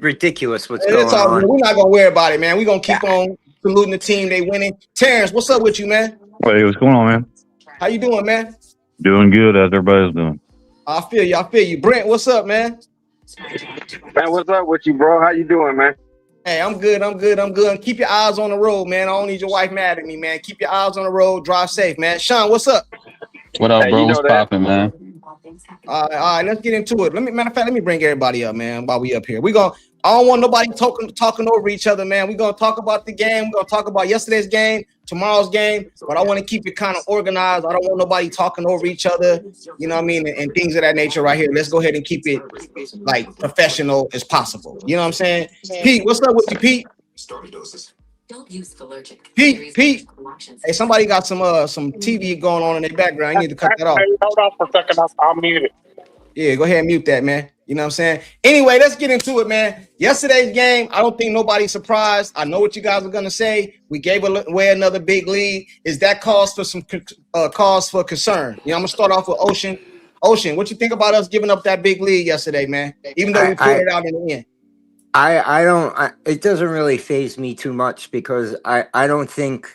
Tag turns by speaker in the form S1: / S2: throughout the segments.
S1: ridiculous what's
S2: It's
S1: going
S2: all good.
S1: on.
S2: We're not gonna worry about it, man. We're gonna keep on saluting the team. They winning. Terrence, what's up with you, man?
S3: Hey, what's going on, man?
S2: How you doing, man?
S3: Doing good as everybody's doing.
S2: I feel you. I feel you. Brent, what's up, man?
S4: Man, what's up with you, bro? How you doing, man?
S2: Hey, I'm good. I'm good. I'm good. Keep your eyes on the road, man. I don't need your wife mad at me, man. Keep your eyes on the road. Drive safe, man. Sean, what's up?
S5: What up,
S4: Hey,
S5: bro?
S4: you know
S5: What's
S4: that.
S5: popping, man?
S2: All right, let's get into it. Matter of fact, let me bring everybody up, man. While we up here, I don't want nobody talking over each other, man. We're gonna talk about the game. We're gonna talk about yesterday's game, tomorrow's game, but I want to keep it kind of organized. I don't want nobody talking over each other, you know what I mean, and things of that nature right here. Let's go ahead and keep it like professional as possible. You know what I'm saying? Pete, what's up with you, Pete? Pete. Hey, somebody got some TV going on in their background. You need to cut that off.
S6: Hey, hold on for a second. I'll mute it.
S2: Yeah, go ahead and mute that, man. You know what I'm saying? Anyway, let's get into it, man. Yesterday's game, I don't think nobody's surprised. I know what you guys are going to say. We gave away another big lead. Is that cause for some cause for concern? You know, I'm going to start off with Ocean. Ocean, what you think about us giving up that big lead yesterday, man? Even though we pulled it out in the end.
S1: It doesn't really faze me too much because I don't think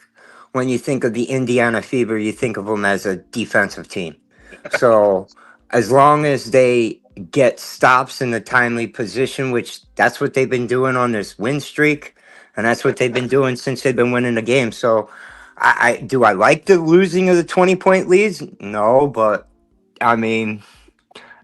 S1: when you think of the Indiana Fever, you think of them as a defensive team. So as long as they get stops in the timely position, which that's what they've been doing on this win streak, and that's what they've been doing since they've been winning the game. So I like the losing of the 20-point leads? No, but I mean,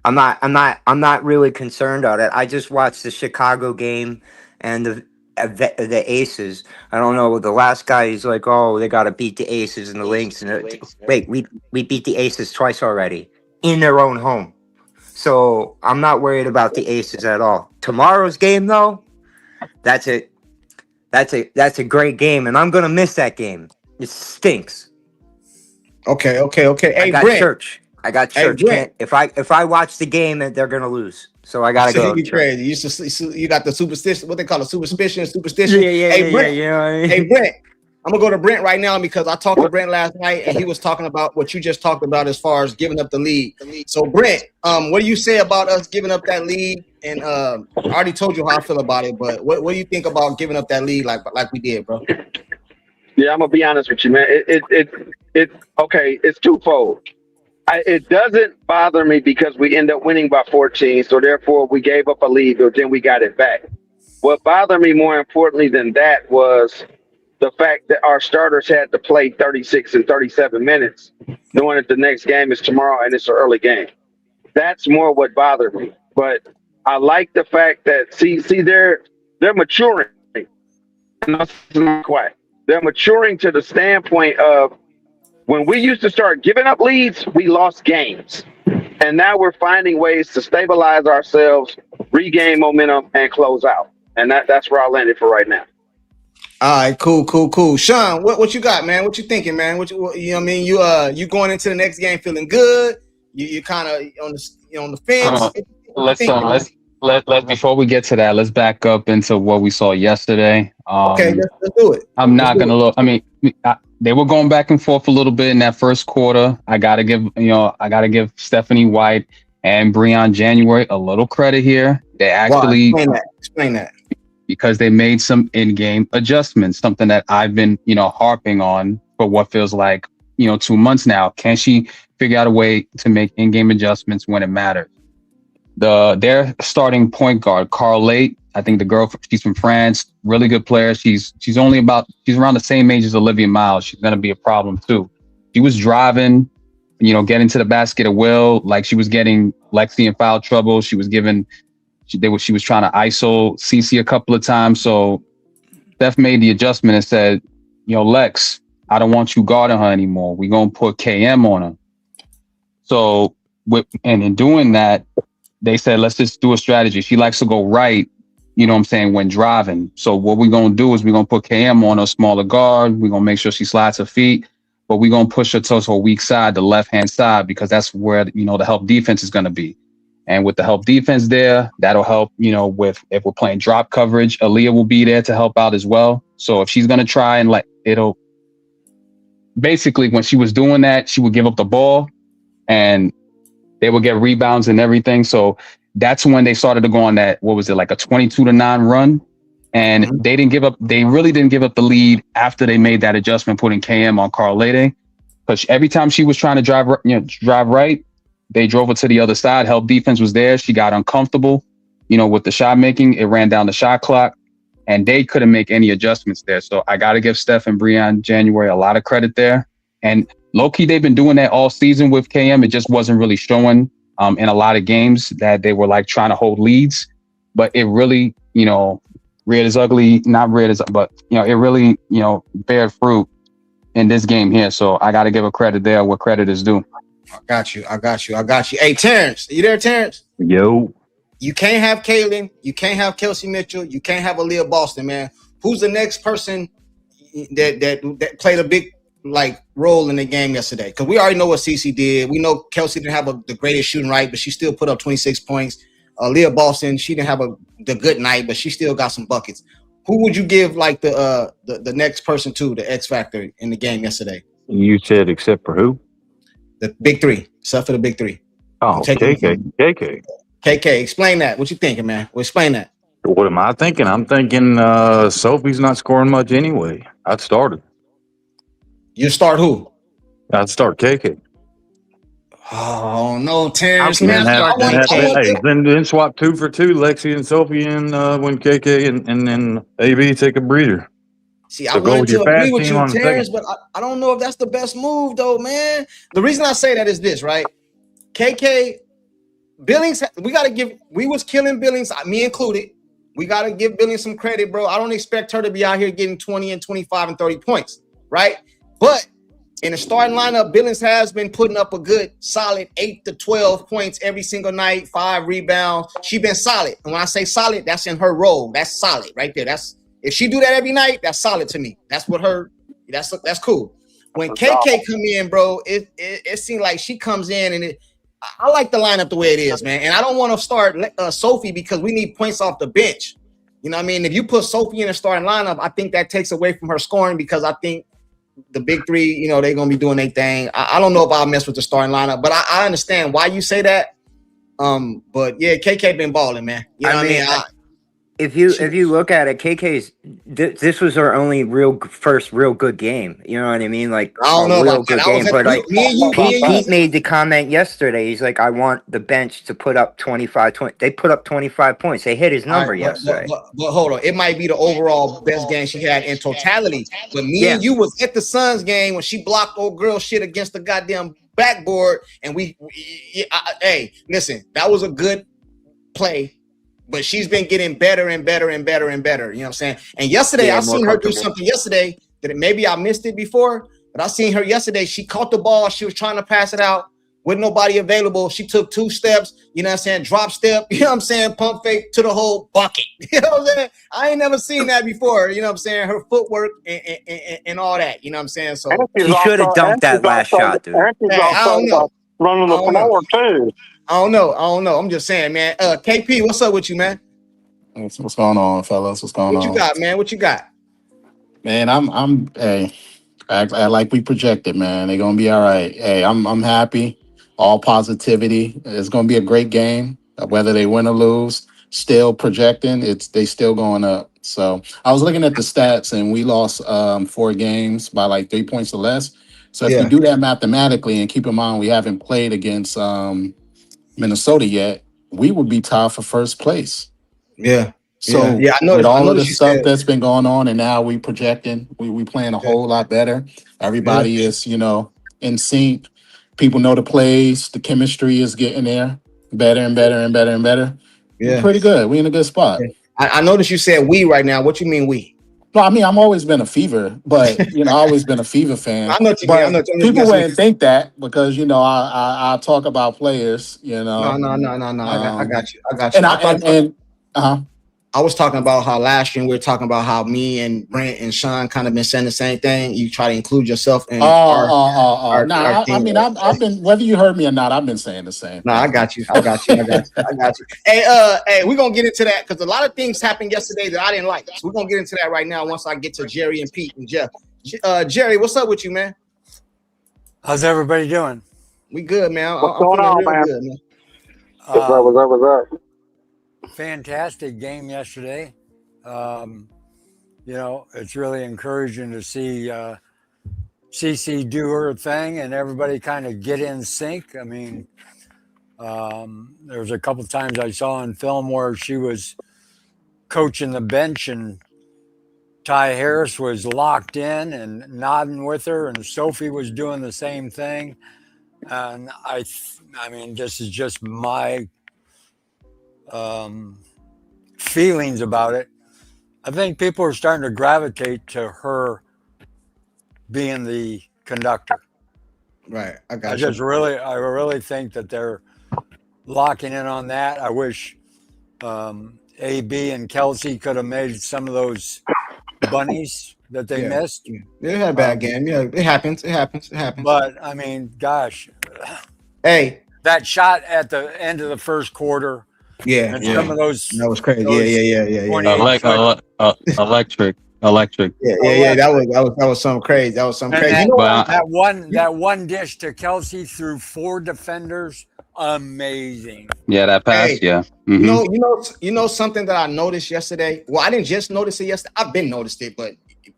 S1: I'm not really concerned on it. I just watched the Chicago game and the Aces. I don't know. The last guy, he's like, oh, they got to beat the Aces and the Lynx. And wait, we beat the Aces twice already in their own home. So I'm not worried about the Aces at all. Tomorrow's game, though, that's a great game, and I'm gonna miss that game. It stinks.
S2: Okay. Hey,
S1: I got
S2: Brent.
S1: church. Can't, if I watch the game, they're gonna lose. So I gotta go.
S2: You crazy? You got the superstition. What they call it? Superstition.
S1: Yeah.
S2: Hey, Brent.
S1: Yeah.
S2: Hey, Brent. I'm gonna go to Brent right now because I talked to Brent last night and he was talking about what you just talked about as far as giving up the lead. So Brent, what do you say about us giving up that lead? And I already told you how I feel about it, but what do you think about giving up that lead like we did, bro?
S4: Yeah, I'm gonna be honest with you, man. It's twofold. It doesn't bother me because we end up winning by 14, so therefore we gave up a lead, but then we got it back. What bothered me more importantly than that was the fact that our starters had to play 36 and 37 minutes, knowing that the next game is tomorrow and it's an early game. That's more what bothered me. But I like the fact that they're maturing. Not quite. They're maturing to the standpoint of when we used to start giving up leads, we lost games. And now we're finding ways to stabilize ourselves, regain momentum, and close out. And that's where I landed for right now.
S2: All right, cool. Sean, what you got, man? What you thinking, man? You know what I mean? You going into the next game feeling good? You kind of on the fence.
S5: Let's before we get to that, let's back up into what we saw yesterday.
S2: Okay, let's do it.
S5: I'm not gonna look. I mean, they were going back and forth a little bit in that first quarter. I gotta give Stephanie White and Breon January a little credit here. They actually
S2: explain that.
S5: Because they made some in-game adjustments, something that I've been, harping on for what feels like, 2 months now. Can she figure out a way to make in-game adjustments when it matters? Their starting point guard, Carl Late, I think the girl, she's from France, really good player. She's around the same age as Olivia Miles. She's going to be a problem too. She was driving, getting to the basket at will, like she was getting Lexi in foul trouble. She was trying to ISO CC a couple of times. So Steph made the adjustment and said, Lex, I don't want you guarding her anymore. We're going to put KM on her. So, and in doing that, they said, let's just do a strategy. She likes to go right, when driving. So what we're going to do is we're going to put KM on a smaller guard. We're going to make sure she slides her feet, but we're going to push her towards her weak side, the left-hand side, because that's where, the help defense is going to be. And with the help defense there, that'll help, if we're playing drop coverage, Aaliyah will be there to help out as well. So if she's going to try and basically when she was doing that, she would give up the ball and they would get rebounds and everything. So that's when they started to go on that, what was it, like a 22-9 run. And they didn't give up. They really didn't give up the lead after they made that adjustment, putting KM on Carl Lede. Because every time she was trying to drive right, they drove her to the other side. Help defense was there. She got uncomfortable, with the shot making. It ran down the shot clock, and they couldn't make any adjustments there. So I got to give Steph and Breon January a lot of credit there. And low-key, they've been doing that all season with KM. It just wasn't really showing in a lot of games that they were like trying to hold leads. But it really, red is ugly, not red is, but it really, bared fruit in this game here. So I got to give a credit there where credit is due.
S2: I got you. Hey, Terrence, are you there, Terrence?
S3: Yo.
S2: You can't have Kaylin. You can't have Kelsey Mitchell. You can't have Aaliyah Boston, man. Who's the next person that played a big role in the game yesterday? Because we already know what CeCe did. We know Kelsey didn't have the greatest shooting right, but she still put up 26 points. Leah Boston, she didn't have the good night, but she still got some buckets. Who would you give the next person to, the X factor in the game yesterday?
S3: You said except for who?
S2: The big three, except for the big three.
S3: Oh, KK.
S2: KK, explain that. What you thinking, man? Well, explain that.
S3: What am I thinking? I'm thinking Sophie's not scoring much anyway. I'd start her.
S2: You start who?
S3: I'd start KK.
S2: Oh no, Terrence,
S3: Man,
S2: man!
S3: then swap 2 for 2, Lexi and Sophie, and when KK and then AB take a breather.
S2: See, I wanted to agree with you, Terrence, but I don't know if that's the best move, though, man. The reason I say that is this, right? KK Billings, we was killing Billings, me included. We got to give Billings some credit, bro. I don't expect her to be out here getting 20 and 25 and 30 points, right? But in the starting lineup, Billings has been putting up a good solid 8 to 12 points every single night, 5 rebounds. She's been solid. And when I say solid, that's in her role. That's solid right there. If she do that every night, that's solid to me. That's cool. When KK come in, bro, it seems like she comes in and I like the lineup the way it is, man. And I don't want to start Sophie because we need points off the bench. You know what I mean? If you put Sophie in the starting lineup, I think that takes away from her scoring because I think the big three, they're going to be doing their thing. I don't know if I'll mess with the starting lineup, but I understand why you say that. But yeah, KK been balling, man. You know what I mean?
S1: If you look at it, KK's this was her only first real good game. You know what I mean? Like
S2: I don't know
S1: real
S2: about
S1: good
S2: that.
S1: game. But like Pete
S2: you.
S1: made the comment yesterday. He's like, I want the bench to put up 25. They put up 25 points. They hit his number yesterday.
S2: But hold on, it might be the overall best game she had in totality. But and you was at the Suns game when she blocked old girl shit against the goddamn backboard, and hey, listen, that was a good play. But she's been getting better and better and better and better. You know what I'm saying? And yesterday, I seen her do something yesterday that maybe I missed it before, but I seen her yesterday. She caught the ball. She was trying to pass it out with nobody available. She took 2 steps, you know what I'm saying? Drop step, you know what I'm saying? Pump fake to the whole bucket. You know what I'm saying? I ain't never seen that before. You know what I'm saying? Her footwork and all that. You know what I'm saying? So
S1: she should have dunked that last shot, dude.
S6: I don't know. Running the floor, too.
S2: I don't know. I'm just saying, man. KP, what's up with you, man?
S7: What's going on, fellas? What's going on?
S2: What you got, man? What you got?
S7: Man, I'm act like we projected, man. They're gonna be all right. Hey, I'm happy. All positivity. It's gonna be a great game. Whether they win or lose, still projecting. They still going up. So I was looking at the stats and we lost 4 games by like 3 points or less. So if you do that mathematically and keep in mind we haven't played against Minnesota yet, we would be tied for first place.
S2: Yeah.
S7: So
S2: I know
S7: with all of the stuff that's been going on, and now we projecting, we playing a whole lot better. Everybody is, in sync. People know the plays. The chemistry is getting there better and better and better and better. Yeah, we're pretty good. We in a good spot.
S2: I noticed you said we right now. What you mean we?
S7: No, I mean I'm always been a Fever, but I've always been a Fever fan.
S2: I know what you mean.
S7: People wouldn't think that because I talk about players.
S2: No. I got you. I was talking about how last year we were talking about how me and Brent and Sean kind of been saying the same thing. You try to include yourself in our team.
S7: I've been, whether you heard me or not, I've been saying the same.
S2: No, I got you. Hey, we're gonna get into that because a lot of things happened yesterday that I didn't like. So we're gonna get into that right now once I get to Jerry and Pete and Jeff. Jerry, what's up with you, man?
S8: How's everybody doing?
S2: We good, man.
S6: What's going on, man?
S2: Good, man?
S6: What's up? What's up? What's up?
S8: Fantastic game yesterday. It's really encouraging to see CC do her thing and everybody kind of get in sync. I mean, there was a couple of times I saw on film where she was coaching the bench and Ty Harris was locked in and nodding with her, and Sophie was doing the same thing. And I mean, this is just my feelings about it. I think people are starting to gravitate to her being the conductor.
S2: Right. I
S8: really think that they're locking in on that. I wish AB and Kelsey could have made some of those bunnies that they missed.
S2: They had a bad game. Yeah, it happens. It happens.
S8: But I mean, gosh.
S2: Hey.
S8: That shot at the end of the first quarter.
S2: Yeah.
S8: And some of those.
S2: That was crazy. Yeah.
S5: Electric.
S2: Yeah. That was something crazy. That was something crazy.
S8: That one dish to Kelsey through 4 defenders. Amazing.
S5: Yeah, that pass.
S2: Hey,
S5: yeah. Mm-hmm.
S2: You know something that I noticed yesterday. Well, I didn't just notice it yesterday. I've been noticed it, but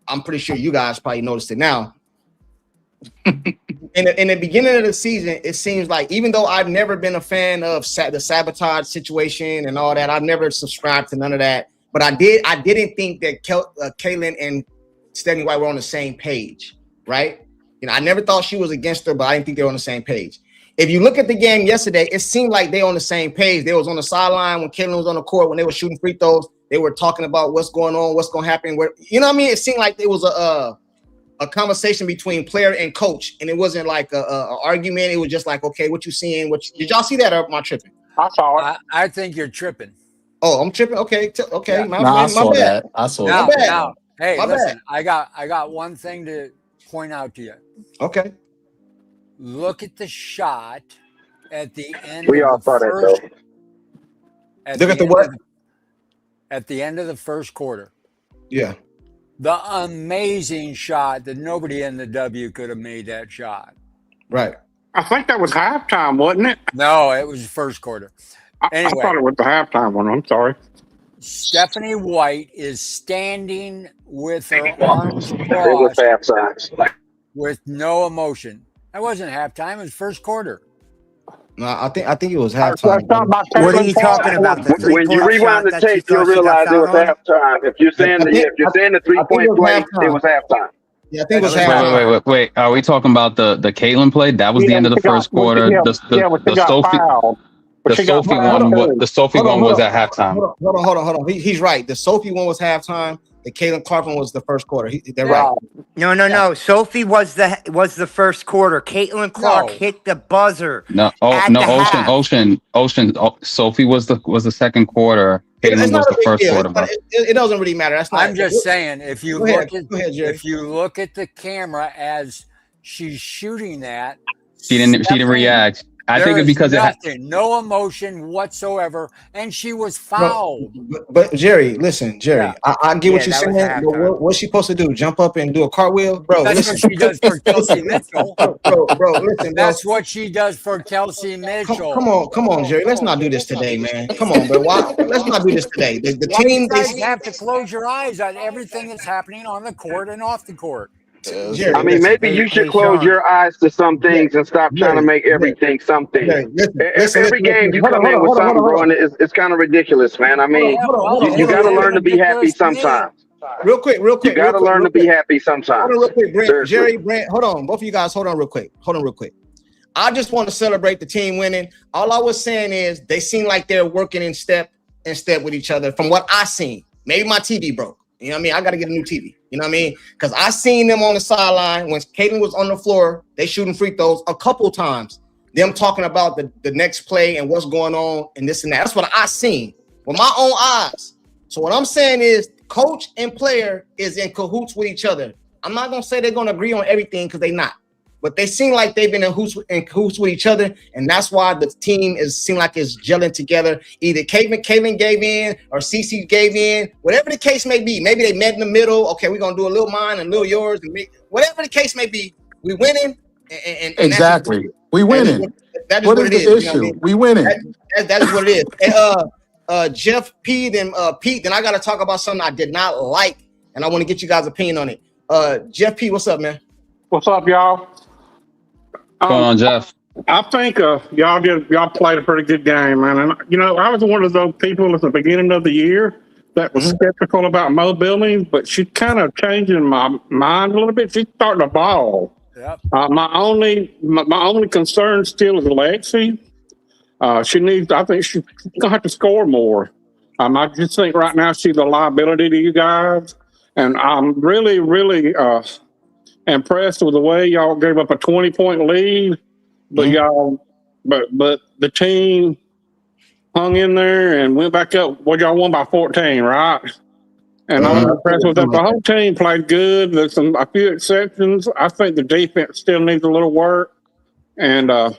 S2: I'm pretty sure you guys probably noticed it now. In the beginning of the season, it seems like, even though I've never been a fan of the sabotage situation and all that, I've never subscribed to none of that. But I didn't think that Kaylin and Stephanie White were on the same page, right? I never thought she was against her, but I didn't think they were on the same page. If you look at the game yesterday, it seemed like they on the same page. They was on the sideline when Kaylin was on the court, when they were shooting free throws. They were talking about what's going on, what's going to happen. You know what I mean? It seemed like it was a conversation between player and coach, and it wasn't like a argument. It was just like, okay, what you seeing? Did y'all see that, or am I tripping?
S6: I saw it.
S8: I think you're tripping.
S2: Oh, I'm tripping. Okay.
S7: Yeah. I saw
S2: bad.
S7: that. I saw
S2: that.
S8: Now, hey, listen, I got one thing to point out to you.
S2: Okay.
S8: Look at the shot at the end.
S6: We all saw that, though.
S2: Look at the what?
S8: At the end of the first quarter.
S2: Yeah.
S8: The amazing shot that nobody in the W could have made that shot.
S2: Right.
S6: I think that was halftime, wasn't it?
S8: No, it was the first quarter. Anyway,
S6: I thought it was the halftime one. I'm sorry.
S8: Stephanie White is standing with her arms
S4: It was
S8: crossed
S4: halftime.
S8: with no emotion. That wasn't halftime. It was first quarter.
S2: No, I think it was halftime.
S1: What are you talking about?
S4: When you rewind the tape, you'll realize it was halftime. If you're saying the 3-point play, it was halftime.
S2: Yeah, I think it was halftime.
S5: Wait. Are we talking about the Caitlin play? That was the end of the first quarter. The Sophie one was at halftime.
S2: Hold on. He's right. The Sophie one was halftime. The Caitlin Clark one was the first quarter. They're right.
S1: No. Sophie was the first quarter. Caitlin Clark hit the buzzer.
S5: Ocean. Sophie was the second quarter. Caitlin was the first quarter.
S2: It doesn't really matter. That's not.
S8: I'm just saying, if you look at the camera as she's shooting that,
S5: she didn't react. I think it's because
S8: no emotion whatsoever, and she was fouled.
S2: But Jerry, listen, I get what you're saying. But what's she supposed to do? Jump up and do a cartwheel, bro?
S8: That's what she does for Kelsey Mitchell,
S2: bro. Listen,
S8: that's what she does for Kelsey Mitchell.
S2: Come on, Jerry. Let's not do this today, man. Come on, bro. Let's not do this today. The team.
S8: You have to close your eyes on everything that's happening on the court and off the court.
S2: Jerry,
S4: I mean, maybe you should close your eyes to some things and stop trying to make everything something. Every game you come in with something, bro, and it's kind of ridiculous, man. I mean, you got to learn to be happy sometimes.
S2: Real quick.
S4: You got to learn to be happy sometimes.
S2: Hold on, real quick, Jerry, Brent, hold on. Both of you guys, hold on real quick. I just want to celebrate the team winning. All I was saying is they seem like they're working in step with each other from what I seen. Maybe my TV broke. You know what I mean? I got to get a new TV. You know what I mean? Because I seen them on the sideline when Caitlin was on the floor. They shooting free throws a couple times. Them talking about the next play and what's going on and this and that. That's what I seen with my own eyes. So what I'm saying is coach and player is in cahoots with each other. I'm not going to say they're going to agree on everything because they're not. But they seem like they've been in cahoots with each other, and that's why the team seem like it's gelling together. Either Kaylin gave in or CC gave in, whatever the case may be. Maybe they met in the middle. Okay, we're gonna do a little mine and a little yours, and whatever the case may be. We winning, and
S7: exactly. We winning.
S2: that is
S7: What
S2: what
S7: is
S2: it
S7: the
S2: is. You know what I
S7: issue?
S2: mean?
S7: We winning.
S2: That is what it is. And Jeff P. Then Pete. Then I got to talk about something I did not like, and I want to get you guys' opinion on it. Jeff P. What's up, man?
S6: What's up, y'all?
S5: What's going on, Jeff?
S6: I think y'all played a pretty good game, man. And you know, I was one of those people at the beginning of the year that was skeptical about mobility, but she's kind of changing my mind a little bit. She's starting to ball.
S8: Yep.
S6: My only concern still is Lexi. She needs. I think she's gonna have to score more. I just think right now she's a liability to you guys, and I'm really, really impressed with the way y'all gave up a 20-point lead, but but the team hung in there and went back up. Well, y'all won by 14, right? And I'm impressed with that. The whole team played good. There's a few exceptions. I think the defense still needs a little work, and other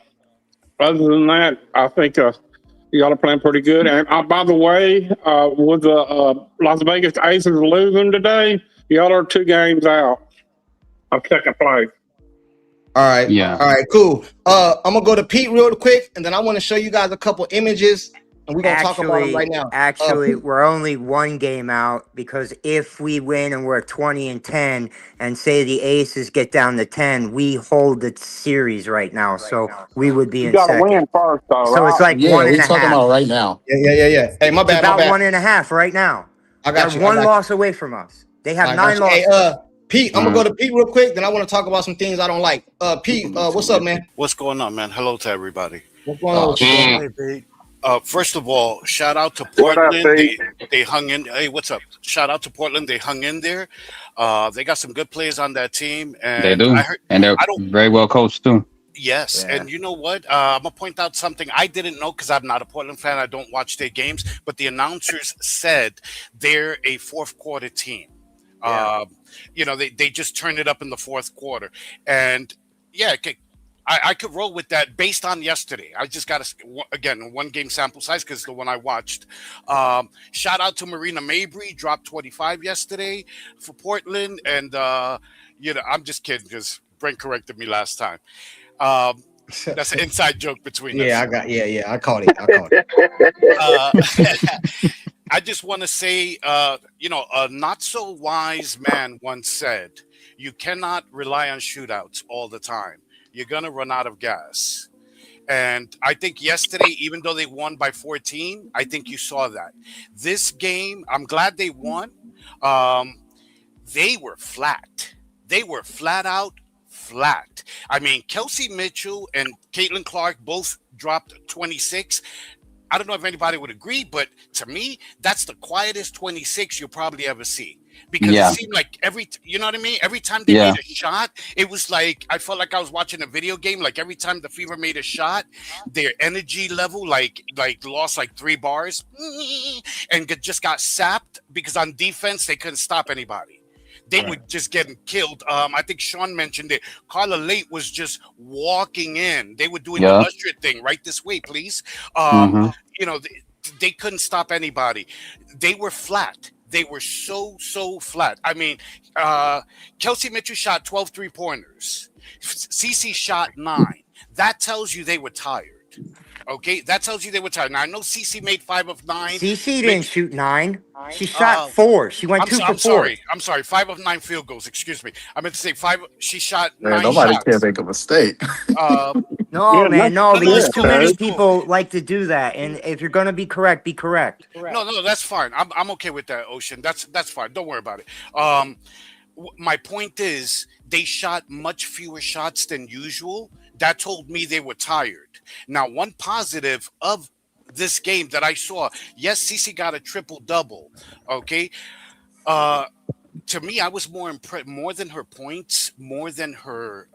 S6: than that, I think y'all are playing pretty good. And by the way, with the Las Vegas Aces losing today, y'all are 2 games out of second place.
S2: All right.
S5: Yeah.
S2: All right. Cool. I'm gonna go to Pete real quick, and then I want to show you guys a couple images, and we're gonna talk about them right now.
S1: Actually, we're only 1 game out because if we win and we're 20-10, and say the Aces get down to 10, we hold the series right now, so we would be
S6: You
S1: in
S6: got to
S1: second.
S6: win first, though.
S1: So it's like
S7: Yeah,
S1: one
S7: we
S1: and a
S7: talking
S1: half.
S7: about right now.
S2: Yeah. Hey, my
S1: It's
S2: bad.
S1: about
S2: my bad.
S1: 1.5 right now.
S2: I got
S1: They're
S2: you.
S1: one loss away from us. They have
S2: I
S1: 9
S2: got you.
S1: losses.
S2: Hey, Pete, I'm gonna go to Pete real quick. Then I want to talk about some things I don't like. Pete, what's up, man?
S9: What's going on, man? Hello to everybody.
S2: What's going on with you, man?
S8: Hey, Pete.
S9: First of all, shout out to
S6: What up,
S9: Portland.
S6: Pete?
S9: They hung in. Hey, what's up? Shout out to Portland. They hung in there. They got some good players on that team, and
S5: They do,
S9: I heard.
S5: and they're
S9: I don't.
S5: very well coached too.
S9: Yes,
S1: Yeah.
S9: and you know what? I'm gonna point out something I didn't know because I'm not a Portland fan. I don't watch their games, but the announcers said they're a fourth quarter team.
S1: Yeah.
S9: You know, they just turned it up in the fourth quarter, and yeah, I could roll with that based on yesterday. I just got again a 1 game sample size because the one I watched. Shout out to Marina Mabry, dropped 25 yesterday for Portland, and you know, I'm just kidding because Brent corrected me last time. That's an inside joke between us.
S2: I caught it.
S9: I just want to say, you know, a not so wise man once said, "You cannot rely on shootouts all the time. You're gonna run out of gas." And I think yesterday, even though they won by 14, I think you saw that. This game, I'm glad they won. They were flat. They were flat out flat. I mean, Kelsey Mitchell and Caitlin Clark both dropped 26. I don't know if anybody would agree, but to me, that's the quietest 26 you'll probably ever see. Because it seemed like you know what I mean? Every time they made a shot, it was like, I felt like I was watching a video game. Like every time the Fever made a shot, their energy level, like lost like 3 bars and just got sapped because on defense, they couldn't stop anybody. They were just getting killed. I think Sean mentioned it. Carla Late was just walking in. They were doing the Lustrid thing. Right this way, please. You know, they couldn't stop anybody. They were flat. They were so flat. I mean, Kelsey Mitchell shot 12 3-pointers. CC shot 9. That tells you they were tired. Okay, that tells you they were tired. Now I know CC made 5 of 9.
S1: CC didn't shoot 9. She shot 4. She went 2 for 4.
S9: I'm sorry. 5 of 9 field goals. Excuse me. I meant to say 5. She shot 9
S7: Man, nobody
S9: shots.
S7: can make a mistake.
S1: No, man, no, because
S9: that's
S1: too many
S9: cool.
S1: people like to do that. And if you're gonna be correct, be correct.
S9: No, that's fine. I'm okay with that, Ocean. That's fine. Don't worry about it. My point is they shot much fewer shots than usual. That told me they were tired. Now, one positive of this game that I saw, yes, Cece got a triple-double, okay? To me, I was more impressed, more than her points, more than her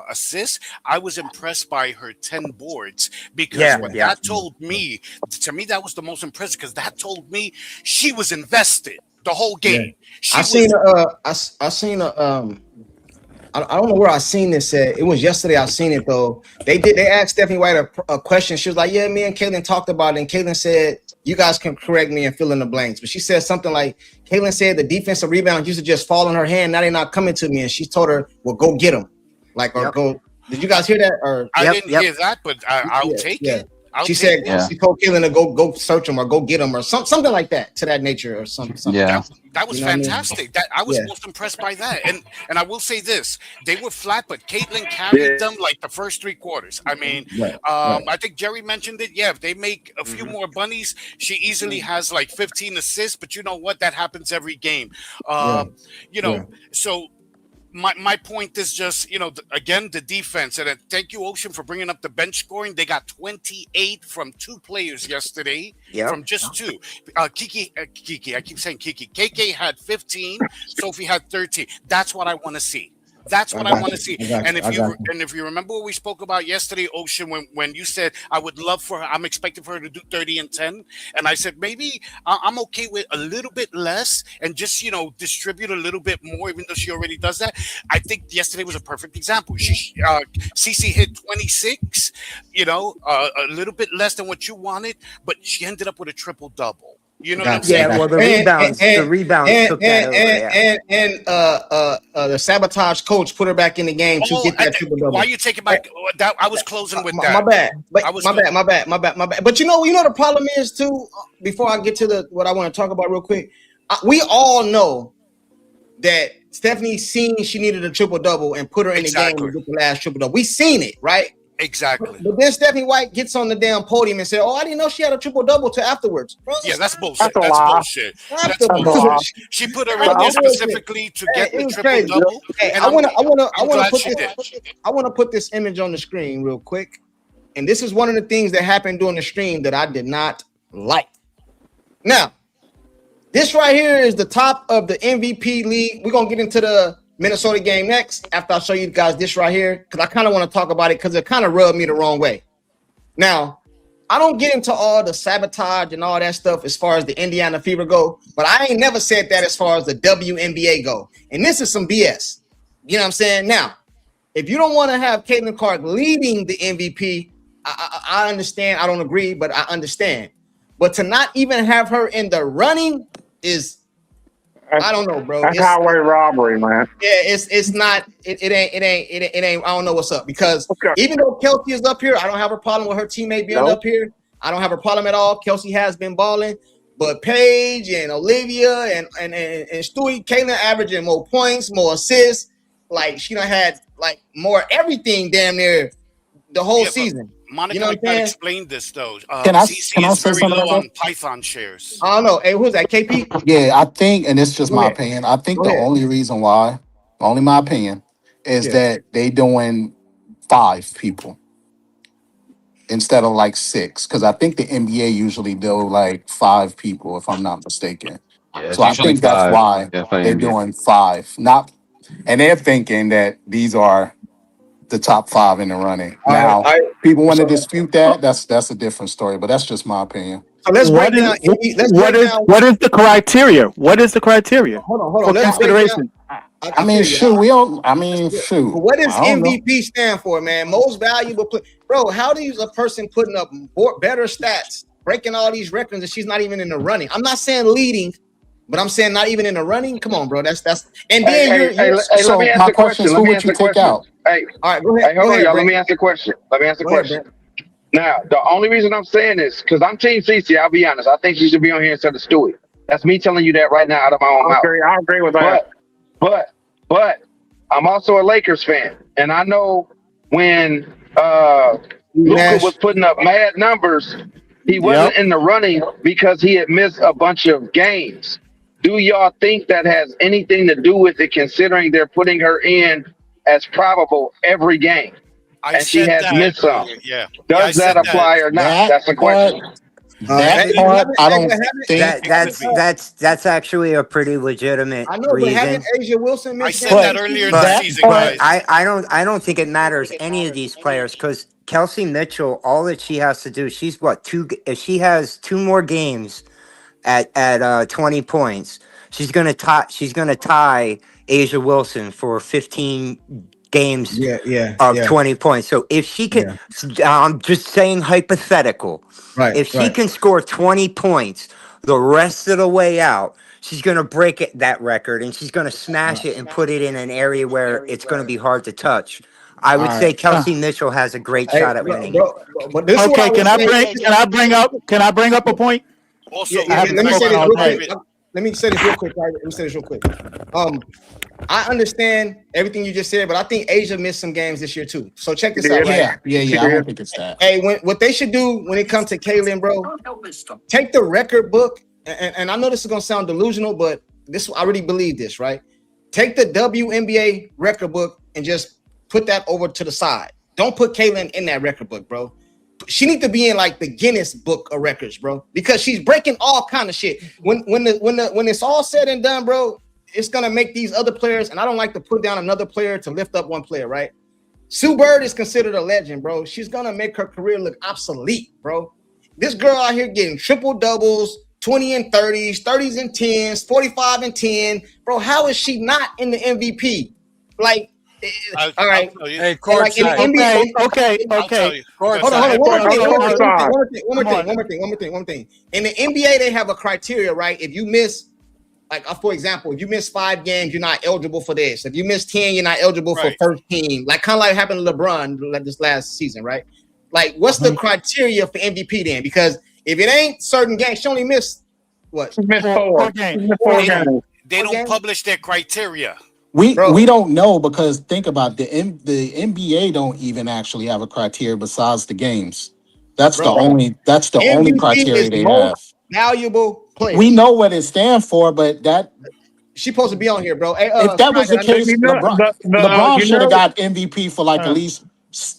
S9: assists. I was impressed by her 10 boards because that told me, to me, that was the most impressive because that told me she was invested the whole game.
S2: I seen I don't know where I seen this at. It was yesterday. I seen it though. They asked Stephanie White a question. She was like, "Yeah, me and Caitlin talked about it." And Caitlin said, "You guys can correct me and fill in the blanks." But she said something like, "Caitlin said the defensive rebound used to just fall in her hand. Now they're not coming to me." And she told her, "Well, go get them." Like, or go. Did you guys hear that? Or
S9: I
S1: Yep,
S9: didn't
S1: yep.
S9: hear that, but I'll
S2: Yeah,
S9: take
S2: yeah.
S9: it. I'll
S2: She
S9: take
S2: said
S9: it.
S5: Yeah.
S2: she told Keelan to go search him or go get him or something like that to that nature or something.
S5: Yeah.
S9: That was
S2: You know what I mean?
S9: fantastic. That I was
S2: Yeah.
S9: most impressed by that. And I will say this: they were flat, but Caitlin
S4: Yeah.
S9: carried them like the first 3 quarters. I mean,
S2: Right.
S9: I think Jerry mentioned it. Yeah, if they make a few
S2: Mhm.
S9: more bunnies, she easily has like 15 assists. But you know what? That happens every game.
S2: Yeah.
S9: You know,
S2: Yeah.
S9: so my point is just, again, the defense. And thank you, Ocean, for bringing up the bench scoring. They got 28 from 2 players yesterday,
S1: Yep.
S9: from just 2. Kiki, I keep saying Kiki. KK had 15. Sophie had 13. That's what I want to see. That's what I want to see. And if you remember what we spoke about yesterday, Ocean, when you said I would love for her, I'm expecting for her to do 30 and 10, and I said maybe I'm okay with a little bit less and just distribute a little bit more, even though she already does that. I think yesterday was a perfect example. Cece hit 26, a little bit less than what you wanted, but she ended up with a triple double. You know what I'm saying?
S1: Yeah, well, the rebounds took that over. Yeah.
S2: And the sabotage coach put her back in the game to get that triple double.
S9: Why are you taking back that? I was closing with that.
S2: My bad. But my bad. But you know the problem is too. Before I get to what I want to talk about real quick, we all know that Stephanie seen she needed a triple double and put her in the game to get the last triple double. We seen it, right?
S9: Exactly.
S2: But then Stephanie White gets on the damn podium and said, "Oh, I didn't know she had a triple double till afterwards." Bro,
S9: yeah, that's bullshit. That's bullshit. That's bullshit. She put her in there specifically to get the triple double.
S2: Hey, I want to put this image on the screen real quick. And this is one of the things that happened during the stream that I did not like. Now, this right here is the top of the MVP league. We're gonna get into the Minnesota game next after I show you guys this right here, because I kind of want to talk about it because it kind of rubbed me the wrong way. Now, I don't get into all the sabotage and all that stuff as far as the Indiana Fever go, but I ain't never said that as far as the WNBA go. And this is some BS. You know what I'm saying? Now, if you don't want to have Caitlin Clark leading the MVP, I understand. I don't agree, but I understand. But to not even have her in the running is, I don't know, bro.
S6: That's highway robbery, man.
S2: Yeah, it's not. It ain't. I don't know what's up, because even though Kelsey is up here, I don't have a problem with her teammate being up here. I don't have a problem at all. Kelsey has been balling, but Paige and Olivia and Stewie, Caitlin averaging more points, more assists. Like she done had like more everything damn near the whole season.
S9: Monica explained this though.
S7: Can I
S9: CC is
S7: say
S9: very
S7: something
S9: low
S7: about
S9: on Python shares.
S2: I don't know. Hey, who's that? KP?
S7: Yeah, I think, and it's just
S2: Go
S7: my
S2: ahead.
S7: opinion. I think
S2: Go
S7: the
S2: ahead.
S7: only reason why, only my opinion, is that they doing 5 people instead of like 6. Because I think the NBA usually do like 5 people, if I'm not mistaken.
S5: Yeah,
S7: So I think that's why they're doing 5. Not, and they're thinking that these are the top 5 in the running. Now, people want to dispute that. That's a different story, but that's just my opinion.
S2: So let's break down.
S10: What is the criteria? What is the criteria?
S2: Hold on.
S10: For
S2: Let's
S10: consideration.
S7: I mean, shoot, we don't. I mean, shoot.
S2: But what does
S7: I don't know.
S2: MVP stand for, man? Most valuable player. Bro, how do you a person putting up better stats, breaking all these records, and she's not even in the running? I'm not saying leading, but I'm saying not even in the running. Come on, bro. That's and then
S7: so my question is, who would you take out?
S4: Hey,
S2: all right, go ahead.
S4: Hey, hold on, y'all.
S2: Brent.
S4: Let me ask the question.
S2: Ahead,
S4: Now, the only reason I'm saying this, because I'm Team CC, I'll be honest. I think she should be on here instead of Stewie. That's me telling you that right now out of my own mouth.
S6: I agree with that.
S4: But I'm also a Lakers fan. And I know when Luka was putting up mad numbers, he wasn't in the running because he had missed a bunch of games. Do y'all think that has anything to do with it, considering they're putting her in as probable every game? And she has missed some.
S9: Yeah.
S4: Does that apply or not? That's the question.
S7: That part, I don't think
S1: that's actually a pretty legitimate
S2: I know,
S1: reason.
S2: but having Asia Wilson
S9: I said that earlier in the season,
S1: but
S9: guys.
S1: I don't think it matters any of these players, because Kelsey Mitchell, all that she has to do, she's if she has 2 more games at 20 points, she's gonna tie Asia Wilson for 15 games of 20 points. So if she can, I'm just saying hypothetical,
S2: right?
S1: If she can score 20 points the rest of the way out, she's going to break that record, and she's going to smash it and put it in an area where it's going to be hard to touch. I would
S2: All
S1: say
S2: right.
S1: Kelsey Mitchell has a great
S2: Hey,
S1: shot at
S2: bro,
S1: winning it.
S2: but this is what
S10: Okay,
S2: I would say.
S10: can I bring up a point?
S9: Also,
S2: Yeah.
S10: haven't
S2: Let me say
S10: spoken
S2: this
S10: all
S2: real
S10: day.
S2: quick. Let me say this real quick. Private. Let me say this real quick. I understand everything you just said, but I think Asia missed some games this year too. So check this out, right?
S7: Yeah. I don't think it's that.
S2: Hey, what they should do when it comes to Kaylin, bro, take the record book, and I know this is gonna sound delusional, but this I really believe this, right? Take the WNBA record book and just put that over to the side. Don't put Kaylin in that record book, bro. She needs to be in like the Guinness Book of Records, bro, because she's breaking all kind of shit. When it's all said and done, bro, it's gonna make these other players, and I don't like to put down another player to lift up one player, right? Sue Bird is considered a legend, bro. She's gonna make her career look obsolete, bro. This girl out here getting triple doubles, 20 and 30s, 30s and 10s, 45 and 10. Bro, how is she not in the MVP? Like, all right.
S8: Hey,
S2: Like in the
S8: Courtside.
S2: NBA,
S10: Okay.
S2: Hold on. One more thing. In the NBA, they have a criteria, right? If you miss, like for example, if you miss 5 games, you're not eligible for this. If you miss 10, you're not eligible for first team. Like kind of like happened to LeBron like this last season, right? Like, what's the criteria for MVP then? Because if it ain't certain games, she only missed what?
S6: She missed 4 games.
S9: They don't publish their criteria.
S7: We don't know, because think about the NBA don't even actually have a criteria besides the games. That's the only criteria they have.
S2: Valuable player.
S7: We know what it stands for, but that
S2: she's supposed to be on here, bro. Hey,
S7: if that was the case, LeBron should have got MVP for like at least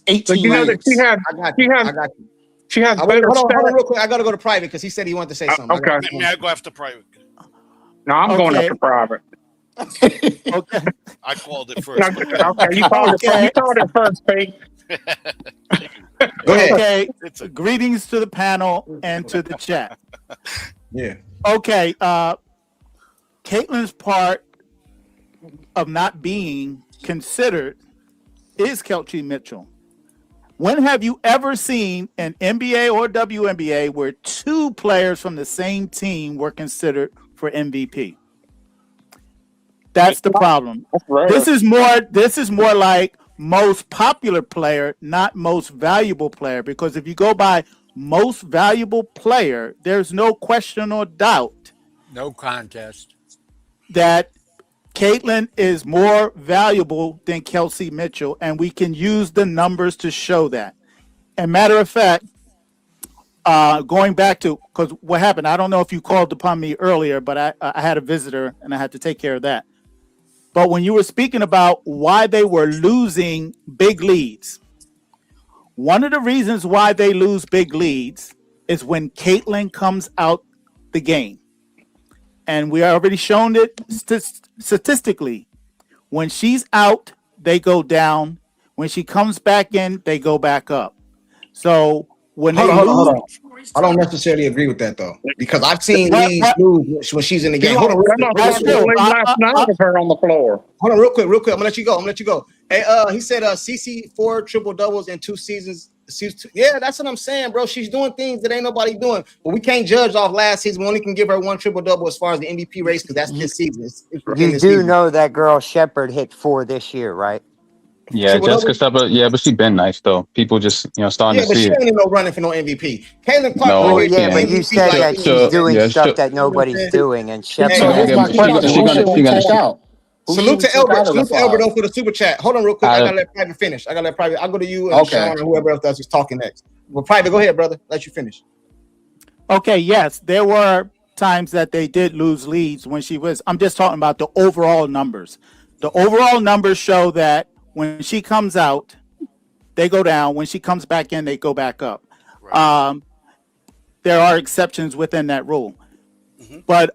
S7: 18 rings.
S2: I got you.
S6: She has
S2: hold
S6: better
S2: on real quick. I gotta go to private because he said he wanted to say something.
S6: Okay.
S9: May I go after private?
S6: No, I'm going after private.
S10: Okay.
S9: I called it first.
S6: Okay, you called it first, Pete.
S2: Go ahead.
S10: Okay. Greetings to the panel and to the chat.
S2: Yeah.
S10: Okay. Caitlin's part of not being considered is Kelsey Mitchell. When have you ever seen an NBA or WNBA where 2 players from the same team were considered for MVP? That's the problem. This is more like most popular player, not most valuable player, because if you go by most valuable player, there's no question or doubt,
S8: no contest,
S10: that Caitlin is more valuable than Kelsey Mitchell, and we can use the numbers to show that. And matter of fact, going back to, because what happened, I don't know if you called upon me earlier, but I had a visitor and I had to take care of that. But when you were speaking about why they were losing big leads, one of the reasons why they lose big leads is when Caitlin comes out the game. And we already shown it statistically. When she's out, they go down. When she comes back in, they go back up. So when hold on.
S2: I don't necessarily agree with that though, because I've seen leads lose when she's in the game. Hold on,
S6: last night with her on the floor.
S2: Hold on, real quick. I'm gonna let you go. Hey, he said CC 4 triple doubles in 2 seasons. Yeah, that's what I'm saying, bro. She's doing things that ain't nobody doing. But we can't judge off last season. We only can give her 1 triple double as far as the MVP race, because that's this season.
S1: You do know that girl Shepard hit 4 this year, right?
S5: Yeah, Jessica Stepper. Yeah, but she been nice though. People just starting to see it.
S2: Yeah, but she ain't no running for no MVP. Caitlin Clark.
S5: No,
S1: yeah, but you said that she's doing stuff that nobody's doing, and Shepard.
S2: Salute to Elbert. Salute to Elbert for the super chat. Hold on real quick. I gotta let Private finish. I'll go to you and Sean or whoever else does is talking next. Well, Private, go ahead, brother. Let you finish.
S10: Okay, yes, there were times that they did lose leads when she was. I'm just talking about the overall numbers. The overall numbers show that when she comes out, they go down. When she comes back in, they go back up. Right. There are exceptions within that rule. Mm-hmm. But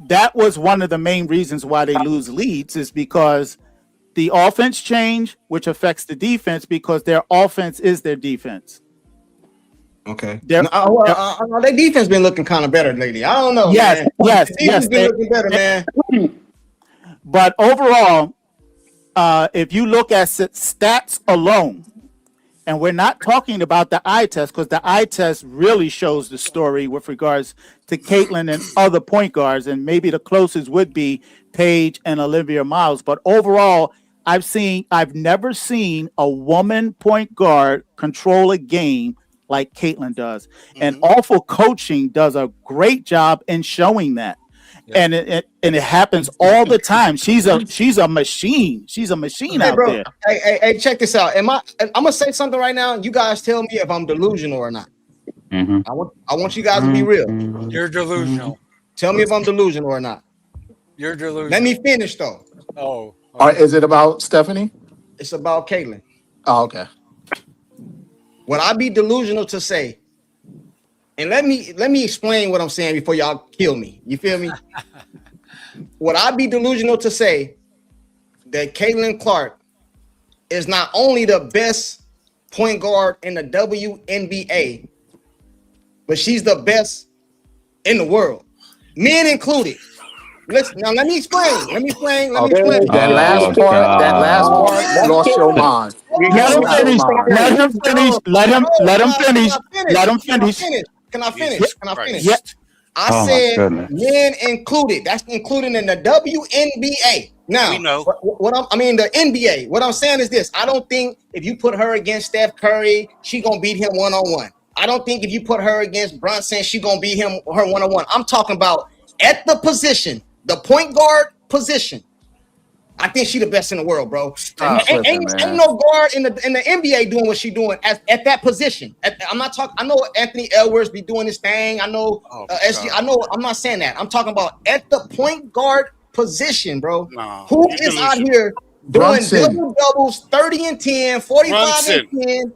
S10: that was one of the main reasons why they lose leads, is because the offense change, which affects the defense, because their offense is their defense.
S2: Okay. Their defense been looking kind of better lately. I don't know.
S10: Yes,
S2: man.
S10: yes.
S2: Been looking better, man.
S10: But overall, if you look at stats alone, and we're not talking about the eye test, because the eye test really shows the story with regards to Caitlin and other point guards, and maybe the closest would be Paige and Olivia Miles. But overall, I've never seen a woman point guard control a game like Caitlin does. And Awful Coaching does a great job in showing that.
S8: Yeah.
S10: And it happens all the time. She's a machine. She's a machine
S2: Hey,
S10: out
S2: bro.
S10: there.
S2: Hey, check this out. I'm gonna say something right now, and you guys tell me if I'm delusional or not.
S5: Mhm.
S2: I want you guys to be real.
S8: You're delusional.
S2: Tell me if I'm delusional or not.
S8: You're delusional.
S2: Let me finish though.
S8: Oh.
S7: Or is it about Stephanie?
S2: It's about Caitlin.
S7: Oh, okay.
S2: Would I be delusional to say? And let me explain what I'm saying before y'all kill me. You feel me? Would I be delusional to say that Caitlin Clark is not only the best point guard in the WNBA, but she's the best in the world, men included? Let me explain. Let me explain.
S7: That last part lost your mind.
S10: Let him finish. Let him finish. Let him finish. Let him finish.
S2: Can I finish? Can I finish?
S10: Yeah.
S2: I
S5: Oh, my
S2: said
S5: goodness.
S2: men included. That's included in the WNBA. Now,
S9: We know.
S2: the NBA. What I'm saying is this: I don't think if you put her against Steph Curry, she gonna beat him one-on-one. I don't think if you put her against Brunson, she gonna beat her one-on-one. I'm talking about at the position, the point guard position. I think she the best in the world, bro. Ain't no guard in the NBA doing what she doing at that position. I'm not talking. I know Anthony Edwards be doing his thing. I know SG. I know. I'm not saying that. I'm talking about at the point guard position, bro.
S9: No,
S2: Who is out here doing double doubles, 30 and 10, 45 and 10?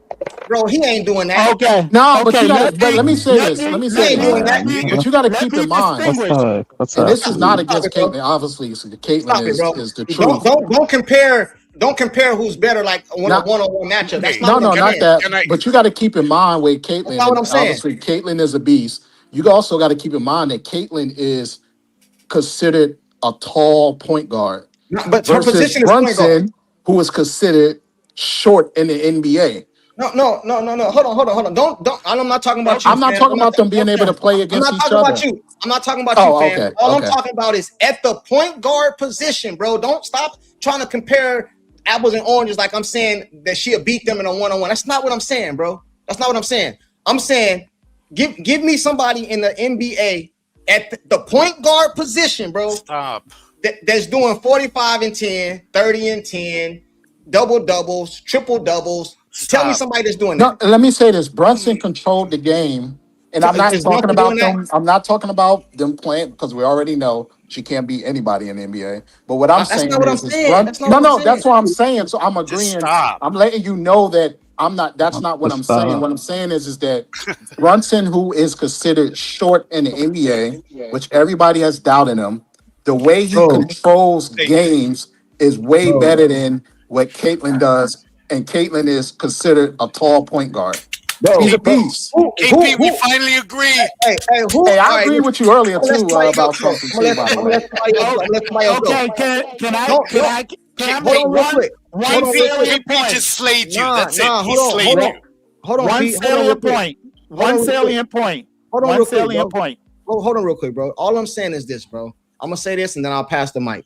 S2: Bro, he ain't doing that.
S10: Okay.
S7: No, but
S10: Okay,
S7: you gotta. But let me say this. Let me say
S2: doing that.
S7: this. But you got to keep in mind.
S5: What's
S7: And
S5: up?
S7: this is not against
S2: Stop it, bro.
S7: Caitlin. Obviously, Caitlin
S2: Stop it, bro.
S7: is the truth.
S2: Don't compare. Don't compare who's better, like one-on-one matchup. That's not
S7: No,
S2: what I'm
S7: not
S2: saying.
S7: that.
S9: Can I-
S7: But you got to keep in mind with Caitlin.
S2: That's not what I'm saying.
S7: Obviously, Caitlin is a beast. You also got to keep in mind that Caitlin is considered a tall point guard
S2: No, but her
S7: versus
S2: position is point guard.
S7: Brunson, who is considered short in the NBA.
S2: No. Hold on. Don't. I'm not talking about you.
S7: I'm not
S2: fam.
S7: talking about them being able to play
S2: I'm
S7: against
S2: not
S7: each
S2: talking
S7: other.
S2: about you. I'm not talking about
S7: Oh,
S2: you, fam.
S7: okay,
S2: All
S7: okay.
S2: I'm talking about is at the point guard position, bro. Don't stop trying to compare apples and oranges like I'm saying that she'll beat them in a one-on-one. That's not what I'm saying, bro. That's not what I'm saying. I'm saying give me somebody in the NBA at the point guard position, bro.
S9: Stop.
S2: That's doing 45 and 10, 30 and 10, double doubles, triple doubles. Tell me somebody that's doing
S7: No,
S2: that.
S7: let me say this. Brunson controlled the game. And I'm not
S2: Is
S7: talking
S2: Brunson
S7: about
S2: doing
S7: them. I'm not talking about them playing because we already know she can't beat anybody in the NBA. But what I'm
S2: That's
S7: saying
S2: not what I'm
S7: is
S2: saying. That's not
S7: no,
S2: what I'm
S7: no,
S2: saying.
S7: that's what I'm saying. So I'm
S9: Just
S7: agreeing.
S9: stop.
S7: I'm letting you know that I'm not. That's not what I'm saying. What I'm saying is that Brunson, who is considered short in the NBA, which everybody has doubt in him, the way he controls games is way better than what Caitlin does. And Caitlin is considered a tall point guard. She's a beast.
S9: KP, we finally agree.
S2: Hey,
S7: Hey, I agree with you earlier too about something too. By the way,
S10: Okay. Can I
S2: Hold
S10: make
S2: on real quick.
S10: one salient
S9: KP
S10: point?
S9: just slayed you.
S2: Nah,
S9: That's it. He
S2: hold on,
S9: slayed you.
S2: Hold on,
S10: One
S2: Pete. Hold on real
S10: salient
S2: quick.
S10: point.
S2: Hold on
S10: One
S2: real quick.
S10: salient point.
S2: Hold on
S10: One
S2: real quick,
S10: salient
S2: bro.
S10: point.
S2: Hold on real quick, bro. All I'm saying is this, bro. I'm gonna say this and then I'll pass the mic.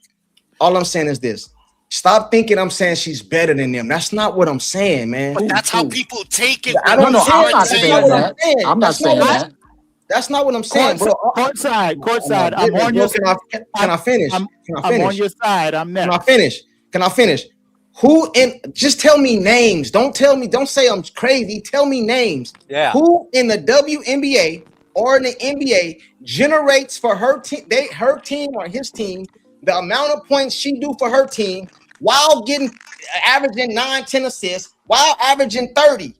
S2: All I'm saying is this. Stop thinking I'm saying she's better than them. That's not what I'm saying, man.
S9: But that's how people take it.
S2: I
S9: when
S2: don't
S9: you
S2: say
S7: I'm
S2: it.
S7: not
S2: That's
S7: saying
S2: not what I'm
S7: that.
S2: saying.
S7: I'm not
S2: That's
S7: saying
S2: what I'm-
S7: that.
S2: That's not what I'm saying, bro.
S10: Courtside. I'm
S2: Goodness,
S10: on
S2: bro.
S10: your.
S2: Can I finish?
S10: I'm
S2: Can I
S10: on
S2: finish?
S10: your side. I'm
S2: Can I
S10: next.
S2: finish? Can I finish? Who in? Just tell me names. Don't tell me. Don't say I'm crazy. Tell me names.
S8: Yeah.
S2: Who in the WNBA or in the NBA generates for her team? Her team or his team the amount of points she do for her team while averaging 9-10 assists while averaging 30.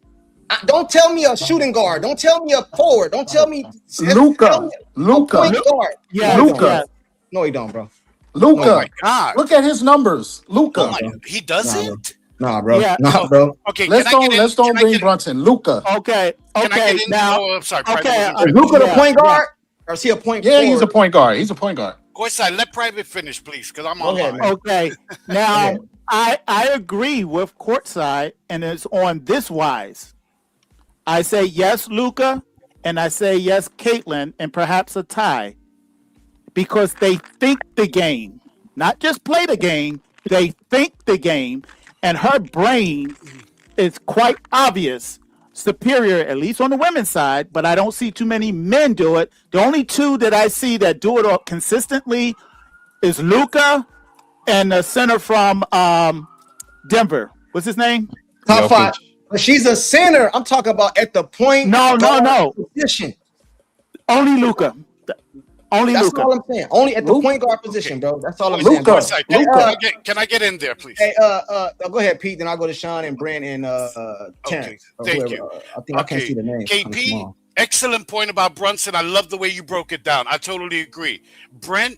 S2: Don't tell me a shooting guard. Don't tell me a forward. Don't tell me
S7: Luka.
S2: tell me a point guard.
S10: Yeah,
S2: No, he
S7: Luka.
S2: don't. No, he don't, bro.
S7: Luka.
S9: Oh my God.
S7: Look at his numbers. Luka.
S9: Oh my, he doesn't?
S2: Nah, bro.
S10: Yeah.
S2: Nah, bro.
S9: Okay,
S7: Let's
S9: can I get in?
S7: don't
S9: Can I
S7: bring
S9: get-
S7: Brunson. Luka.
S10: Okay.
S9: Can I
S10: Okay.
S9: get in?
S10: Now.
S9: Oh, I'm sorry. Private
S10: Okay.
S9: wasn't
S2: Is
S9: finished.
S2: Luka the
S10: Yeah,
S2: point guard? Or is he a point
S7: Yeah,
S2: forward?
S7: he's a point guard. He's a point guard.
S9: Courtside, let Private finish, please, because I'm
S2: Go ahead,
S9: online.
S2: man.
S10: Okay. Now
S2: ahead.
S10: I agree with Courtside, and it's on this wise. I say yes, Luca, and I say yes, Caitlin, and perhaps a tie, because they think the game, not just play the game. they think the game, and her brain is quite obvious superior, at least on the women's side, but I don't see too many men do it. The only two that I see that do it consistently is Luca and the center from Denver. What's his name?
S2: Top
S5: Jokic.
S2: 5. But she's a center. I'm talking about at the point.
S10: No.
S2: Position.
S10: Only Luca. Only
S2: That's
S10: Luca.
S2: all I'm saying. Only at the point guard position, bro. That's all I'm saying.
S1: Luka.
S9: Courtside, can I get in there, please?
S2: Hey, go ahead, Pete. Then I'll go to Sean and Brent and Terrence. Or
S9: thank
S2: whoever.
S9: you.
S2: I think I can't see the name.
S9: KP, excellent point about Brunson. I love the way you broke it down. I totally agree. Brent,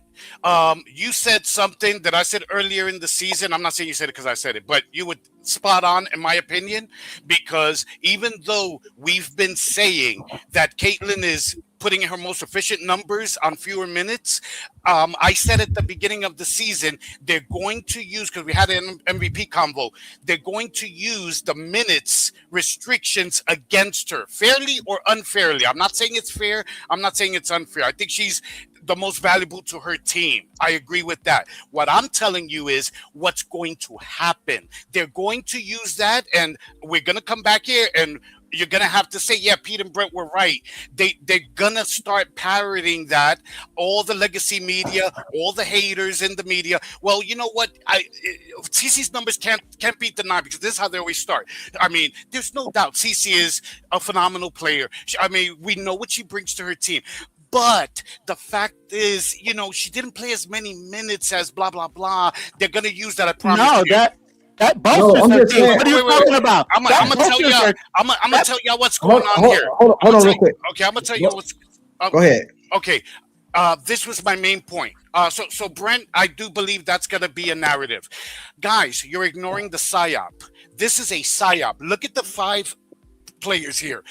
S9: you said something that I said earlier in the season. I'm not saying you said it because I said it, but you would spot on, in my opinion, because even though we've been saying that Caitlin is putting in her most efficient numbers on fewer minutes, I said at the beginning of the season, they're going to use, because we had an MVP convo, they're going to use the minutes restrictions against her, fairly or unfairly. I'm not saying it's fair. I'm not saying it's unfair. I think she's the most valuable to her team. I agree with that. What I'm telling you is what's going to happen. They're going to use that, and we're going to come back here and you're going to have to say, yeah, Pete and Brent were right. They're going to start parroting that. All the legacy media, all the haters in the media. Well, you know what? CeCe's numbers can't be denied, because this is how they always start. I mean, there's no doubt CeCe is a phenomenal player. I mean, we know what she brings to her team. But the fact is, you know, she didn't play as many minutes as blah, blah, blah. They're going to use that, I promise you.
S10: That both.
S2: I'm just saying.
S10: What are you talking about?
S9: I'm gonna tell y'all. I'm gonna tell y'all what's going on here.
S2: Hold on, real quick.
S9: Okay, I'm gonna tell you what's.
S2: Go ahead.
S9: Okay, this was my main point. So Brent, I do believe that's gonna be a narrative. Guys, you're ignoring the psyop. This is a psyop. Look at the 5 players here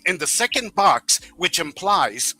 S9: in the second box, which implies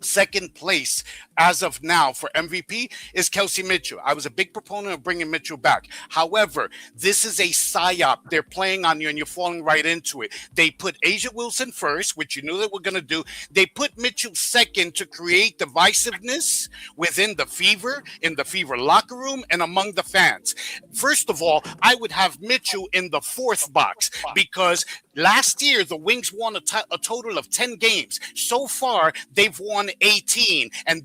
S9: second place as of now for MVP is Kelsey Mitchell. I was a big proponent of bringing Mitchell back. However, this is a psyop. They're playing on you and you're falling right into it. They put Asia Wilson first, which you knew they were going to do. They put Mitchell second to create divisiveness within the Fever, in the Fever locker room, and among the fans. First of all, I would have Mitchell in the 4th box, because last year the Wings won a total of 10 games. So far, they've won 18, and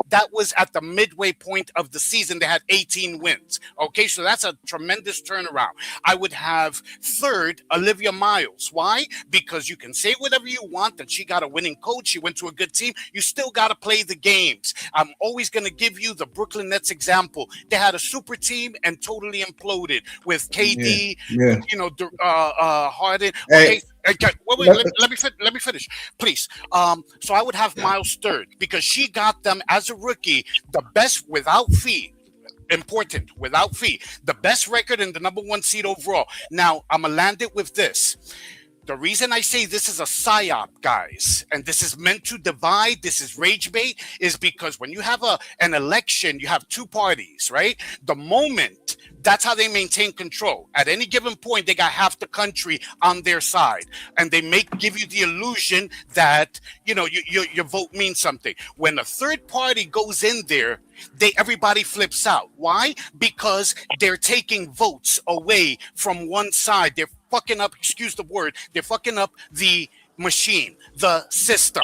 S9: that was at the midway point of the season. They had 18 wins. Okay, so that's a tremendous turnaround. I would have 3rd Olivia Miles. Why? Because you can say whatever you want that she got a winning coach, she went to a good team. You still got to play the games. I'm always going to give you the Brooklyn Nets example. They had a super team and totally imploded with KD, you know, Harden. Okay. Let me finish, please. So I would have Miles 3rd, because she got them as a rookie the best without fee. Important, without fee, the best record and the number 1 seed overall. Now I'm gonna land it with this. The reason I say this is a psyop, guys, and this is meant to divide, this is rage bait, is because when you have an election, you have 2 parties, right? The moment, that's how they maintain control. At any given point, they got half the country on their side, and they give you the illusion that, you know, your vote means something. When a third party goes in there, everybody flips out. Why? Because they're taking votes away from one side. They're fucking up, excuse the word, they're fucking up the machine, the system.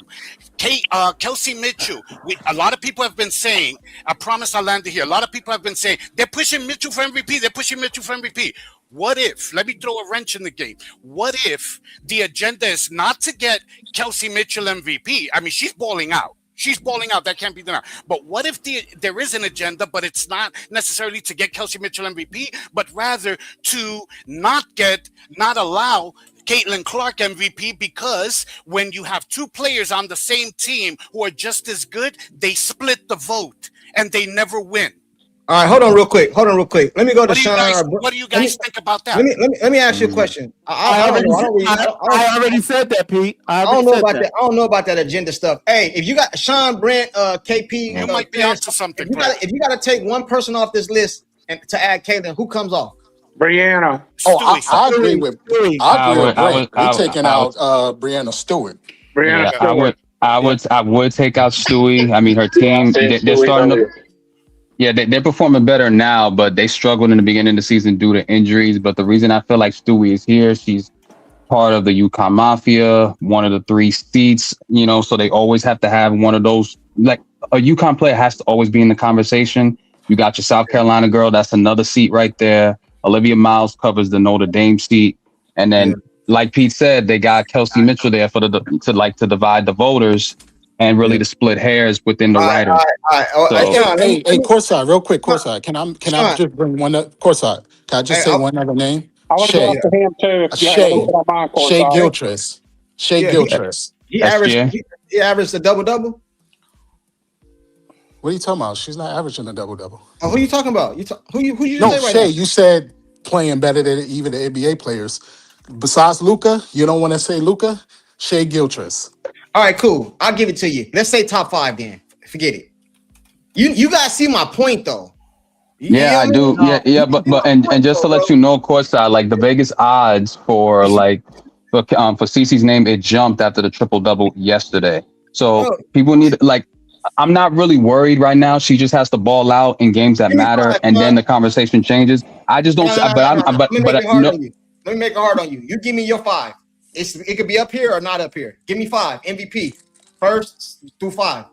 S9: Kelsey Mitchell, a lot of people have been saying, I promise I'll land it here, a lot of people have been saying, they're pushing Mitchell for MVP, What if, let me throw a wrench in the game, what if the agenda is not to get Kelsey Mitchell MVP? I mean, she's balling out. That can't be denied. But what if there is an agenda, but it's not necessarily to get Kelsey Mitchell MVP, but rather to not allow Caitlin Clark MVP, because when you have 2 players on the same team who are just as good, they split the vote and they never win.
S2: All right, hold on real quick. Let me go to Sean.
S9: What do you guys think about that?
S2: Let me ask you a question. I
S10: already said that, Pete. I
S2: don't know about that. I don't know about that agenda stuff. Hey, if you got Sean, Brent, KP,
S9: you might be onto something.
S2: If you got to take one person off this list and to add Caitlin, who comes off?
S6: Brianna.
S7: I agree with Brent. We're taking out Brianna Stewart.
S6: Brianna Stewart.
S5: I would take out Stewie. I mean, her team, they're starting to. Yeah, they're performing better now, but they struggled in the beginning of the season due to injuries. But the reason I feel like Stewie is here, she's part of the UConn Mafia, one of the 3 seats, so they always have to have one of those. Like a UConn player has to always be in the conversation. You got your South Carolina girl, that's another seat right there. Olivia Miles covers the Notre Dame seat. And then, like Pete said, they got Kelsey Mitchell there to divide the voters and really to split hairs within the writers.
S7: Hey, Courtside, real quick, Courtside. Can I just bring one up? Courtside, can I just say one other name?
S6: I want to go after him too.
S7: Shea Gilchrist. Shea Gilchrist.
S2: He averaged a double-double?
S7: What are you talking about? She's not averaging a double-double.
S2: Oh, who are you talking about? Who you say right
S7: Shea,
S2: now?
S7: you said playing better than even the NBA players. Besides Luka, you don't want to say Luka? Shea Gilchrist.
S2: All right, cool. I'll give it to you. Let's say top 5 then. Forget it. You guys see my point though.
S5: I do. But just to let you know, Courtside, like the Vegas odds for Cece's name, it jumped after the triple-double yesterday. So people need I'm not really worried right now. She just has to ball out in games that matter, and then the conversation changes. I just don't.
S2: Let me make it hard on you. You give me your 5. It could be up here or not up here. Give me 5 MVP, 1st through 5.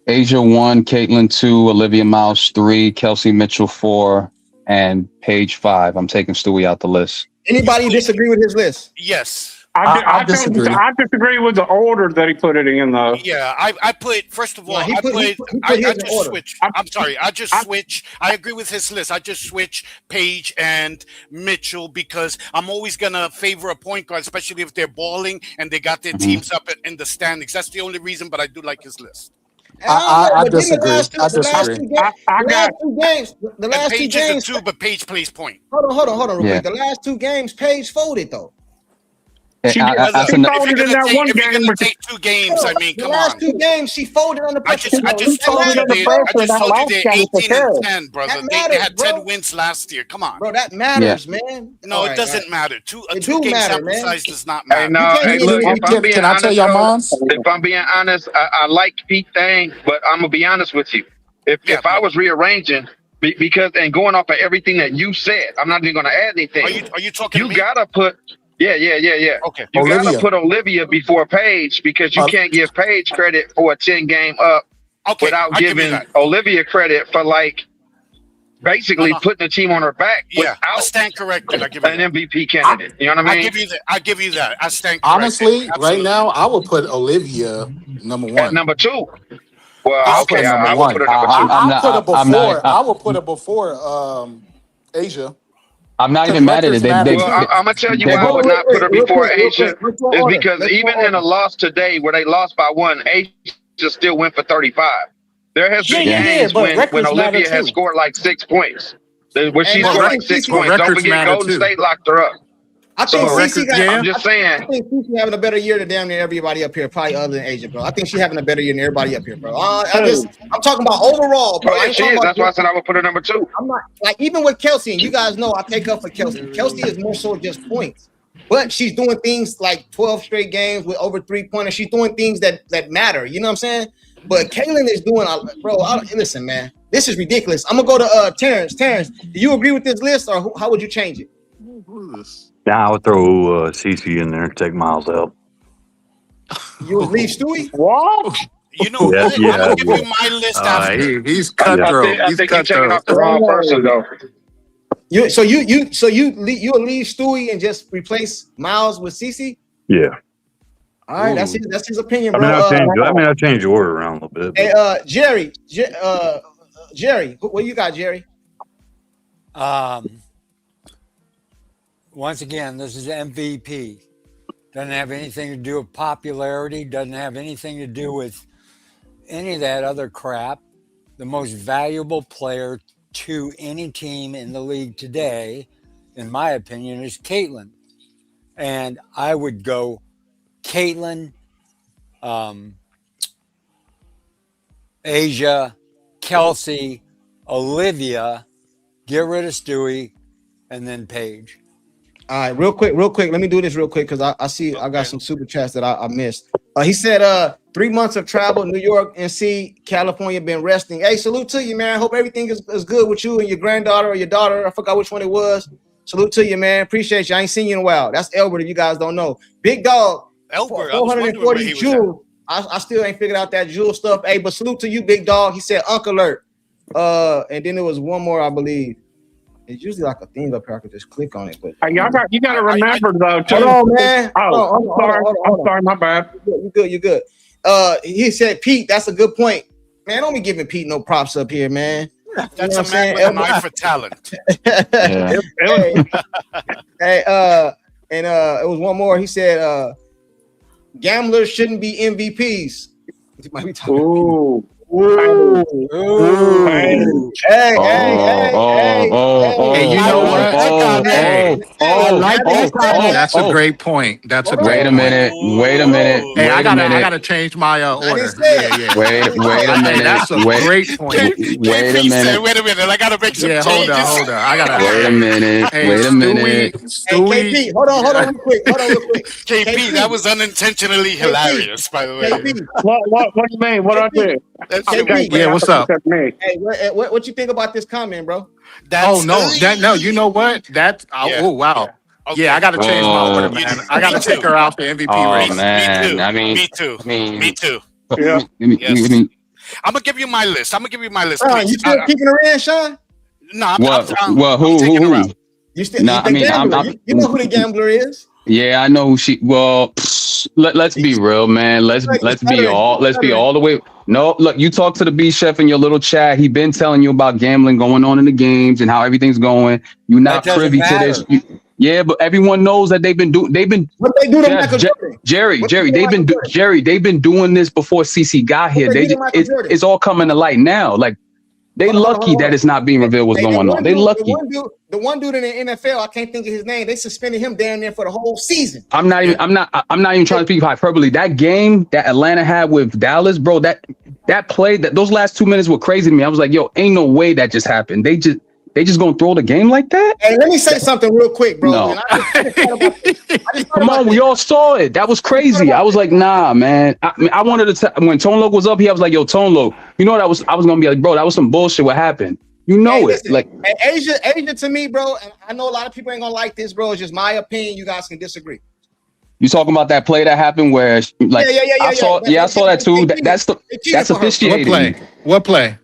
S5: Asia 1, Caitlin 2, Olivia Miles 3, Kelsey Mitchell 4, and Paige 5. I'm taking Stewie out the list.
S2: Anybody disagree with his list?
S9: Yes.
S6: I disagree with the order that he put it in, though.
S9: Yeah, I put, first of all, I just switch. I'm sorry, I just switch. I agree with his list. I just switch Paige and Mitchell because I'm always going to favor a point guard, especially if they're balling and they got their teams up in the standings. That's the only reason, but I do like his list.
S7: I disagree.
S2: The last two games.
S9: Paige is a 2, but Paige plays point.
S2: Hold on, real quick. The last 2 games, Paige folded though.
S9: If you're going to take 2 games, I mean, come on.
S2: The last 2 games, she folded under pressure.
S9: I just told you they're 18 and 10, brother. They had 10 wins last year. Come on.
S2: Bro, that matters, man.
S9: No, it doesn't matter. A 2-game sample size does not matter.
S4: Look,
S7: can I tell y'all moms?
S4: If I'm being honest, I like Pete thing, but I'm going to be honest with you. If I was rearranging, because and going off of everything that you said, I'm not even going to add anything.
S9: Are you talking to me?
S4: You got to put... Yeah.
S9: Okay.
S4: You got to put Olivia before Paige because you can't give Paige credit for a 10-game up without giving Olivia credit for basically putting the team on her back without
S9: I stand corrected. I give
S4: an MVP candidate. You know what I mean?
S9: I give you that. I stand corrected.
S7: Honestly, right now, I would put Olivia number 1.
S4: At number 2. Well, I would put her number 2.
S7: I would put her before Asia.
S5: I'm not even mad at it.
S4: I'm gonna tell you why I would not put her before Asia is because even in a loss today where they lost by 1, Asia still went for 35. There has been games when Olivia has scored 6 points. Where she scored 6 points. Don't forget Golden State locked her up.
S2: I'm
S4: just saying.
S2: I think she's having a better year than damn near everybody up here, probably other than Asia, bro. I think she's having a better year than everybody up here, bro. I'm talking about overall, bro.
S4: She is. That's why I said I would put her number 2.
S2: I'm not even with Kelsey, and you guys know I take up for Kelsey. Kelsey is more so just points, but she's doing things like 12 straight games with over 3-pointers. She's doing things that matter. You know what I'm saying? But Caitlin is doing, listen, man, this is ridiculous. I'm gonna go to Terrence. Terrence, do you agree with this list, or how would you change it?
S3: Yeah, I would throw CC in there and take Miles out.
S2: You would leave Stewie?
S6: What?
S9: You know, I'm gonna give you my list after.
S7: He's cutthroat.
S4: I think you're taking off the wrong person, though.
S2: You will leave Stewie and just replace Miles with CC?
S3: Yeah.
S2: All right, that's his opinion, bro.
S3: I'll change the order around a little bit.
S2: Hey, Jerry, what you got, Jerry?
S8: Once again, this is MVP. Doesn't have anything to do with popularity. Doesn't have anything to do with any of that other crap. The most valuable player to any team in the league today, in my opinion, is Caitlin. And I would go Caitlin, Asia, Kelsey, Olivia, get rid of Stewie, and then Paige.
S2: All right, real quick. Let me do this real quick because I see I got some super chats that I missed. He said 3 months of travel, New York, NC, California, been resting. Hey, salute to you, man. Hope everything is good with you and your granddaughter or your daughter. I forgot which one it was. Salute to you, man. Appreciate you. I ain't seen you in a while. That's Elbert, if you guys don't know. Big dog.
S9: Elbert,
S2: 440 Jewel. I still ain't figured out that Jewel stuff. Hey, but salute to you, big dog. He said Uncle Alert. And then there was one more, I believe. It's usually like a thing up here. I could just click on it. But
S6: you got to remember though. Too.
S2: Hold on, man.
S6: Oh, I'm sorry. My bad.
S2: You good. He said, Pete, that's a good point. Man, don't be giving Pete no props up here, man.
S9: That's a man with an eye for talent.
S2: It was one more. He said, gamblers shouldn't be MVPs.
S6: Ooh.
S2: Hey,
S7: you know what? That's a great point. That's a great
S5: Wait a minute.
S7: Hey, I gotta change my order.
S5: Wait a minute.
S7: That's a great point.
S5: Wait a minute.
S9: Wait a minute. I gotta make some changes.
S7: Hold on. I gotta.
S5: Wait a minute.
S7: Stewie.
S2: Hey, KP, hold on real quick.
S9: KP, that was unintentionally hilarious, by the way.
S6: KP. What do you mean? What do I do?
S7: Yeah, what's up?
S2: Hey, what you think about this comment, bro?
S7: No, you know what? Oh wow.
S9: Okay.
S7: Yeah, I gotta change my order, man. I gotta take her out the MVP race.
S5: Man.
S9: Me too.
S6: Yeah.
S9: I'm gonna give you my list.
S2: You still keeping her in, Sean?
S9: No,
S5: who?
S2: You still? No, you know who the gambler is?
S5: Yeah, I know who she. Well, let's be real, man. Let's be all the way. No, look, you talk to the B Chef in your little chat. He been telling you about gambling going on in the games and how everything's going. You're not privy to this. Yeah, but everyone knows that they've been. What
S2: they do to Michael Jordan?
S5: Jerry, they've been doing this before CC got here. It's all coming to light now. Like they lucky that it's not being revealed what's going on. They lucky.
S2: The one dude in the NFL, I can't think of his name. They suspended him down there for the whole season.
S5: I'm not even trying to speak hyperbole. That game that Atlanta had with Dallas, bro, that play, those last 2 minutes were crazy to me. I was like, yo, ain't no way that just happened. They just gonna throw the game like that?
S2: Hey, let me say something real quick, bro.
S5: No. Come on, we all saw it. That was crazy. I was like, nah, man. I wanted to when Tone Loc was up here, I was like, yo, Tone Loc, you know what I was gonna be like, bro, that was some bullshit. What happened? You know it. Listen, like
S2: Asia to me, bro, and I know a lot of people ain't gonna like this, bro. It's just my opinion. You guys can disagree.
S5: You talking about that play that happened where like I saw that too. That's officiating.
S7: What play?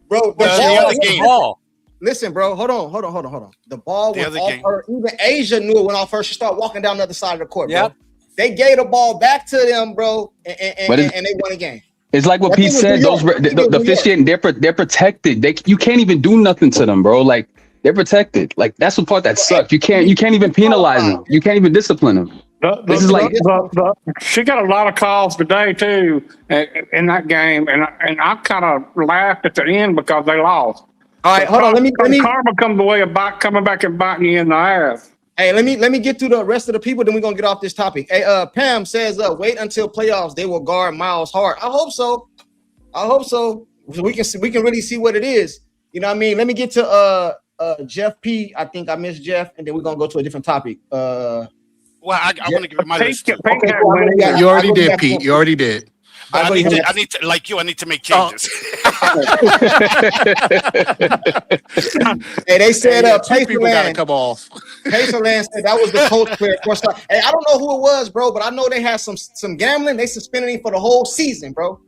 S2: Bro,
S9: the ball.
S2: Listen, bro, hold on. The ball went off her. Even Asia knew it went off her. She started walking down the other side of the court, bro. They gave the ball back to them, bro, and they won the game.
S5: It's like what Pete said. The officiating, they're protected. You can't even do nothing to them, bro. Like they're protected. Like that's the part that sucks. You can't even penalize them. You can't even discipline them.
S6: She got a lot of calls today too in that game, and I kind of laughed at the end because they lost.
S2: All right, hold on. Let me.
S6: Karma comes the way of coming back and biting you in the ass.
S2: Hey, let me get to the rest of the people. Then we're gonna get off this topic. Hey, Pam says, wait until playoffs. They will guard Miles Hart. I hope so. So we can really see what it is. You know what I mean? Let me get to Jeff P. I think I missed Jeff, and then we're gonna go to a different topic.
S9: Well, I want to give you my list.
S7: You already did, Pete. You already did.
S9: I need to, like you, I need to make changes.
S2: Hey, they said
S7: people gotta come off.
S2: Pacerland said that was the coach player. Hey, I don't know who it was, bro, but I know they had some gambling. They suspended him for the whole season, bro.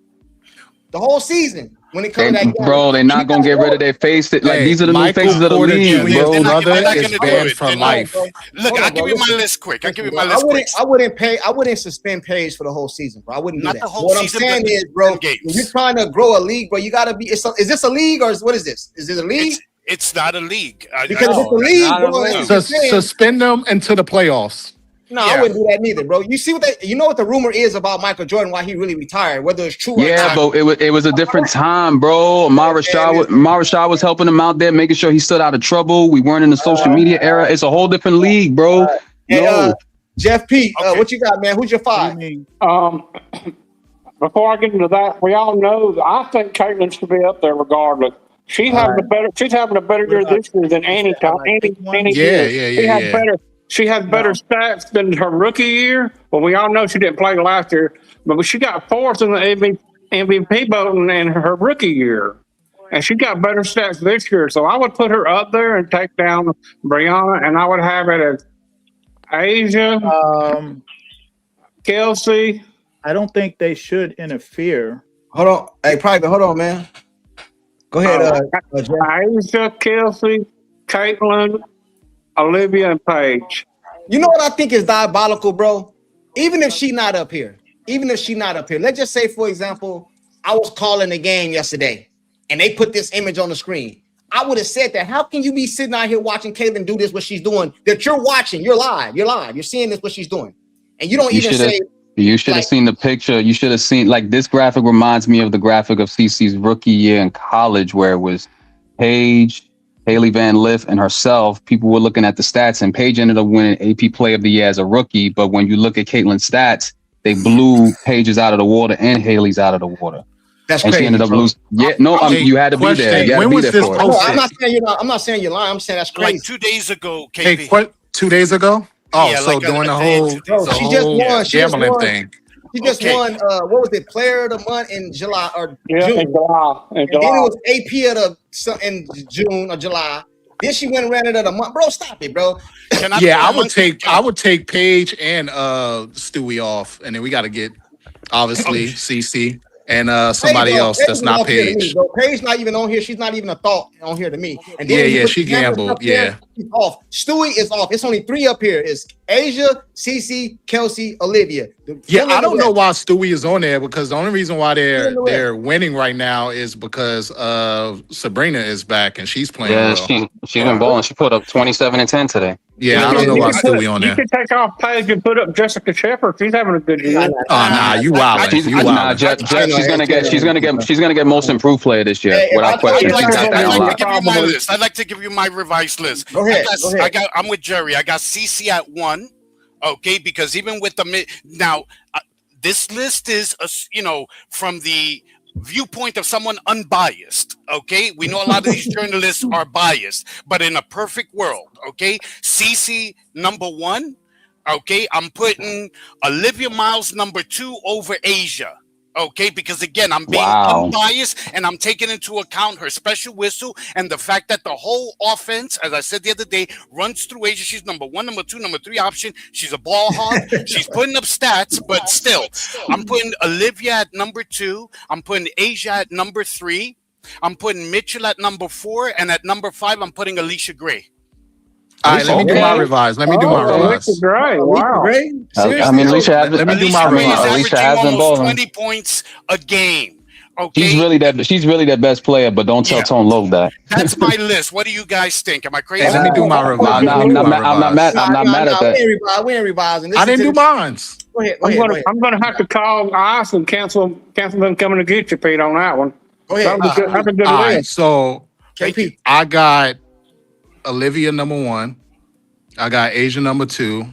S2: The whole season. When it comes to that game.
S5: Bro, they're not gonna get rid of their face. Like these are the new faces of the league, bro.
S7: Brother is banned for life.
S9: Look, I'll give you my list quick.
S2: I wouldn't suspend Page for the whole season, bro. I wouldn't do that. What I'm saying is, bro, when you're trying to grow a league, bro, you gotta be. Is this a league or what is this? Is it a league?
S9: It's not a league.
S2: Because if it's a league, bro,
S7: suspend them into the playoffs.
S2: No, I wouldn't do that neither, bro. You see you know what the rumor is about Michael Jordan, why he really retired, whether it's true or not.
S5: Yeah, but it was a different time, bro. Amara Shah was helping him out there, making sure he stood out of trouble. We weren't in the social media era. It's a whole different league, bro.
S2: Hey, Jeff P, what you got, man? Who's your 5?
S6: Before I get into that, we all know I think Caitlin should be up there regardless. She's having a better year this year than any year. She has better stats than her rookie year. Well, we all know she didn't play last year, but she got fourth in the MVP voting in her rookie year. And she got better stats this year. So I would put her up there and take down Brianna, and I would have it as Asia, Kelsey.
S10: I don't think they should interfere.
S2: Hold on. Hey, Private, hold on, man. Go ahead.
S6: Asia, Kelsey, Caitlin, Olivia, and Paige.
S2: You know what I think is diabolical, bro? Even if she's not up here, let's just say, for example, I was calling the game yesterday and they put this image on the screen. I would have said that. How can you be sitting out here watching Caitlin do this, what she's doing, that you're watching? You're live. You're seeing this, what she's doing. And you don't even say.
S5: You should have seen the picture. You should have seen, like, this graphic reminds me of the graphic of CeCe's rookie year in college, where it was Paige, Haley Van Lith, and herself. People were looking at the stats, and Paige ended up winning AP Player of the Year as a rookie. But when you look at Caitlin's stats, they blew Paige's out of the water and Haley's out of the water.
S2: That's
S5: and
S2: crazy.
S5: She ended up losing. Yeah, no, you had to be there. You had to be there for it.
S2: No, I'm not saying you're lying. I'm saying that's crazy.
S9: Like 2 days ago, KP.
S7: Hey, what? 2 days ago? Oh,
S9: Yeah,
S7: so
S9: like
S7: doing
S9: a
S7: the
S9: day,
S7: whole,
S9: 2 days.
S7: the
S2: She just
S7: whole
S2: won. She just
S7: gambling
S2: won.
S7: thing.
S2: She just won. What was it? Player of the month in July or
S6: Yeah,
S2: June.
S6: in July.
S2: And then it was AP of the in June or July. Then she went and ran it at a month. Bro, stop it, bro.
S7: I would take Paige and Stewie off, and then we got to get obviously CC and somebody else that's not Paige.
S2: Paige not even on here. She's not even a thought on here to me. And then
S7: Yeah, she gambled. Yeah.
S2: She's off. Stewie is off. It's only 3 up here. It's Asia, CC, Kelsey, Olivia.
S7: Yeah, I don't know why Stewie is on there, because the only reason why they're winning right now is because Sabrina is back and she's playing well.
S5: She's been balling. She put up 27 and 10 today.
S7: Yeah, I don't know why Stewie on there.
S6: You could take off Paige and put up Jessica Shepard. She's having a good year.
S7: Oh nah, you wildin'.
S5: She's gonna get most improved player this year without question.
S9: I'd like to give you my revised list.
S2: Go ahead.
S9: I'm with Jerry. I got CC at 1. Okay, because even with the this list is from the viewpoint of someone unbiased. Okay, we know a lot of these journalists are biased, but in a perfect world, okay, CC number 1. Okay, I'm putting Olivia Miles number 2 over Asia. Okay, because again, I'm being unbiased and I'm taking into account her special whistle and the fact that the whole offense, as I said the other day, runs through Asia. She's number 1, number 2, number 3 option. She's a ball hog. She's putting up stats, but still, I'm putting Olivia at number 2. I'm putting Asia at number 3. I'm putting Mitchell at number 4, and at number 5, I'm putting Alicia Gray.
S7: All right, let me do my revise.
S6: Alicia Gray. Wow.
S5: I mean, Alicia has been
S9: Alicia has been balling. 20 points a game. Okay.
S5: She's really that best player, but don't tell Tone Loc that.
S9: That's my list. What do you guys think? Am I crazy?
S7: Let me do my revise.
S5: I'm not mad at that.
S2: We ain't revising.
S7: I didn't do mine.
S2: Go ahead.
S6: I'm going to have to call ICE and cancel them coming to get you, Pete, on that one.
S2: Go ahead.
S6: That's a good
S7: All right,
S6: list.
S7: so
S2: KP.
S7: I got Olivia number 1. I got Asia number 2.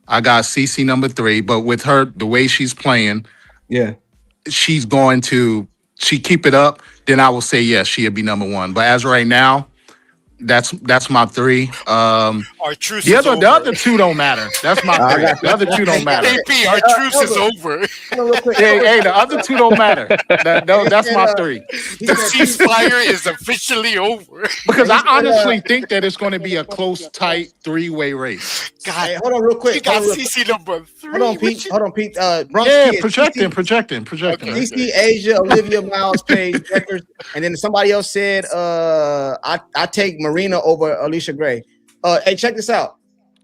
S7: I got CC number 3. But with her, the way she's playing, she's going to keep it up. Then I will say yes, she'll be number 1. But as right now, that's my 3.
S9: Our truce
S7: the other 2 don't matter. That's my 3. The other 2 don't matter.
S9: AP, our truce is over.
S7: Hey, the other 2 don't matter. That's my 3.
S9: The ceasefire is officially over.
S7: Because I honestly think that it's going to be a close, tight 3-way race.
S9: God,
S2: Hey, hold on real quick.
S9: you got CC number 3.
S2: Hold on, Pete. Bronx
S7: Yeah,
S2: Kids,
S7: projecting.
S2: CC, Asia, Olivia, Miles, Paige, Deckers, and then somebody else said, I take Marina over Alicia Gray. Hey, check this out.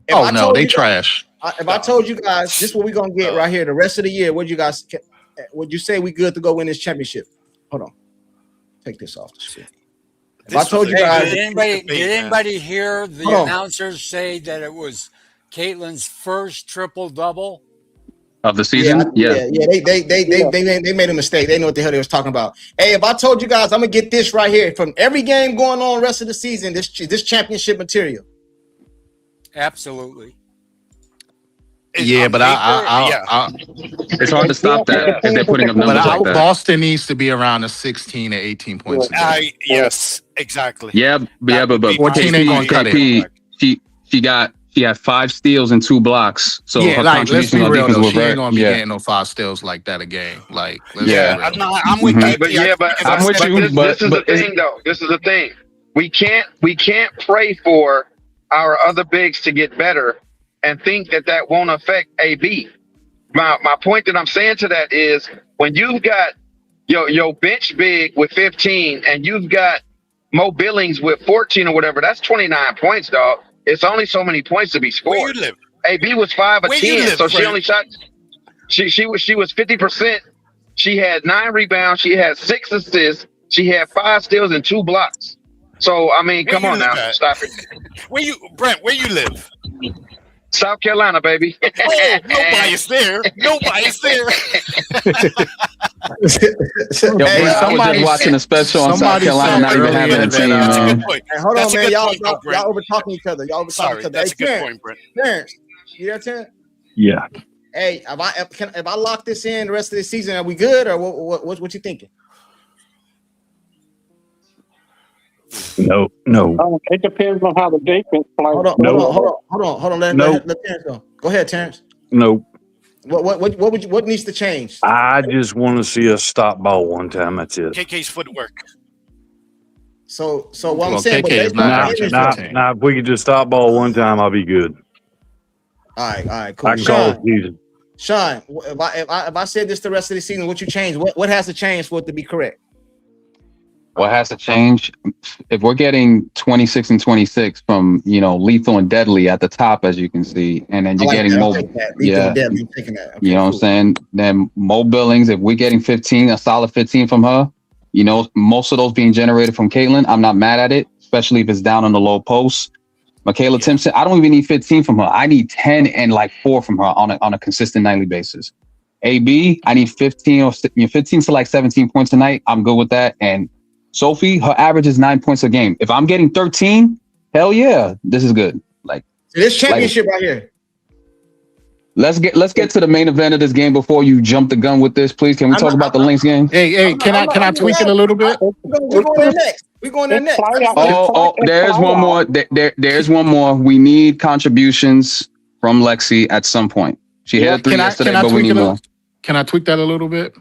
S7: They trash.
S2: If I told you guys, this is what we're gonna get right here the rest of the year, would you say we good to go win this championship? Hold on. Take this off the screen. If I told you guys,
S8: did anybody hear the announcers say that it was Caitlin's first triple-double?
S5: Of the season?
S2: Yeah. They made a mistake. They know what the hell they was talking about. Hey, if I told you guys, I'm gonna get this right here from every game going on the rest of the season, this championship material.
S8: Absolutely.
S7: Yeah, but I
S5: it's hard to stop that if they're putting up numbers like that.
S7: Boston needs to be around the 16 to 18 points.
S9: Yes, exactly.
S5: But
S7: 14 ain't gonna cut it.
S5: She She had 5 steals and 2 blocks. So
S7: Yeah,
S5: her
S7: like let's
S5: contributions
S7: be
S5: on
S7: real
S5: defense
S7: though.
S5: were
S7: She ain't
S5: very
S7: gonna be getting no 5 steals like that a game. Like, let's
S5: Yeah.
S7: be real.
S9: I'm with
S5: Mhm.
S9: KP.
S4: But yeah, but
S5: I'm with you,
S4: this
S5: but
S4: is the thing though. This is the thing. We can't pray for our other bigs to get better and think that won't affect AB. My point that I'm saying to that is when you've got your bench big with 15 and you've got Mo Billings with 14 or whatever, that's 29 points, dog. It's only so many points to be
S9: Where
S4: scored.
S9: you live?
S4: AB was 5 of
S9: Where you
S4: 10,
S9: live,
S4: so she
S9: Brent?
S4: only shot. She was 50%. She had 9 rebounds. She had 6 assists. She had 5 steals and 2 blocks. So I mean,
S9: Where
S4: come
S9: you
S4: on
S9: live
S4: now,
S9: at?
S4: stop it.
S9: Brent, where you live?
S4: South Carolina, baby.
S9: Oh, no bias there. No bias there.
S5: Yo,
S10: Hey,
S5: Brent, I was just watching a special on South
S10: somebody
S5: Carolina
S10: said
S5: not even
S7: earlier
S5: having a
S7: that,
S5: team,
S9: That's a
S5: man.
S9: good point.
S2: Hey, hold
S9: That's
S2: on,
S9: a
S2: man.
S9: good
S2: Y'all,
S9: point, though, Brent.
S2: y'all over talking each other. Y'all over talking
S9: Sorry,
S2: each other.
S9: that's
S2: Hey,
S9: a good
S2: Terrence,
S9: point, Brent.
S2: Terrence, you there, Terrence?
S3: Yeah.
S2: Hey, if I lock this in the rest of the season, are we good or what you thinking?
S3: No.
S6: It depends on how the defense plays.
S2: Hold on. Let Terrence go. Go ahead, Terrence.
S3: No.
S2: What needs to change?
S3: I just want to see us stop ball one time. That's it.
S9: KK's footwork.
S2: So what I'm
S7: Well,
S2: saying,
S7: KK
S2: but
S7: is
S2: based
S7: not
S2: on the
S7: averaging
S2: injury-
S7: 15.
S3: Now, if we could just stop ball one time, I'll be good.
S2: All right, cool.
S3: I call it season.
S2: Sean, if I said this the rest of the season, what you change? What has to change for it to be correct?
S5: What has to change? If we're getting 26 and 26 from, Lethal and Deadly at the top, as you can see, and then you're getting Mo,
S2: I'm taking that. Okay,
S5: you know what I'm saying? Then Mo Billings, if we're getting 15, a solid 15 from her, most of those being generated from Caitlin, I'm not mad at it, especially if it's down on the low post. Michaela Timpson, I don't even need 15 from her. I need 10 and 4 from her on a consistent nightly basis. AB, I need 15 to like 17 points a night. I'm good with that. And Sophie, her average is 9 points a game. If I'm getting 13, hell yeah, this is good. Like
S2: this championship right here.
S5: Let's get to the main event of this game before you jump the gun with this, please. Can we talk about the Lynx game?
S7: Hey, can I tweak it a little bit?
S2: We're going there next. We're going there next.
S5: There's one more. There's one more. We need contributions from Lexi at some point. She hit a 3 yesterday, but we need more.
S7: Can I tweak that a little bit?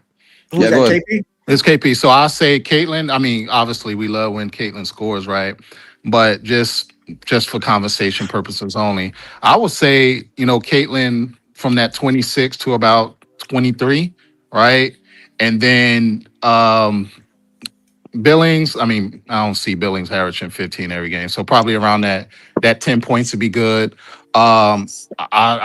S2: Who's
S5: go
S2: that,
S5: ahead.
S2: KP?
S7: It's KP. So I'll say Caitlin. I mean, obviously we love when Caitlin scores, right? But just for conversation purposes only, I would say, Caitlin from that 26 to about 23, right? And then Billings, I don't see Billings averaging 15 every game. So probably around that 10 points would be good. I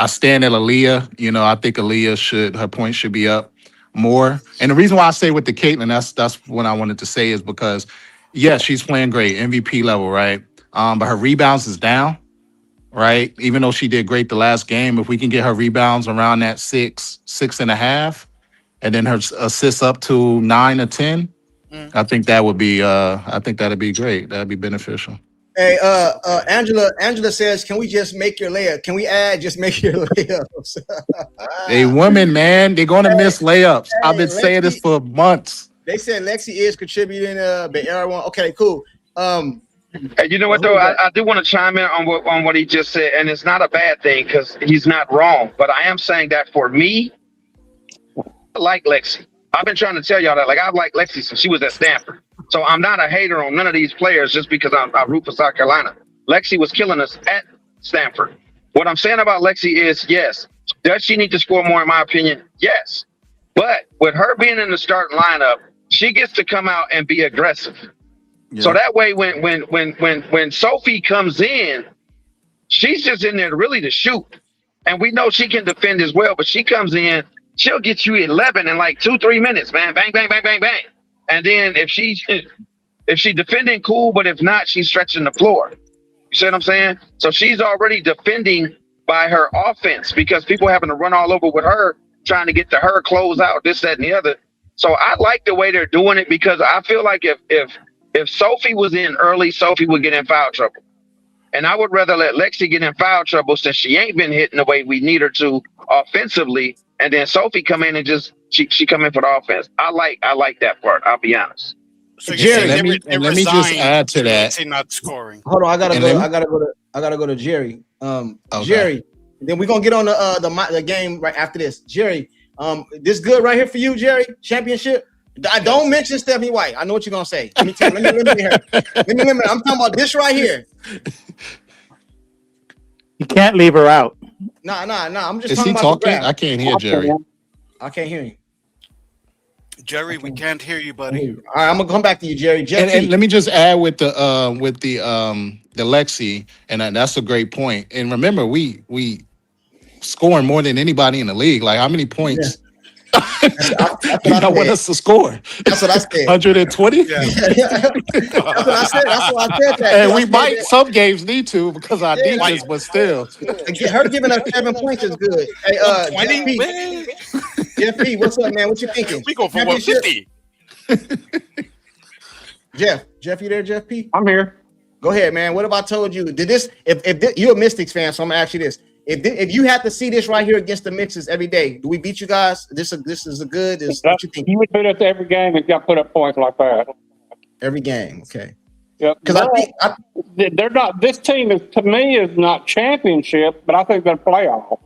S7: stand at Aaliyah. I think Aaliyah her points should be up more. And the reason why I say with the Caitlin, that's what I wanted to say is because, yes, she's playing great, MVP level, right? But her rebounds is down, right? Even though she did great the last game, if we can get her rebounds around that 6.5, and then her assists up to 9 or 10, I think that would be that'd be great. That'd be beneficial.
S2: Hey, Angela says, can we just make your layup? Can we just make your layups?
S7: Hey, women, man, they're gonna miss layups. I've been saying this for months.
S2: They said Lexi is contributing the era one. Okay, cool.
S4: Hey, you know what though? I do want to chime in on what he just said, and it's not a bad thing because he's not wrong. But I am saying that for me, I like Lexi. I've been trying to tell y'all that. Like, I've liked Lexi since she was at Stanford. So I'm not a hater on none of these players just because I root for South Carolina. Lexi was killing us at Stanford. What I'm saying about Lexi is, yes, does she need to score more? In my opinion, yes. But with her being in the starting lineup, she gets to come out and be aggressive. Yeah. So that way, when Sophie comes in, she's just in there really to shoot. And we know she can defend as well, but she comes in, she'll get you 11 in like 2-3 minutes, man. Bang, bang, bang, bang, bang. And then if she defending, cool, but if not, she's stretching the floor. You see what I'm saying? So she's already defending by her offense because people having to run all over with her, trying to get to her, close out, this, that, and the other. So I like the way they're doing it because I feel like if Sophie was in early, Sophie would get in foul trouble. And I would rather let Lexi get in foul trouble since she ain't been hitting the way we need her to offensively. And then Sophie come in and just she come in for the offense. I like that part. I'll be honest.
S9: So
S7: Jerry, let me just add to that.
S9: Not scoring.
S2: Hold on, I gotta go I gotta go to Jerry.
S7: Okay.
S2: Jerry. Then we're gonna get on the game right after this. Jerry, this good right here for you, Jerry. Championship. I don't mention Stephanie White. I know what you're gonna say. Let me limit her. Let me limit her. I'm talking about this right here.
S10: You can't leave her out.
S2: Nah. I'm just
S7: Is
S2: talking
S7: he
S2: about
S7: talking?
S2: the graph.
S7: I can't hear Jerry.
S2: I can't hear you.
S9: Jerry, we can't hear you, buddy.
S2: All right, I'm gonna come back to you, Jerry.
S7: And let me just add with the Lexi, and that's a great point. And remember, we scoring more than anybody in the league. Like, how many points?
S2: That's
S7: You want us to score?
S2: That's what I said.
S7: 120.
S9: Yeah.
S2: That's what I said. That's what I said. That.
S7: And
S2: I
S7: we
S2: said
S7: might
S2: that.
S7: some games need to because our
S2: Yeah.
S7: defense, but still.
S2: Her giving us 7 points is good. Hey,
S9: 20?
S2: Jeff P, what's up, man? What you thinking?
S9: We go for
S2: Championship?
S9: 150.
S2: Jeff, you there, Jeff P?
S6: I'm here.
S2: Go ahead, man. What if I told you? Did this? If you're a Mystics fan, so I'm gonna ask you this: if you had to see this right here against the Mixes every day, do we beat you guys? This is a good. What you think?
S6: You would put us every game and got put up points like that.
S2: Every game, okay.
S6: Yep.
S2: Because
S6: they're not. This team is to me is not championship, but I think they're playoff.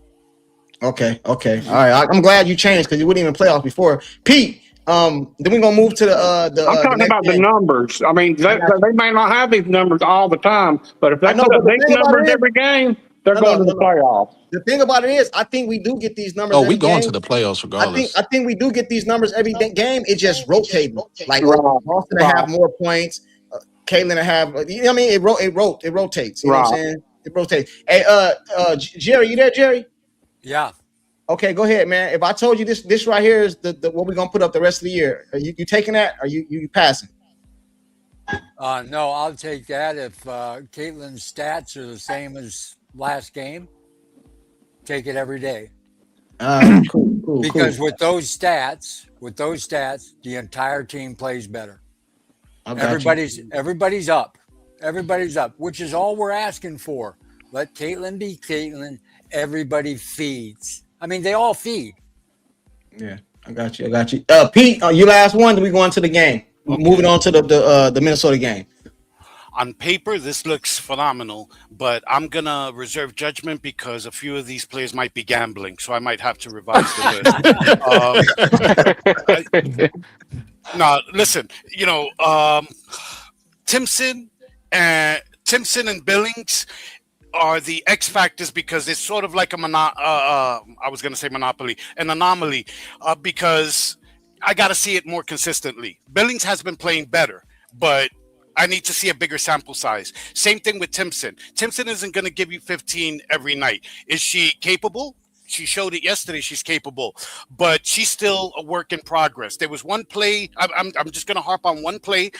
S2: Okay. All right. I'm glad you changed because you wouldn't even playoffs before. Pete. Then we're gonna move to
S6: I'm talking about the numbers. I mean, they may not have these numbers all the time, but if they put up these numbers every game, they're going to the playoffs.
S2: The thing about it is, I think we do get these numbers.
S7: Oh, we going to the playoffs regardless.
S2: I think we do get these numbers every game. It just rotating. Like Boston to have more points, Caitlin to have. You know what I mean? It rotates. You know what I'm saying? It rotates. Hey, Jerry, you there, Jerry?
S8: Yeah.
S2: Okay, go ahead, man. If I told you this right here is the what we're gonna put up the rest of the year, are you taking that? Or you passing?
S8: No, I'll take that. If Caitlin's stats are the same as last game, take it every day.
S2: Cool.
S8: Because with those stats, the entire team plays better. Everybody's up. Everybody's up, which is all we're asking for. Let Caitlin be Caitlin. Everybody feeds. I mean, they all feed.
S2: Yeah, I got you. Pete, you last one. Then we go into the game. Okay. Moving on to the Minnesota game.
S9: On paper, this looks phenomenal, but I'm gonna reserve judgment because a few of these players might be gambling, so I might have to revise the list. No, listen. You know, Timpson and Billings are the X factors because it's sort of like an anomaly, because I got to see it more consistently. Billings has been playing better, but I need to see a bigger sample size. Same thing with Timpson. Timpson isn't going to give you 15 every night. Is she capable? She showed it yesterday. She's capable, but she's still a work in progress. There was one play. I'm just going to harp on one play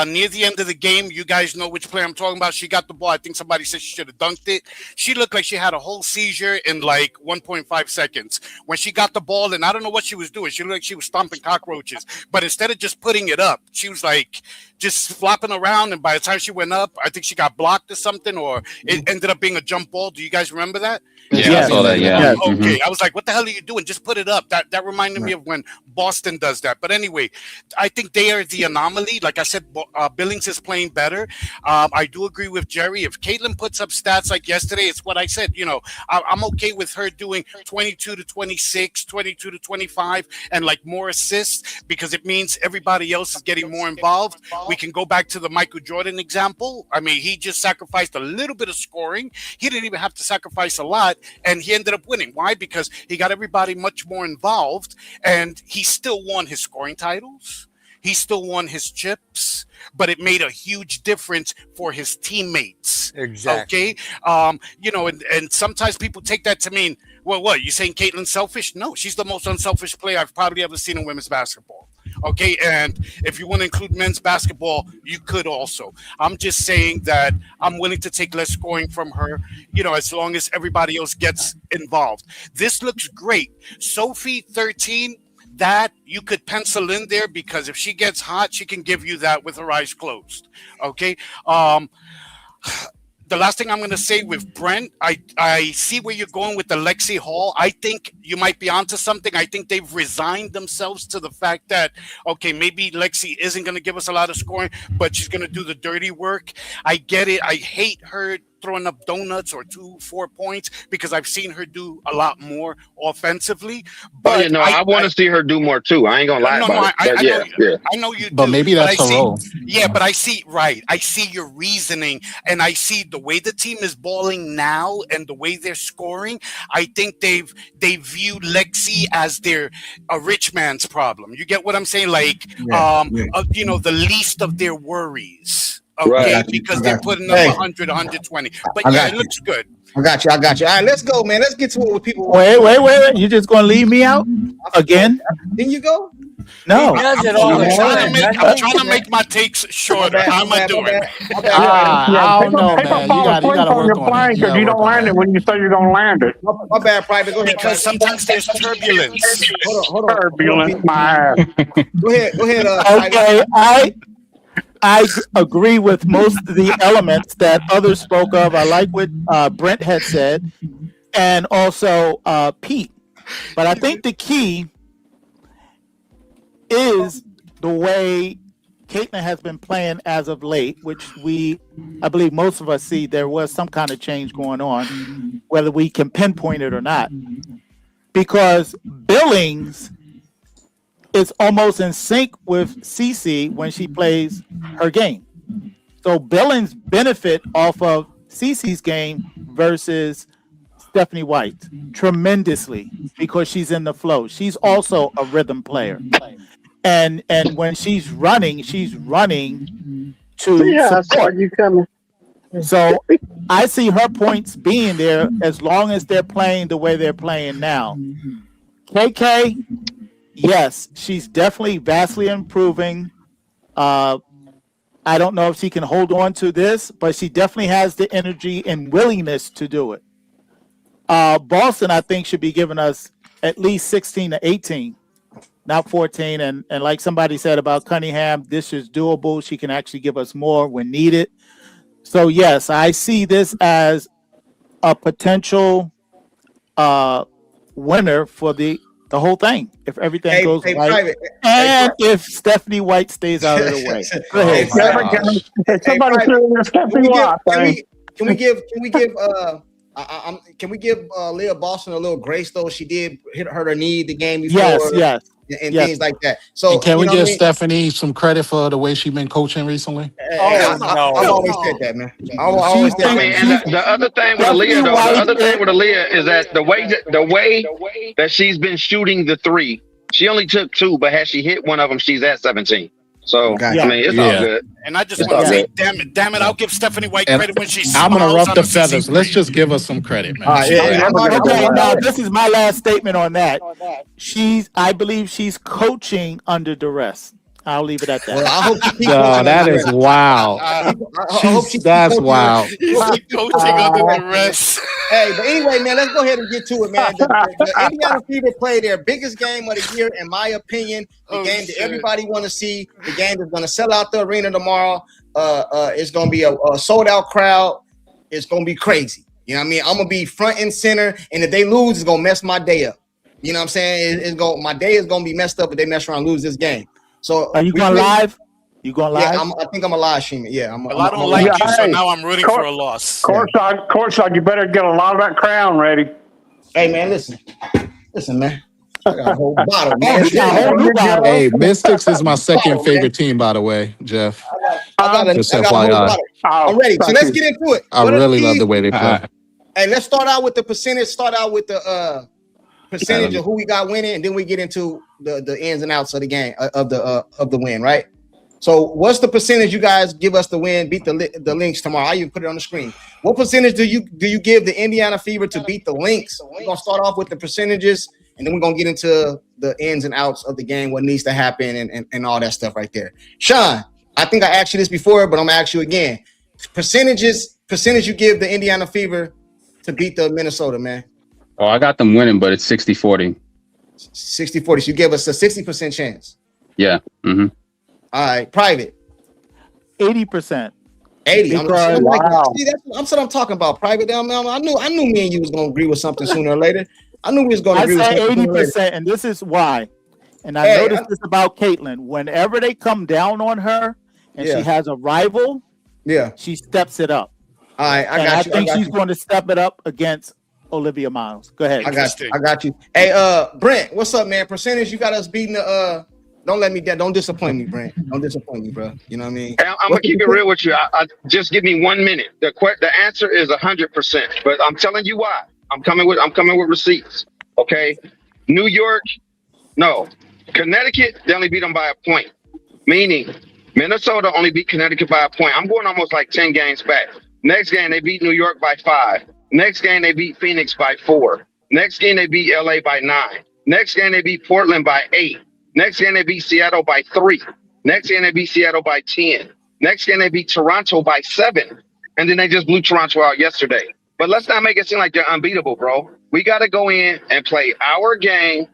S9: near the end of the game. You guys know which play I'm talking about. She got the ball. I think somebody said she should have dunked it. She looked like she had a whole seizure in like 1.5 seconds. When she got the ball, and I don't know what she was doing. She looked like she was stomping cockroaches. But instead of just putting it up, she was like just flopping around. And by the time she went up, I think she got blocked or something, or it ended up being a jump ball. Do you guys remember that?
S5: Yeah, I saw that. Yeah.
S9: Okay. I was like, what the hell are you doing? Just put it up. That reminded me of when Boston does that. But anyway, I think they are the anomaly. Like I said, Billings is playing better. I do agree with Jerry. If Caitlin puts up stats like yesterday, it's what I said. You know, I'm okay with her doing 22 to 26, 22 to 25, and like more assists because it means everybody else is getting more involved. We can go back to the Michael Jordan example. I mean, he just sacrificed a little bit of scoring. He didn't even have to sacrifice a lot, and he ended up winning. Why? Because he got everybody much more involved, and he still won his scoring titles. He still won his chips, but it made a huge difference for his teammates.
S8: Exactly.
S9: Okay. You know, and sometimes people take that to mean, well, what? You saying Caitlin's selfish? No, she's the most unselfish player I've probably ever seen in women's basketball. Okay, and if you want to include men's basketball, you could also. I'm just saying that I'm willing to take less scoring from her, you know, as long as everybody else gets involved. This looks great. Sophie 13, that you could pencil in there because if she gets hot, she can give you that with her eyes closed. Okay. The last thing I'm going to say with Brent, I see where you're going with the Lexi Hall. I think you might be onto something. I think they've resigned themselves to the fact that, okay, maybe Lexi isn't going to give us a lot of scoring, but she's going to do the dirty work. I get it. I hate her throwing up donuts or 4 points because I've seen her do a lot more offensively. But
S4: I want to see her do more too. I ain't gonna lie about it.
S9: I know you do.
S7: But maybe that's her role.
S9: Yeah, but I see your reasoning, and I see the way the team is balling now and the way they're scoring. I think they view Lexi as a rich man's problem. You get what I'm saying? Like, the least of their worries. Okay, because they're putting up 100, 120. But it looks good.
S2: I got you. All right, let's go, man. Let's get to it with people.
S10: Wait. You just gonna leave me out again?
S2: Didn't you go?
S10: No.
S9: I'm trying to make my takes shorter. How am I doing?
S7: I don't know, man. You got to
S6: on your
S7: work on
S6: plane
S7: it.
S6: because you don't land it when you say you're going to land it.
S2: My bad, Private. Go ahead.
S9: Because sometimes there's turbulence.
S2: Hold on.
S6: Turbulence, my ass.
S2: Go ahead.
S10: Okay, I agree with most of the elements that others spoke of. I like what Brent had said, and also Pete. But I think the key is the way Caitlin has been playing as of late, which I believe most of us see there was some kind of change going on, whether we can pinpoint it or not. Because Billings is almost in sync with Cece when she plays her game. So Billings benefit off of Cece's game versus Stephanie White tremendously because she's in the flow. She's also a rhythm player. And when she's running to support.
S6: You coming.
S10: So I see her points being there as long as they're playing the way they're playing now. KK, yes, she's definitely vastly improving. I don't know if she can hold on to this, but she definitely has the energy and willingness to do it. Boston, I think, should be giving us at least 16 to 18. Not 14. And like somebody said about Cunningham, this is doable. She can actually give us more when needed. So, yes, I see this as a potential winner for the whole thing if everything goes right.
S2: Private.
S10: And if Stephanie White stays out of the way. Go ahead.
S2: Can we give Leah Boston a little grace though? She did hurt her knee the game before.
S10: Yes.
S2: And things like that. So
S7: and can we give Stephanie some credit for the way she's been coaching recently?
S2: I've always said that, man.
S4: The other thing with Aaliyah, is that the way that she's been shooting the three, she only took 2, but had she hit one of them, she's at 17. So I mean, it's all good.
S9: And I just want to say, damn it, I'll give Stephanie White credit when she's.
S7: I'm gonna ruff the feathers. Let's just give her some credit, man.
S10: Okay, now this is my last statement on that. I believe she's coaching under duress. I'll leave it at that.
S2: Well, I hope
S7: that is wild. That's wild.
S9: He's coaching under duress.
S2: Hey, but anyway, man, let's go ahead and get to it, man. The Indiana Fever played their biggest game of the year, in my opinion. The game that everybody want to see. The game that's going to sell out the arena tomorrow. It's going to be a sold-out crowd. It's going to be crazy. You know what I mean? I'm going to be front and center, and if they lose, it's going to mess my day up. You know what I'm saying? My day is going to be messed up if they mess around and lose this game. So
S10: are you going live? You going live?
S2: Yeah, I think I'm a live streamer. Yeah,
S9: I don't like you, so now I'm rooting for a loss.
S6: Courtside, you better get a lot of that crown ready.
S2: Hey, man, listen, man. I got a whole bottle, man.
S7: Hey, Mystics is my second favorite team, by the way, Jeff.
S2: I got a whole bottle. I'm ready. So let's get into it.
S7: I really love the way they play.
S2: Hey, let's start out with the percentage. Start out with the percentage of who we got winning, and then we get into the ins and outs of the game of the win, right? So what's the percentage you guys give us to win, beat the Lynx tomorrow? I even put it on the screen. What percentage do you give the Indiana Fever to beat the Lynx? We're gonna start off with the percentages, and then we're gonna get into the ins and outs of the game, what needs to happen, and all that stuff right there. Sean, I think I asked you this before, but I'm gonna ask you again. Percentage you give the Indiana Fever to beat the Minnesota, man.
S5: Oh, I got them winning, but it's 60-40.
S2: 60-40. So you give us a 60% chance.
S5: Yeah. Mm-hmm.
S2: All right. Private.
S10: 80%.
S2: 80. That's what I'm talking about. Private. I knew me and you was gonna agree with something sooner or later. I knew we was gonna agree with something.
S10: 80%, and this is why. And I noticed this about Caitlin. Whenever they come down on her and she has a rival, she steps it up.
S2: All right, I
S10: And
S2: got
S10: I
S2: you.
S10: think she's going to step it up against Olivia Miles. Go ahead.
S2: I got you. Hey, Brent, what's up, man? Percentage, you got us beating the. Don't let me down. Don't disappoint me, Brent. Don't disappoint me, bro. You know what I mean?
S4: I'm gonna keep it real with you. I just give me 1 minute. The answer is 100%. But I'm telling you why. I'm coming with receipts. Okay, New York, no. Connecticut, they only beat them by a point. Meaning, Minnesota only beat Connecticut by a point. I'm going almost like 10 games back. Next game, they beat New York by 5. Next game, they beat Phoenix by 4. Next game, they beat LA by 9. Next game, they beat Portland by 8. Next game, they beat Seattle by 3. Next game, they beat Seattle by 10. Next game, they beat Toronto by 7. And then they just blew Toronto out yesterday. But let's not make it seem like they're unbeatable, bro. We got to go in and play our game,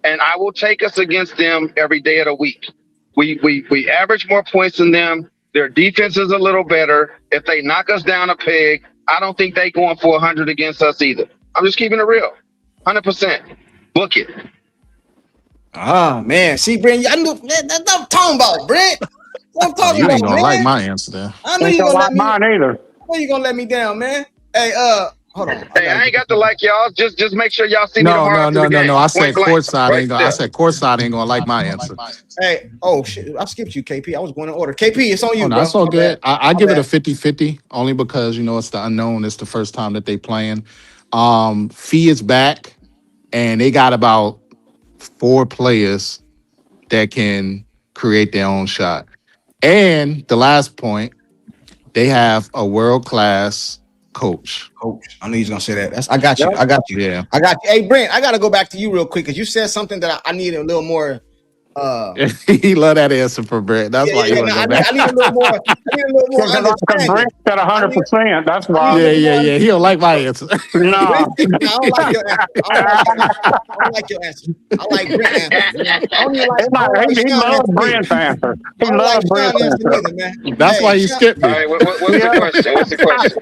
S4: and I will take us against them every day of the week. We average more points than them. Their defense is a little better. If they knock us down a peg, I don't think they going for 100 against us either. I'm just keeping it real. 100%. Book it.
S2: Ah, man. See, Brent, I knew that's what I'm talking about, Brent. What I'm talking
S7: You
S2: about,
S7: ain't gonna
S2: man.
S7: like my answer there.
S2: I know
S6: Ain't
S2: you're
S6: gonna
S2: gonna
S6: like
S2: let me.
S6: mine either.
S2: I know you're gonna let me down, man. Hey, hold on.
S4: Hey, I ain't got to like y'all. Just make sure y'all see me
S7: No,
S4: tomorrow
S7: no,
S4: after
S7: no,
S4: the
S7: no,
S4: game.
S7: no. I said
S4: Point blank.
S7: courtside
S4: Right
S7: ain't gonna.
S4: there.
S7: I said courtside ain't gonna like my answer.
S2: Hey, oh shit, I skipped you, KP. I was going in order. KP, it's on you,
S7: Oh, no,
S2: bro.
S7: that's all
S2: My
S7: good.
S2: bad.
S7: I
S2: My
S7: give it a
S2: bad.
S7: 50-50 only because it's the unknown. It's the first time that they playing. Fee is back, and they got about 4 players that can create their own shot. And the last point, they have a world-class coach.
S2: Coach, I knew he's gonna say that. I got you.
S6: Yep.
S2: I got you.
S7: Yeah.
S2: I got you. Hey, Brent, I gotta go back to you real quick because you said something that I need a little more.
S7: He love that answer from Brett. That's why he want to
S2: No,
S7: go back.
S2: I need a little more. I need a little more
S6: Because
S2: understanding.
S6: Brent said 100%. That's why.
S7: Yeah. He don't like my answer.
S6: No.
S2: I don't like your answer. I don't like your answer. I like Brent answer. You know? I don't even like. I don't like
S6: He
S2: Sean
S6: loves
S2: answer
S6: Brent's
S2: neither.
S6: answer.
S2: I
S6: He
S2: don't like
S6: loves
S2: Sean
S6: Brent's
S2: answer
S6: answer.
S2: neither, man.
S7: That's why he
S2: Sean,
S7: skipped
S4: All
S7: me.
S4: right, what's the question? What's the question?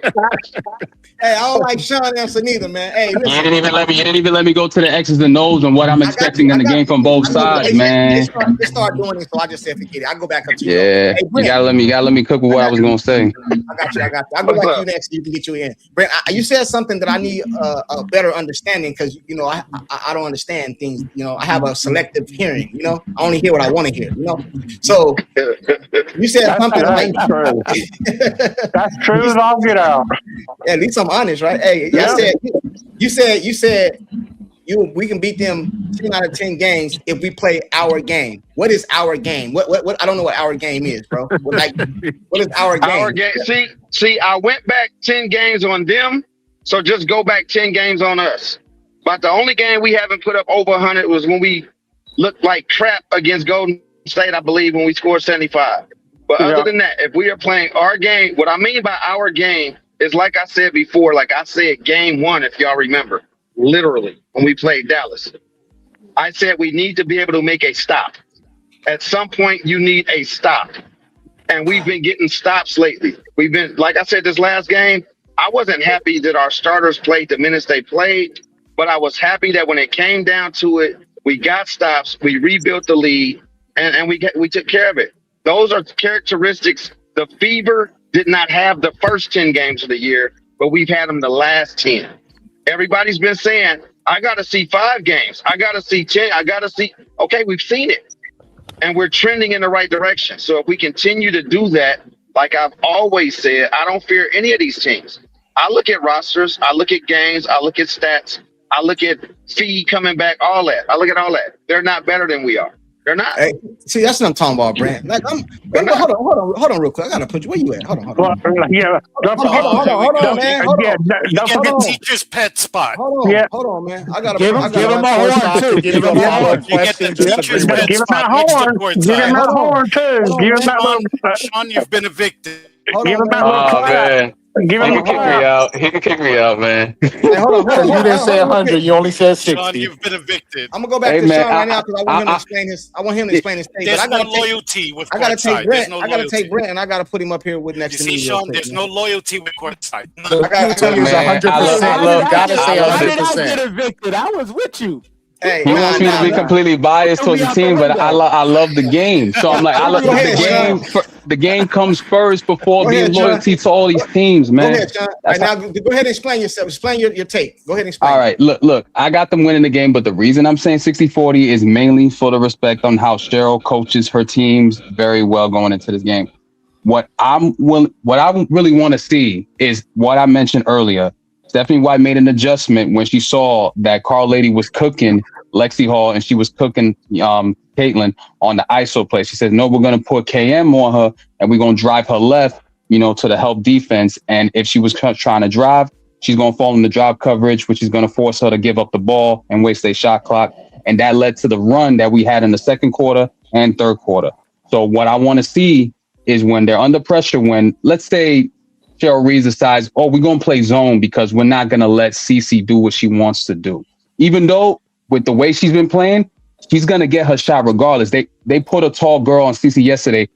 S2: Hey, I don't like Sean answer neither, man. Hey,
S5: You
S2: listen.
S5: didn't even let me go to the X's and O's and what I'm
S2: I got
S5: expecting
S2: you.
S5: in
S2: I
S5: the
S2: got
S5: game from
S2: you.
S5: both
S2: I know, but
S5: sides, man.
S2: they start doing it, so I just said forget it. I go back up to you.
S5: Yeah,
S2: Hey,
S5: you
S2: Brent,
S5: gotta let me cook with what I was gonna say.
S2: I got you. I'll go
S4: What's
S2: back to you
S4: up?
S2: next so you can get you in. Brent, you said something that I need a better understanding because I don't understand things. I have a selective hearing. I only hear what I want to hear. So you said something like
S6: That's true. That's true as I'll get out.
S2: at least I'm honest, right? Hey,
S6: Yeah.
S2: you said we can beat them 10 out of 10 games if we play our game. What is our game? What I don't know what our game is, bro. What is our game?
S4: Our game. See, I went back 10 games on them, so just go back 10 games on us. But the only game we haven't put up over 100 was when we looked like crap against Golden State, I believe, when we scored 75. But other than that, if we are playing our game, what I mean by our game is like I said before, like I said game 1, if y'all remember, literally, when we played Dallas. I said we need to be able to make a stop. At some point, you need a stop. And we've been getting stops lately. We've been, like I said, this last game, I wasn't happy that our starters played the minutes they played, but I was happy that when it came down to it, we got stops, we rebuilt the lead, and we took care of it. Those are characteristics. The Fever did not have the first 10 games of the year, but we've had them the last 10. Everybody's been saying, I got to see 5 games. I got to see 10. I got to see. Okay, we've seen it. And we're trending in the right direction. So if we continue to do that, like I've always said, I don't fear any of these teams. I look at rosters. I look at games. I look at stats. I look at fee coming back, all that. I look at all that. They're not better than we are. They're not.
S2: Hey, see, that's what I'm talking about, Brent. Like, hold on, real quick. I gotta put you. Where you at? Hold on.
S6: Well, yeah.
S2: Hold on, man. Hold
S6: Yeah,
S2: on.
S9: You get
S6: hold
S9: the
S6: on.
S9: teacher's pet spot.
S2: Hold on, man. I gotta
S10: Give him a horn too. Give him a horn.
S9: You get the teacher's pet
S6: Give him that
S9: spot next to
S6: horn. Give him
S9: Courtside.
S6: that horn too. Give him that little.
S9: Sean, you've been evicted.
S6: Give him that little clap. Give him a clap.
S5: out. He can kick me out, man.
S2: Hey, hold on.
S7: Because you didn't say 100, you only said
S9: Sean,
S7: 60.
S9: you've been evicted.
S2: I'm gonna go back
S5: Hey,
S2: to
S5: man,
S2: Sean right now because I want him to explain his. I want him to explain his thing.
S9: There's
S2: But
S9: no loyalty with
S2: I gotta take
S9: Courtside. There's
S2: Brent.
S9: no
S2: I gotta
S9: loyalty.
S2: take Brent, and I gotta put him up here with next
S9: You
S2: to
S9: see,
S2: me.
S9: Sean, there's no loyalty with Courtside.
S7: The future is
S5: Man,
S7: 100%. You gotta say
S10: Why did I get
S7: 100%.
S10: evicted? I was with you.
S2: Hey,
S5: He wants me to be completely biased towards the team, but I love the game. So I'm like, I love
S2: Go ahead,
S5: the game.
S2: Sean.
S5: the game comes first before
S2: Go
S5: being
S2: ahead, Sean.
S5: loyalty to all these teams,
S2: Go
S5: man.
S2: ahead, Sean. All right, now go ahead and explain yourself. Explain your take. Go ahead and explain.
S5: All right, look, I got them winning the game, but the reason I'm saying 60-40 is mainly for the respect on how Cheryl coaches her teams very well going into this game. What I really want to see is what I mentioned earlier. Stephanie White made an adjustment when she saw that Carl Lady was cooking Lexi Hall and she was cooking Caitlin on the ISO play. She said, no, we're going to put KM on her and we're going to drive her left, to the help defense. And if she was trying to drive, she's going to fall in the drop coverage, which is going to force her to give up the ball and waste a shot clock. And that led to the run that we had in the second quarter and third quarter. So what I want to see is when they're under pressure, when let's say Cheryl Reeves decides, we're going to play zone because we're not going to let Cece do what she wants to do. Even though with the way she's been playing, she's going to get her shot regardless. They put a tall girl on Cece yesterday,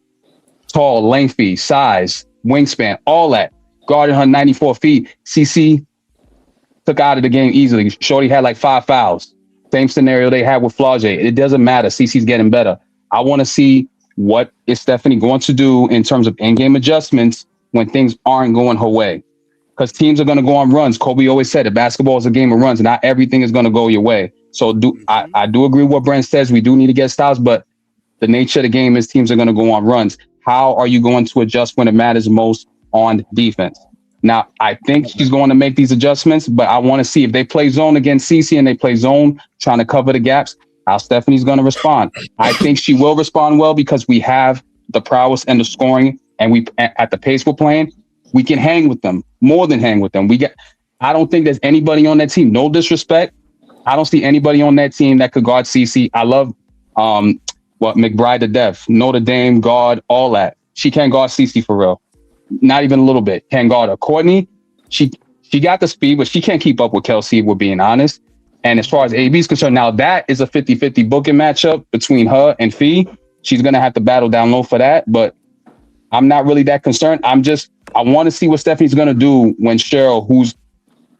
S5: tall, lengthy, size, wingspan, all that, guarding her 94 feet. Cece took out of the game easily. Shorty had like 5 fouls. Same scenario they had with Flage. It doesn't matter. Cece's getting better. I want to see what is Stephanie going to do in terms of in-game adjustments when things aren't going her way. Because teams are going to go on runs. Kobe always said it, basketball is a game of runs, and not everything is going to go your way. So I do agree with what Brent says. We do need to get styles, but the nature of the game is teams are going to go on runs. How are you going to adjust when it matters most on defense? Now, I think she's going to make these adjustments, but I want to see if they play zone against Cece and they play zone trying to cover the gaps, how Stephanie's going to respond. I think she will respond well because we have the prowess and the scoring, and we at the pace we're playing, we can hang with them, more than hang with them. I don't think there's anybody on that team, no disrespect. I don't see anybody on that team that could guard Cece. I love McBride to death, Notre Dame guard, all that. She can't guard Cece for real. Not even a little bit. Can't guard her. Courtney, she got the speed, but she can't keep up with Kelsey, if we're being honest. And as far as AB is concerned, now that is a 50-50 booking matchup between her and Fee. She's going to have to battle down low for that, but I'm not really that concerned. I want to see what Stephanie's going to do when Cheryl,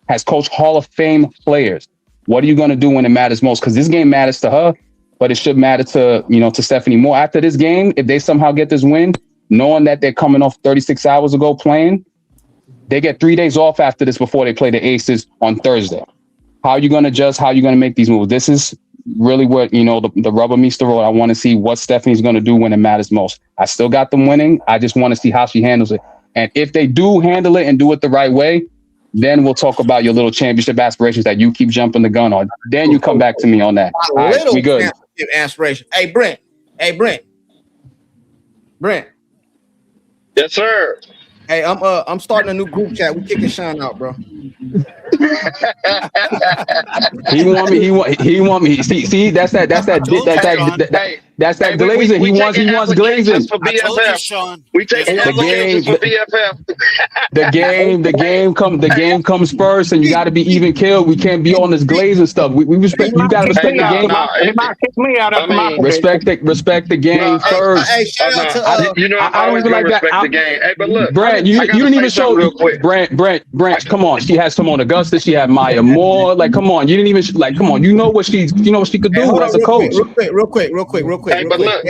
S5: has coached Hall of Fame players. What are you going to do when it matters most? Because this game matters to her, but it should matter to Stephanie more. After this game, if they somehow get this win, knowing that they're coming off 36 hours ago playing, they get 3 days off after this before they play the Aces on Thursday. How are you going to adjust? How are you going to make these moves? This is really what, the rubber meets the road. I want to see what Stephanie's going to do when it matters most. I still got them winning. I just want to see how she handles it. And if they do handle it and do it the right way, then we'll talk about your little championship aspirations that you keep jumping the gun on. Then you come back to me on that. All right, we good.
S2: Aspiration. Hey, Brent.
S4: Yes, sir.
S2: Hey, I'm starting a new group chat. We kicking Sean out, bro.
S5: He want me. See, that's that glazing. He wants glazing.
S4: For
S9: I told you,
S4: BFF.
S9: Sean.
S4: We taking applications for BFF.
S5: The game comes first, and you got to be even killed. We can't be on this glazing stuff. We respect. You got to respect the game.
S6: He might kick me out of my
S5: Respect the game first.
S2: Hey, shout out to
S5: I don't even like that.
S4: The game. Hey, but look,
S5: Brent, you didn't even show
S4: real quick.
S5: Brent, come on. She has Simone Augusta. She had Maya Moore. Like, come on. You didn't even come on. You know what she could do as a coach.
S2: Real quick.
S4: Hey, but look,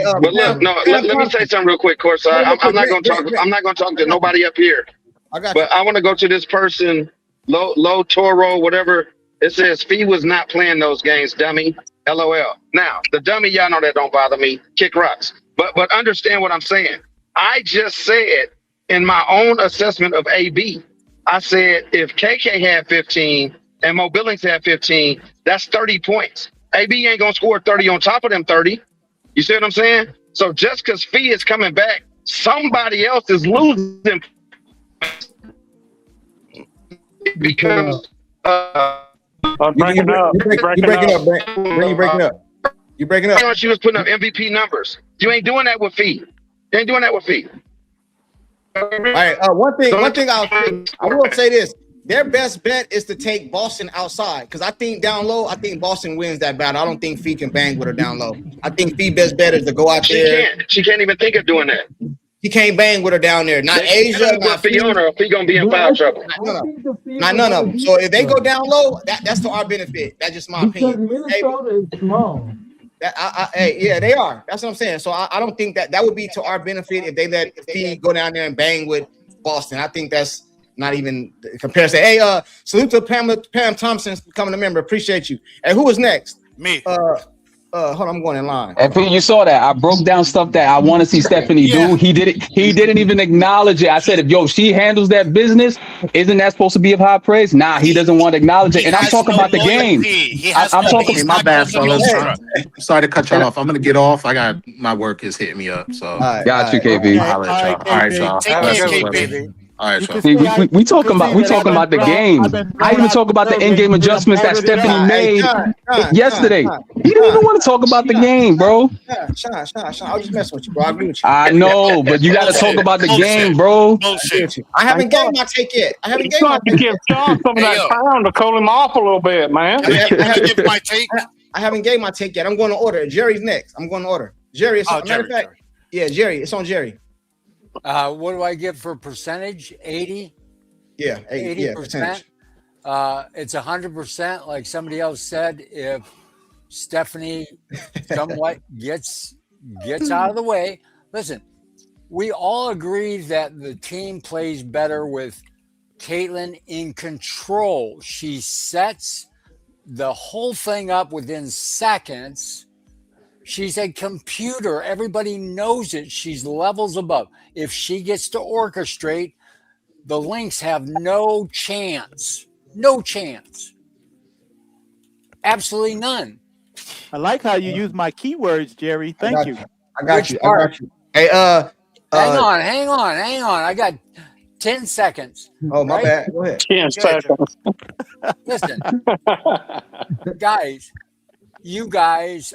S4: no. Let me say something real quick, Courtside. I'm not gonna talk. I'm not gonna talk to nobody up here. But I want to go to this person, Low Toro, whatever. It says Fee was not playing those games, dummy. LOL. Now, the dummy, y'all know that don't bother me. Kick rocks. But understand what I'm saying. I just said in my own assessment of AB, I said if KK had 15 and Mo Billings had 15, that's 30 points. AB ain't gonna score 30 on top of them 30. You see what I'm saying? So just because Fee is coming back, somebody else is losing because
S6: I'm breaking up.
S2: You breaking up, Brent. You breaking up. You breaking up.
S4: she was putting up MVP numbers. You ain't doing that with Fee. You ain't doing that with Fee.
S2: All right. One thing I will say this: their best bet is to take Boston outside because I think down low, I think Boston wins that battle. I don't think Fee can bang with her down low. I think Fee best bet is to go out there.
S4: She can't even think of doing that.
S2: She can't bang with her down there. Not Asia, not
S4: Fiona. Fee gonna be in foul trouble.
S2: Not none of them. So if they go down low, that's to our benefit. That's just my opinion.
S11: Minnesota is small.
S2: Hey, yeah, they are. That's what I'm saying. So I don't think that would be to our benefit if they let Fee go down there and bang with Boston. I think that's not even comparison. Hey, salute to Pam Thompson becoming a member. Appreciate you. And who is next?
S9: Me.
S2: Hold on, I'm going in line.
S5: And Pete, you saw that. I broke down stuff that I want to see Stephanie do. He did it. He didn't even acknowledge it. I said, if she handles that business, isn't that supposed to be of high praise? Nah, he doesn't want to acknowledge it. And I'm talking about the game. I'm talking.
S7: Hey, my bad, fellas. I'm sorry to cut y'all off. I'm gonna get off. My work is hitting me up. So
S5: Got you, KB.
S7: I'll let y'all. All right, y'all.
S9: Take care, KB.
S7: All right, y'all.
S5: See, we talking about the game. I even talk about the in-game adjustments that Stephanie made yesterday. He didn't even want to talk about the game, bro.
S2: Sean, I was just messing with you, bro. I agree with you.
S5: I know, but you got to talk about the game, bro.
S2: I haven't gave my take yet. I haven't gave
S6: You
S2: my
S6: have to
S2: take.
S6: give Sean some of that pound to cool him off a little bit, man.
S2: I haven't gave my take yet. I'm going to order. Jerry's next. I'm going to order. Jerry, it's matter of fact. Yeah, Jerry. It's on Jerry.
S8: What do I get for percentage? 80?
S2: Yeah,
S8: 80%. It's 100%, like somebody else said. If Stephanie somewhat gets out of the way. Listen, we all agree that the team plays better with Caitlin in control. She sets the whole thing up within seconds. She's a computer. Everybody knows it. She's levels above. If she gets to orchestrate, the Lynx have no chance. No chance. Absolutely none.
S10: I like how you use my keywords, Jerry. Thank you.
S2: I got you. Hey,
S8: hang on. I got 10 seconds.
S2: Oh, my bad. Go ahead.
S6: 10 seconds.
S8: Listen, guys, you guys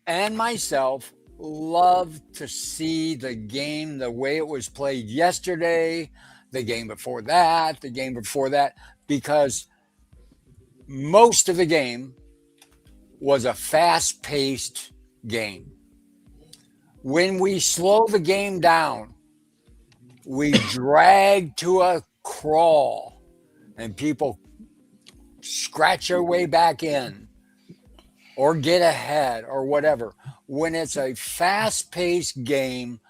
S8: and myself love to see the game the way it was played yesterday, the game before that, because most of the game was a fast-paced game. When we slow the game down, we drag to a crawl and people scratch their way back in or get ahead or whatever. When it's a fast-paced game,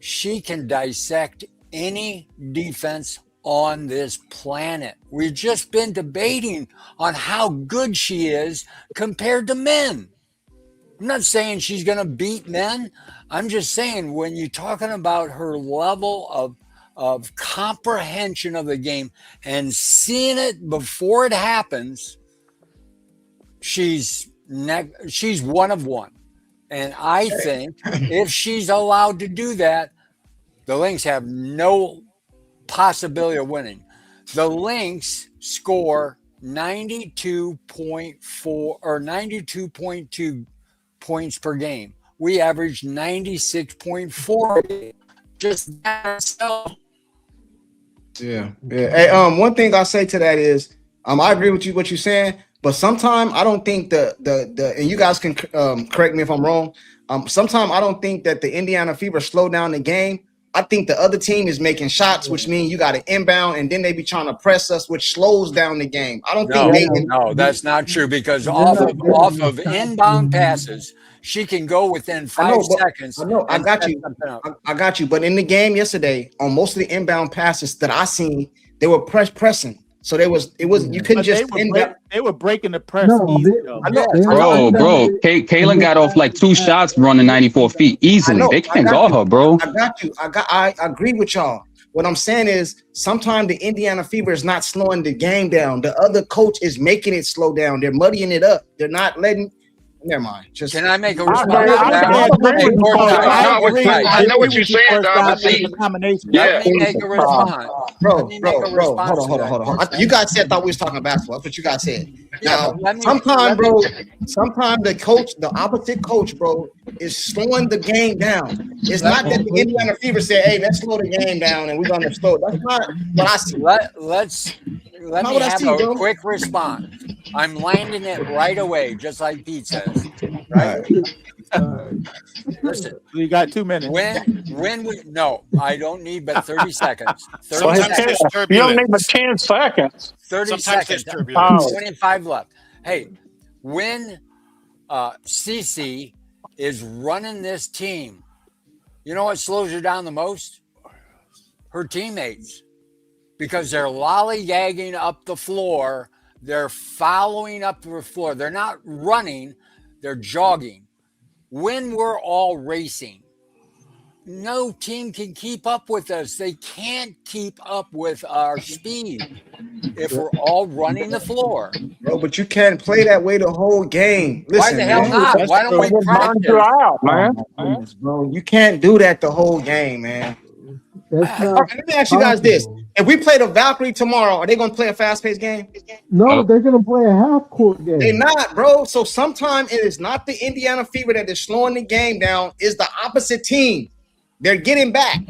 S8: she can dissect any defense on this planet. We've just been debating on how good she is compared to men. I'm not saying she's going to beat men. I'm just saying when you're talking about her level of comprehension of the game and seeing it before it happens, she's one of one. And I think if she's allowed to do that, the Lynx have no possibility of winning. The Lynx score 92.4 or 92.2 points per game. We average 96.4. Just that itself.
S2: Yeah. Hey, one thing I'll say to that is, I agree with you what you're saying, but sometimes I don't think the and you guys can correct me if I'm wrong. Sometimes I don't think that the Indiana Fever slow down the game. I think the other team is making shots, which means you got to inbound, and then they be trying to press us, which slows down the game. I don't think
S8: no, that's not true because off of inbound passes, she can go within 5 seconds.
S2: I got you. I got you. But in the game yesterday, on most of the inbound passes that I seen, they were pressing. So it was you couldn't just
S10: they were breaking the press.
S5: Bro, Kaylin got off like 2 shots running 94 feet easily. They can't guard her, bro.
S2: I got you. I agree with y'all. What I'm saying is sometimes the Indiana Fever is not slowing the game down. The other coach is making it slow down. They're muddying it up. They're not letting. Never mind. Just
S8: can I make a response?
S4: I know what you're saying, Dom.
S8: Let me make a response.
S2: Bro, hold on. You guys said thought we was talking basketball. That's what you guys said. Now, sometimes the opposite coach, bro, is slowing the game down. It's not that the Indiana Fever said, "Hey, let's slow the game down," and we're gonna slow. That's not what I see.
S8: Let me have a quick response. I'm landing it right away, just like Pete says. Right? Listen,
S10: you got 2 minutes.
S8: I don't need but 30 seconds.
S6: 30 seconds. You don't need but 10 seconds.
S8: 30 seconds. 25 left. Hey, when CC is running this team. You know what slows her down the most? Her teammates. Because they're lollygagging up the floor. They're following up the floor. They're not running, they're jogging. When we're all racing, no team can keep up with us. They can't keep up with our speed if we're all running the floor.
S2: Bro, but you can't play that way the whole game. Listen,
S8: Why the hell
S2: man.
S8: not? Why don't we
S6: Just burns you
S8: practice?
S6: out, man.
S2: Goodness, bro, you can't do that the whole game, man.
S11: That's
S2: All
S11: not
S2: right, let me ask you guys this:
S11: possible.
S2: if we play the Valkyrie tomorrow, are they going to play a fast-paced game?
S11: No, they're gonna play a half court game.
S2: They're not, bro. So sometimes it is not the Indiana Fever that is slowing the game down. It's the opposite team. They're getting back.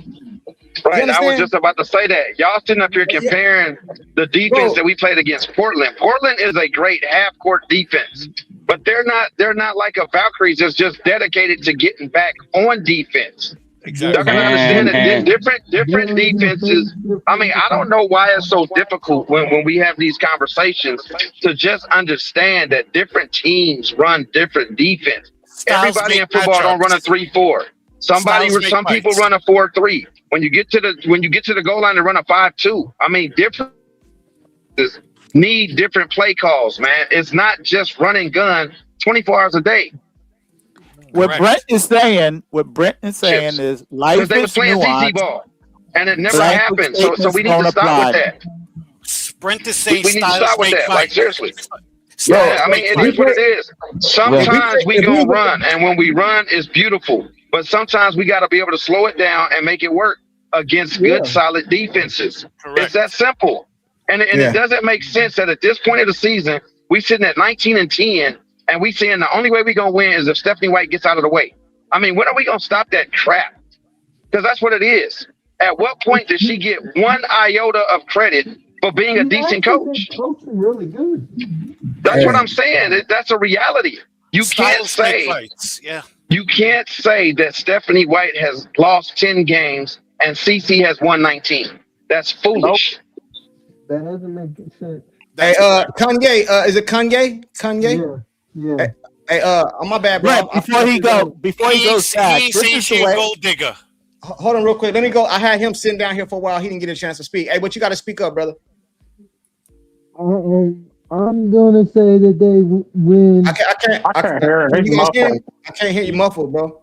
S4: Right, I was
S2: understand?
S4: just about to say that. Y'all sitting up here comparing the defense that we played against Portland. Portland is a great half-court defense, but they're not like a Valkyries that's just dedicated to getting back on defense.
S9: Exactly.
S4: Y'all can understand that different defenses. I mean, I don't know why it's so difficult when we have these conversations to just understand that different teams run different defense.
S9: Styles
S4: Everybody in
S9: make
S4: football don't run a
S9: matchups.
S4: 3-4. Some
S9: Styles make
S4: people
S9: fights.
S4: run a 4-3. When you get to the goal line, they run a 5-2. I mean, different need different play calls, man. It's not just running gun 24 hours a day.
S10: What
S9: Correct.
S10: Brent is saying is life
S4: Because they was
S10: is
S4: playing CC
S10: nuanced.
S4: ball, and it never
S10: Blanket
S4: happened. So we
S10: statements
S4: need
S10: don't
S4: to stop
S10: apply.
S4: with that.
S9: Sprint is
S4: We
S9: saying
S4: need to
S9: Styles
S4: stop with
S9: make
S4: that. Like
S9: fights.
S4: seriously.
S2: Yo,
S4: Yeah, I mean, it is what it is. Sometimes we gonna run, and when we run, it's beautiful. But sometimes we got to be able to slow it down and make it work against good, solid defenses.
S9: Correct.
S4: It's that simple. And it doesn't make sense that at this point of the season, we sitting at 19-10, and we saying the only way we gonna win is if Stephanie White gets out of the way. I mean, when are we gonna stop that crap? Because that's what it is. At what point does she get one iota of credit for being a decent coach?
S11: Coaching really good.
S4: That's what I'm saying. That's a reality. You can't
S9: Styles make
S4: say
S9: fights. Yeah.
S4: you can't say that Stephanie White has lost 10 games and CC has won 19. That's foolish.
S11: That doesn't make sense.
S2: Hey, Kanye, is it Kanye? Kanye?
S11: Yeah.
S2: Hey, my bad, bro.
S10: Brent, before he goes back,
S9: He ain't
S10: this
S9: saying
S10: is
S9: she
S10: the
S9: a
S10: way.
S9: gold digger.
S2: Hold on real quick. Let me go. I had him sitting down here for a while. He didn't get a chance to speak. Hey, but you got to speak up, brother.
S11: I'm gonna say that they win.
S2: I can't
S6: hear it. He's
S2: you guys hear me?
S6: muffled.
S2: I can't hear you muffled, bro.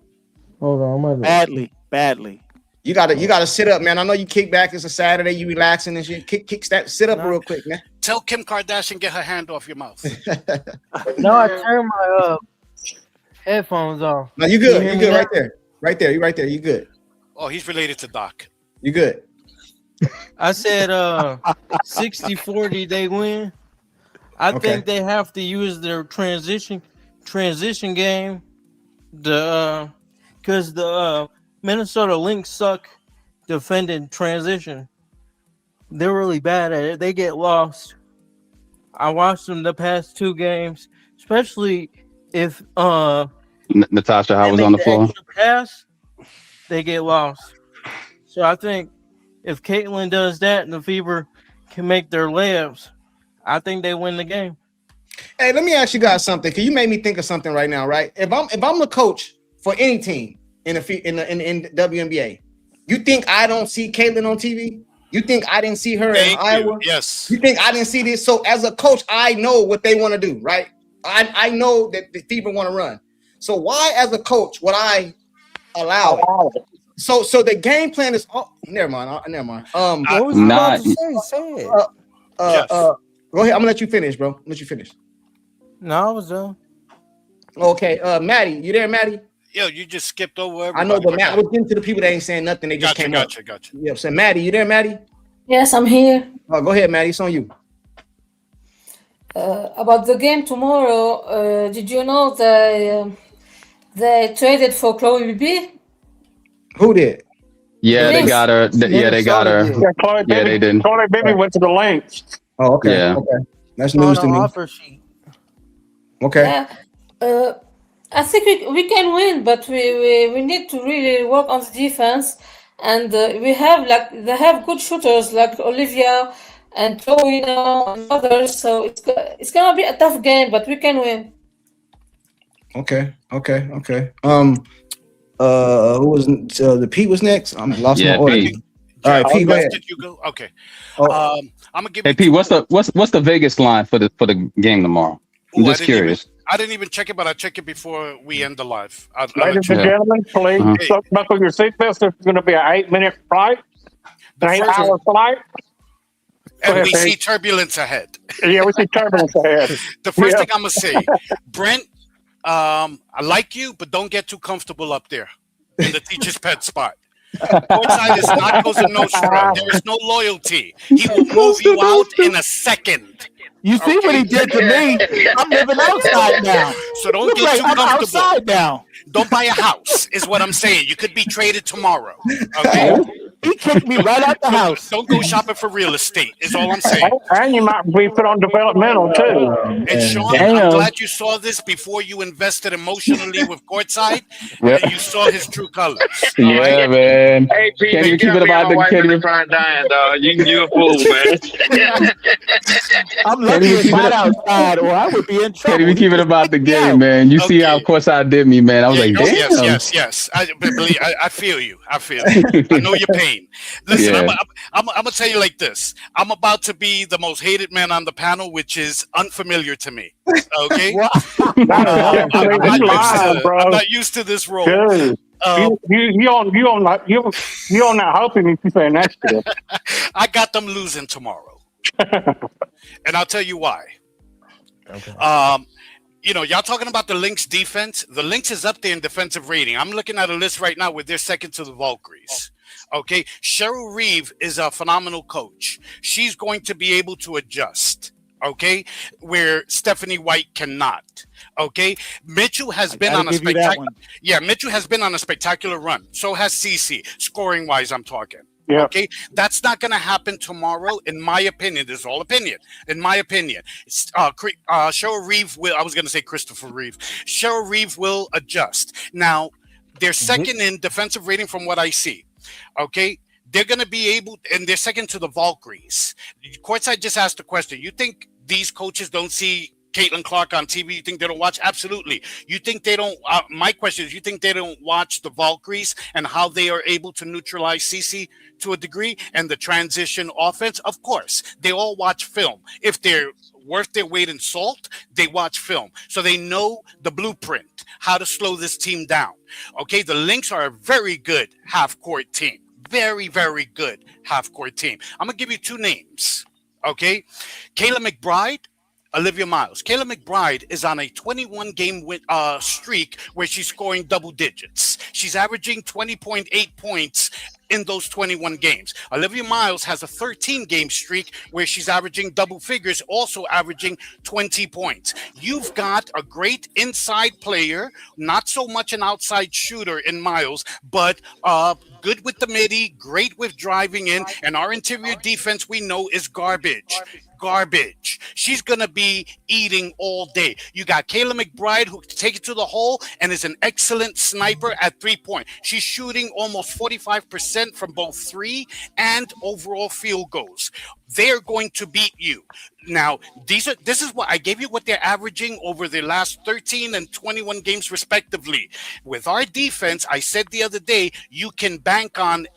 S11: Hold on, my bad.
S10: Badly.
S2: You gotta sit up, man. I know you kick back. It's a Saturday. You relaxing and shit. Sit up real quick, man.
S9: Tell Kim Kardashian get her hand off your mouth.
S12: No, I turned my headphones off.
S2: No, you
S12: Can
S2: good.
S12: hear
S2: You
S12: me
S2: good
S12: now?
S2: right there. Right there. You right there. You good.
S9: Oh, he's related to Doc.
S2: You good.
S12: I said 60-40 they win. I think they have to use their transition game because the Minnesota Lynx suck defending transition. They're really bad at it. They get lost. I watched them the past two games, especially if
S5: Natasha, how
S12: they
S5: was
S12: make
S5: on the floor?
S12: extra pass, they get lost. So I think if Caitlin does that and the Fever can make their layups, I think they win the game.
S2: Hey, let me ask you guys something. Cause you made me think of something right now, right? If I'm the coach for any team in the WNBA, you think I don't see Caitlin on TV? You think I didn't see her in Iowa?
S9: Yes.
S2: You think I didn't see this? So as a coach, I know what they want to do, right? I know that the Fever want to run. So why, as a coach, would I allow it? So the game plan is. Oh, never mind.
S12: What was you about to say? Say it.
S2: Go ahead. I'm gonna let you finish, bro. Let you finish.
S12: No, I was done.
S2: Okay, Maddie, you there, Maddie?
S9: Yo, you just skipped over everybody.
S2: I know, but Matt, I was getting to the people that ain't saying nothing. They just came up.
S9: Gotcha.
S2: Yeah, so Maddie, you there, Maddie?
S13: Yes, I'm here.
S2: Oh, go ahead, Maddie. It's on you.
S13: About the game tomorrow, did you know they traded for Chloe B?
S2: Who did?
S5: Yeah, they got her. Yeah, they got her.
S6: Chloe
S5: Yeah, they did.
S6: Chloe Baby went to the Lynx.
S2: Oh, okay.
S5: Yeah.
S2: Okay. That's news to me.
S12: Offer sheet.
S2: Okay.
S13: I think we can win, but we need to really work on the defense. And they have good shooters like Olivia and Chloe now and others. So it's gonna be a tough game, but we can win.
S2: Okay. Who was the Pete was next? I'm lost my order.
S5: Pete.
S2: All right, Pete, go ahead.
S9: Did you go? Okay.
S2: Oh.
S9: I'm gonna give
S5: Hey
S9: you
S5: Pete, what's the Vegas line for the game tomorrow? I'm just curious.
S9: I didn't even check it, but I'll check it before we end the live.
S6: Ladies and gentlemen, please buckle your seatbelts. It's going to be an 8-minute flight, an 8-hour flight.
S9: And we see turbulence ahead.
S6: Yeah, we see turbulence ahead.
S9: The first thing I'm going to say, Brent, I like you, but don't get too comfortable up there in the teacher's pet spot. Courtside is not Cosa Nostra. There is no loyalty. He will move you out in a second.
S10: You see what he did to me? I'm living outside now.
S9: So don't get too comfortable.
S10: Outside now.
S9: Don't buy a house, is what I'm saying. You could be traded tomorrow. Okay?
S10: He kicked me right out the house.
S9: Don't go shopping for real estate, is all I'm saying.
S6: And you might be put on developmental, too.
S9: And Sean, I'm glad you saw this before you invested emotionally with Courtside. And you saw his true colors.
S5: Yeah,
S9: right?
S5: Man.
S4: Hey, Pete,
S5: Can you keep it about the
S4: Kenny Prime dying, dog. You a fool, man.
S10: I'm lucky it's not outside, or I would be in trouble.
S5: Can we keep it about the game, man? You see how Courtside did me, man. I was like, damn.
S9: Yes. I feel you. I know your pain. Listen, I'm going to tell you like this. I'm about to be the most hated man on the panel, which is unfamiliar to me. Okay? I'm not used to this role.
S6: You on that hoping if you say next to it.
S9: I got them losing tomorrow. And I'll tell you why. Okay. Y'all talking about the Lynx defense. The Lynx is up there in defensive rating. I'm looking at a list right now where they're second to the Valkyries. Okay. Cheryl Reeve is a phenomenal coach. She's going to be able to adjust. Okay. Where Stephanie White cannot. Okay. Mitchell has been on a spectacular. Yeah. Mitchell has been on a spectacular run. So has Cece, scoring wise, I'm talking.
S6: Yeah.
S9: Okay, that's not going to happen tomorrow, in my opinion. This is all opinion. In my opinion, Cheryl Reeve will. I was going to say Christopher Reeve. Cheryl Reeve will adjust. Now, they're second in defensive rating from what I see. Okay, they're going to be able, and they're second to the Valkyries. Courtside just asked the question. You think these coaches don't see Caitlin Clark on TV? You think they don't watch? Absolutely. You think they don't? My question is, you think they don't watch the Valkyries and how they are able to neutralize Cece to a degree and the transition offense? Of course, they all watch film. If they're worth their weight in salt, they watch film. So they know the blueprint, how to slow this team down. Okay, the Lynx are a very good half-court team. Very, very good half-court team. I'm going to give you two names. Okay, Kayla McBride, Olivia Miles. Kayla McBride is on a 21-game streak where she's scoring double digits. She's averaging 20.8 points in those 21 games. Olivia Miles has a 13-game streak where she's averaging double figures, also averaging 20 points. You've got a great inside player, not so much an outside shooter in Miles, but good with the midi, great with driving in, and our interior defense we know is garbage. She's going to be eating all day. You got Kayla McBride, who can take it to the hole and is an excellent sniper at 3-point. She's shooting almost 45% from both 3 and overall field goals. They're going to beat you. Now, this is what I gave you, what they're averaging over their last 13 and 21 games respectively. With our defense, I said the other day, you can bank on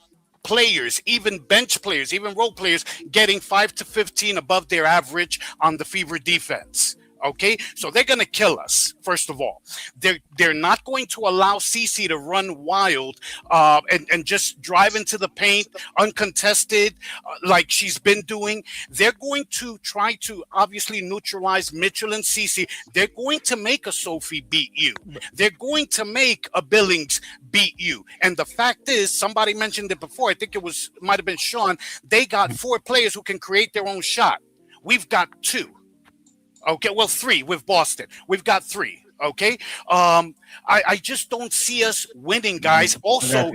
S9: players, even bench players, even role players, getting 5 to 15 above their average on the Fever defense. Okay, so they're going to kill us. First of all, they're not going to allow Cece to run wild and just drive into the paint uncontested like she's been doing. They're going to try to obviously neutralize Mitchell and Cece. They're going to make a Sophie beat you. They're going to make a Billings beat you. And the fact is, somebody mentioned it before. I think might have been Sean. They got 4 players who can create their own shot. We've got 2. Okay, well, 3 with Boston. We've got 3. Okay, I just don't see us winning, guys. Also,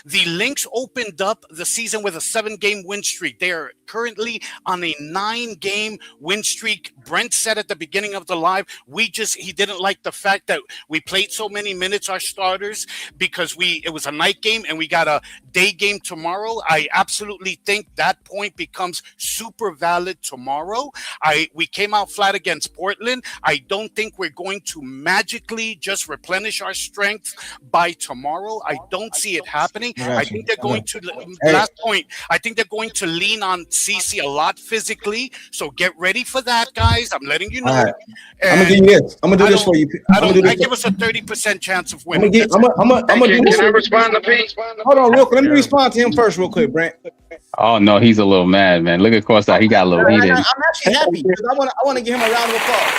S9: the Lynx opened up the season with a 7-game win streak. They are currently on a 9-game win streak. Brent said at the beginning of the live, he didn't like the fact that we played so many minutes, our starters, because it was a night game and we got a day game tomorrow. I absolutely think that point becomes super valid tomorrow. We came out flat against Portland. I don't think we're going to magically just replenish our strength by tomorrow. I don't see it happening. I think they're going to, last point, I think they're going to lean on CC a lot physically. So get ready for that, guys. I'm letting you know.
S2: Right. I'm gonna do this. I'm gonna do this for you.
S9: I give us a 30% chance of winning.
S2: I'm gonna do this.
S4: Can I respond to Pete?
S2: Hold on, real quick. Let me respond to him first, real quick, Brent.
S5: Oh no, he's a little mad, man. Look at Courtside. He got a little heated.
S2: I'm actually happy because I want to give him a round of applause.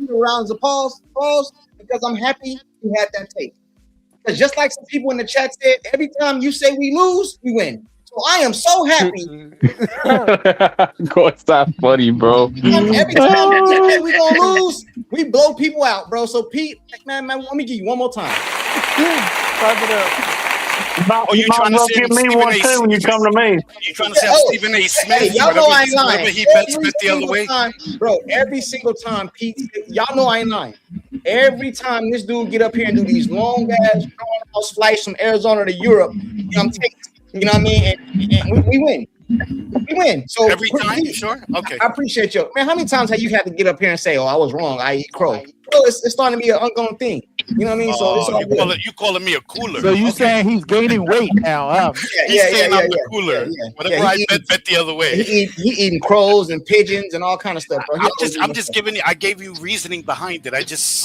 S2: Rounds of applause, because I'm happy you had that tape. Because just like some people in the chat said, every time you say we lose, we win. So I am so happy.
S5: Courtside funny, bro.
S2: Every time we gonna lose, we blow people out, bro. So Pete, man, let me give you one more time.
S6: Clap it up.
S9: Oh, you trying to say
S6: give me one too when you come to me?
S9: You trying to say Stephen A. Smith?
S2: Hey, y'all know I ain't lying.
S9: Whatever he bets the other way,
S2: bro. Every single time, Pete, y'all know I ain't lying. Every time this dude get up here and do these long ass house flights from Arizona to Europe, I'm taking. You know what I mean? And we win. We win. So
S9: every time, you sure? Okay.
S2: I appreciate you, man. How many times have you had to get up here and say, "Oh, I was wrong. I eat crow"? Bro, it's starting to be an ongoing thing. You know what I mean? So it's all
S9: you calling me a cooler?
S10: So you saying he's gaining weight now? Huh?
S9: He's saying I'm the cooler. Whatever I bet the other way.
S2: He eating crows and pigeons and all kind of stuff. Bro.
S9: I'm just giving you. I gave you reasoning behind it. I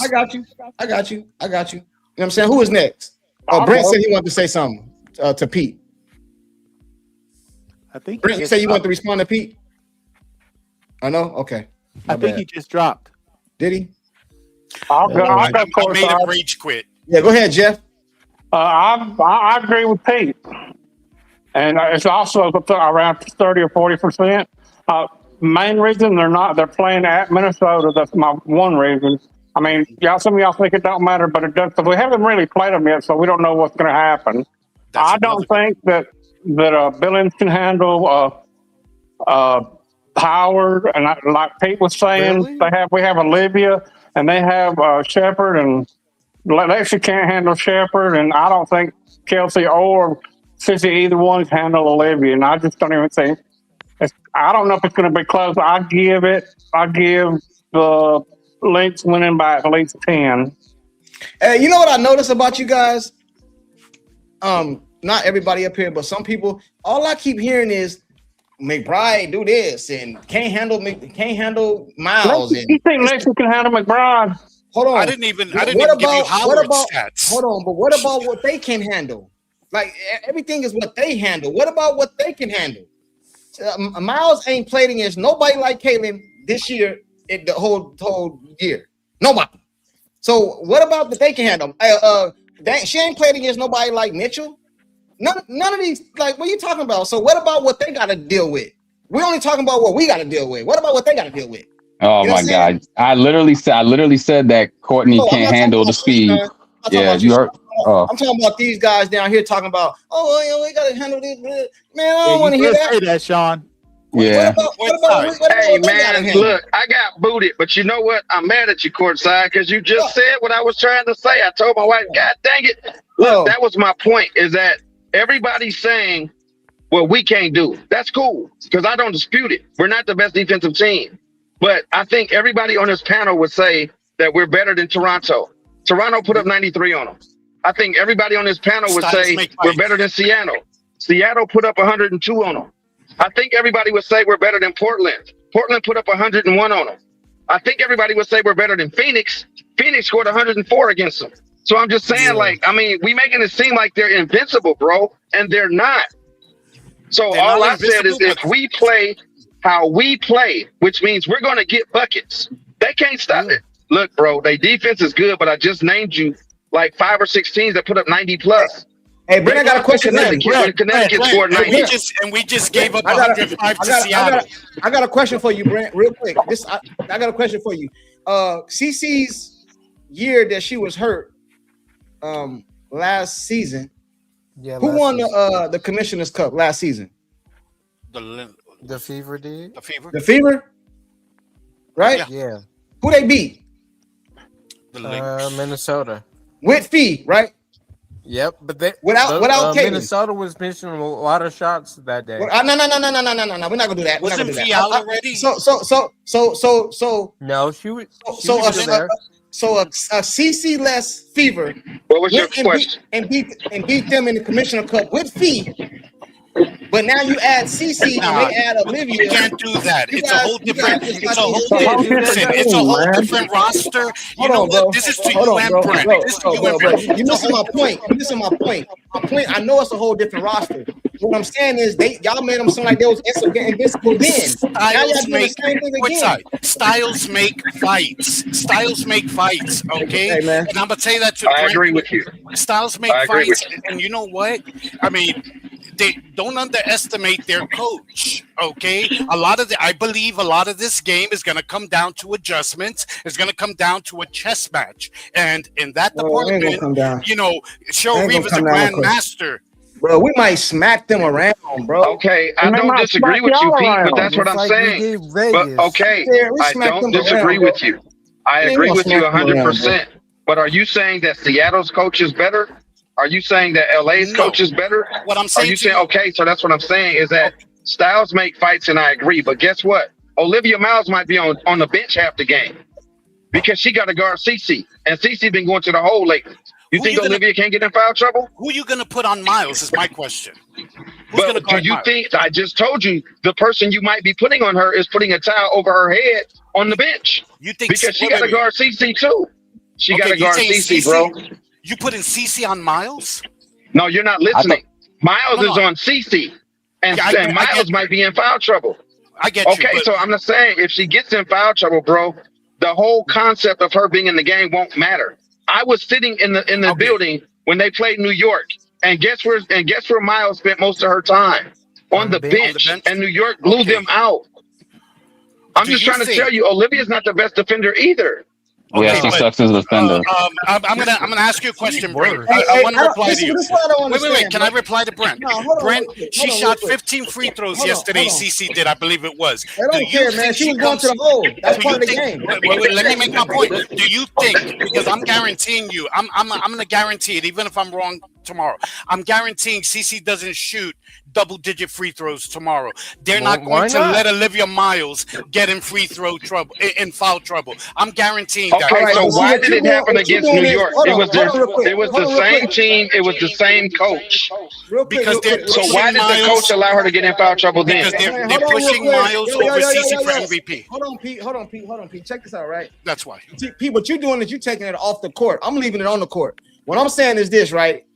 S2: got you. You know what I'm saying? Who is next? Oh, Brent said he wanted to say something to Pete.
S10: I think
S2: Brent, you said you want to respond to Pete? I know. Okay.
S10: I think he just dropped.
S2: Did he?
S6: I
S9: made him rage quit.
S2: Yeah, go ahead, Jeff.
S6: I agree with Pete, and it's also around 30 or 40%. Main reason they're playing at Minnesota. That's my one reason. I mean, some of y'all think it don't matter, but it does, because we haven't really played them yet, so we don't know what's going to happen. I don't think that Billings can handle Howard, and like Pete was saying, we have Olivia and they have Shepard, and Lexi can't handle Shepard, and I don't think Kelsey or Sissy either one can handle Olivia, and I just don't even think. I don't know if it's going to be close. I give the Lynx winning by at least 10.
S2: Hey, you know what I noticed about you guys? Not everybody up here, but some people. All I keep hearing is McBride do this and can't handle Miles.
S6: You think Lexi can handle McBride?
S2: Hold on.
S9: I didn't even give you Howard's stats.
S2: Hold on, but what about what they can handle? Like everything is what they handle. What about what they can handle? Miles ain't played against nobody like Caitlin this year. The whole year, nobody. So what about that they can handle? She ain't played against nobody like Mitchell. None of these, like, what are you talking about? So what about what they got to deal with? We're only talking about what we got to deal with. What about what they got to deal with?
S5: Oh my God! I literally said that Courtney can't handle the speed. Yeah, you heard.
S2: I'm talking about these guys down here talking about, we got to handle this. Man, I don't want to hear that.
S10: Say that, Sean.
S5: Yeah.
S4: Hey man, look, I got booted, but you know what? I'm mad at you, Courtside, because you just said what I was trying to say. I told my wife, God dang it. Look, that was my point, is that everybody's saying, well, we can't do it. That's cool, because I don't dispute it. We're not the best defensive team. But I think everybody on this panel would say that we're better than Toronto. Toronto put up 93 on them. I think everybody on this panel would say we're better than Seattle. Seattle put up 102 on them. I think everybody would say we're better than Portland. Portland put up 101 on them. I think everybody would say we're better than Phoenix. Phoenix scored 104 against them. So I'm just saying, we making it seem like they're invincible, bro, and they're not. So all I said is if we play how we play, which means we're going to get buckets, they can't stop it. Look, bro, their defense is good, but I just named you like 5 or 6 teams that put up 90 plus.
S2: Hey, Brent, I got a question.
S4: Connecticut scored 90.
S9: We just gave up 105 to Seattle.
S2: I got a question for you, Brent, real quick. I got a question for you. CC's year that she was hurt last season.
S14: Yeah.
S2: Who won the Commissioner's Cup last season?
S14: The Fever did.
S2: The Fever? Right?
S14: Yeah.
S2: Who they beat?
S14: Minnesota.
S2: With Fee, right?
S14: Yep, but they
S2: without Caitlin.
S14: Minnesota was missing a lot of shots that day.
S2: No. We're not gonna do that.
S9: Wasn't Fee out already?
S2: So.
S14: No, she was
S2: there. So a CC less Fever.
S4: What was your question?
S2: Beat them in the Commissioner Cup with Fee. But now you add CC and they add Olivia.
S9: You can't do that. It's a whole different. It's a whole different roster. You know what? This is to you and Brent.
S2: You're missing my point. My point. I know it's a whole different roster. What I'm saying is y'all made them seem like they was invincible then.
S9: Styles make fights. Okay,
S2: hey, man.
S9: and I'm gonna tell you that to Brent.
S4: I agree with you.
S9: Styles make fights, and you know what? I mean, they don't underestimate their coach. Okay, I believe a lot of this game is going to come down to adjustments. It's going to come down to a chess match, and in that department, you know, Cheryl Reeve is a grandmaster.
S2: Bro, we might smack them around, bro.
S4: Okay, I don't disagree with you, Pete, but that's what I'm saying. But okay, I don't disagree with you. I agree with you 100%. But are you saying that Seattle's coach is better? Are you saying that LA's coach is better?
S9: What I'm saying,
S4: are you saying okay? So that's what I'm saying is that Styles make fights, and I agree. But guess what? Olivia Miles might be on the bench half the game because she got to guard CC, and CC been going to the hole lately. You think Olivia can't get in foul trouble?
S9: Who are you going to put on Miles is my question.
S4: But do you think, I just told you, the person you might be putting on her is putting a towel over her head on the bench.
S9: You think
S4: because she got to guard CC too. She got to guard CC, bro.
S9: You putting CC on Miles?
S4: No, you're not listening. Miles is on CC, and Miles might be in foul trouble.
S9: I get you.
S4: Okay, so I'm just saying, if she gets in foul trouble, bro, the whole concept of her being in the game won't matter. I was sitting in the building when they played New York, and guess where Miles spent most of her time? On the bench, and New York blew them out. I'm just trying to tell you, Olivia's not the best defender either.
S5: Yeah, she sucks as a defender.
S9: I'm gonna ask you a question, Brent. I want to reply to you. Wait. Can I reply to Brent? Brent, she shot 15 free throws yesterday. CC did, I believe it was.
S2: I don't care, man. She was going to the hole. That's part of the game.
S9: Wait, let me make my point. Do you think? Because I'm guaranteeing you, I'm gonna guarantee it, even if I'm wrong tomorrow. I'm guaranteeing CC doesn't shoot double-digit free throws tomorrow. They're not going to let Olivia Miles get in free throw trouble, in foul trouble. I'm guaranteeing that.
S4: Okay, so why did it happen against New York? It was the same team. It was the same coach.
S9: Because
S4: so why did the coach allow her to get in foul trouble then?
S9: Because they're pushing Miles over CC for MVP.
S2: Hold on, Pete. Check this out, right?
S9: That's why.
S2: Pete, what you're doing is you're taking it off the court. I'm leaving it on the court. What I'm saying is this, right?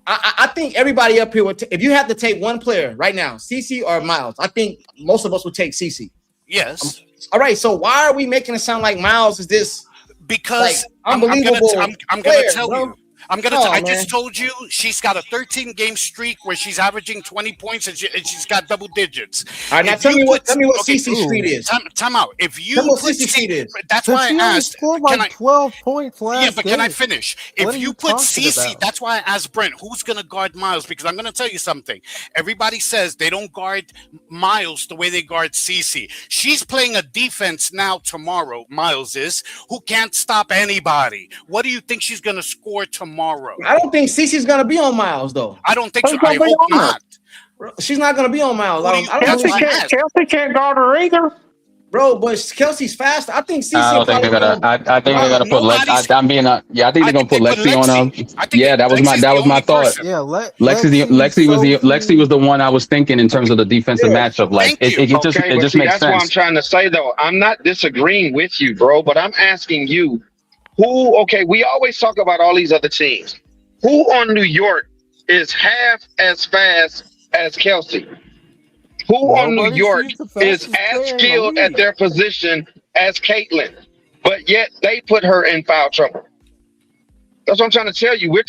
S2: I think everybody up here would. If you have to take one player right now, CC or Miles, I think most of us would take CC.
S9: Yes.
S2: All right. So why are we making it sound like Miles is this?
S9: Because
S2: unbelievable.
S9: I'm gonna tell you. I just told you she's got a 13-game streak where she's averaging 20 points and she's got double digits.
S2: All right, now tell me what CC streak is.
S9: Time out. If you
S2: put CC is.
S9: That's why I asked.
S14: Scored like 12 points last
S9: Yeah, but
S14: game.
S9: Can I finish? If you put CC, that's why I asked Brent, who's going to guard Miles? Because I'm going to tell you something. Everybody says they don't guard Miles the way they guard CC. She's playing a defense now tomorrow, Miles is, who can't stop anybody. What do you think she's going to score tomorrow?
S2: I don't think CC's gonna be on Miles though.
S9: I don't think so. I hope not.
S2: She's not gonna be on Miles.
S6: Kelsey can't guard her either.
S2: Bro, but Kelsey's fast. I think CC.
S5: I don't think they're gonna. I think they're gonna put Lex. I think they're gonna put Lexi on him. Yeah, that was my thought.
S14: Yeah,
S5: Lexi was the one I was thinking in terms of the defensive matchup. Like it just makes sense.
S4: That's what I'm trying to say though. I'm not disagreeing with you, bro, but I'm asking you. We always talk about all these other teams. Who on New York is half as fast as Kelsey? Who on New York is as skilled at their position as Caitlin? But yet they put her in foul trouble. That's what I'm trying to tell you. We're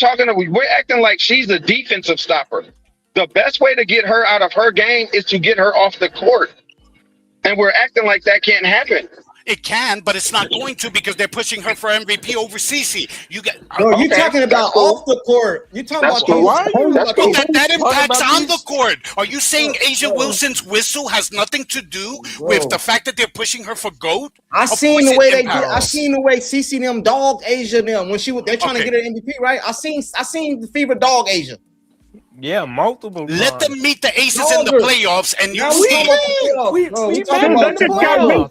S4: acting like she's a defensive stopper. The best way to get her out of her game is to get her off the court. And we're acting like that can't happen.
S9: It can, but it's not going to because they're pushing her for MVP over CC. You get.
S2: Bro, you're talking about off the court. You're talking about
S6: cool. Why are you?
S9: But that impacts on the court. Are you saying Asia
S2: bro.
S9: Wilson's whistle has nothing to do with the fact that they're pushing her for GOAT?
S2: I seen the way they did. I seen the way CC them dogged Asia them when they're trying to get her MVP, right? I seen the Fever dog Asia.
S14: Yeah, multiple.
S9: Let them meet the Aces in the playoffs, and you
S2: Now
S9: see.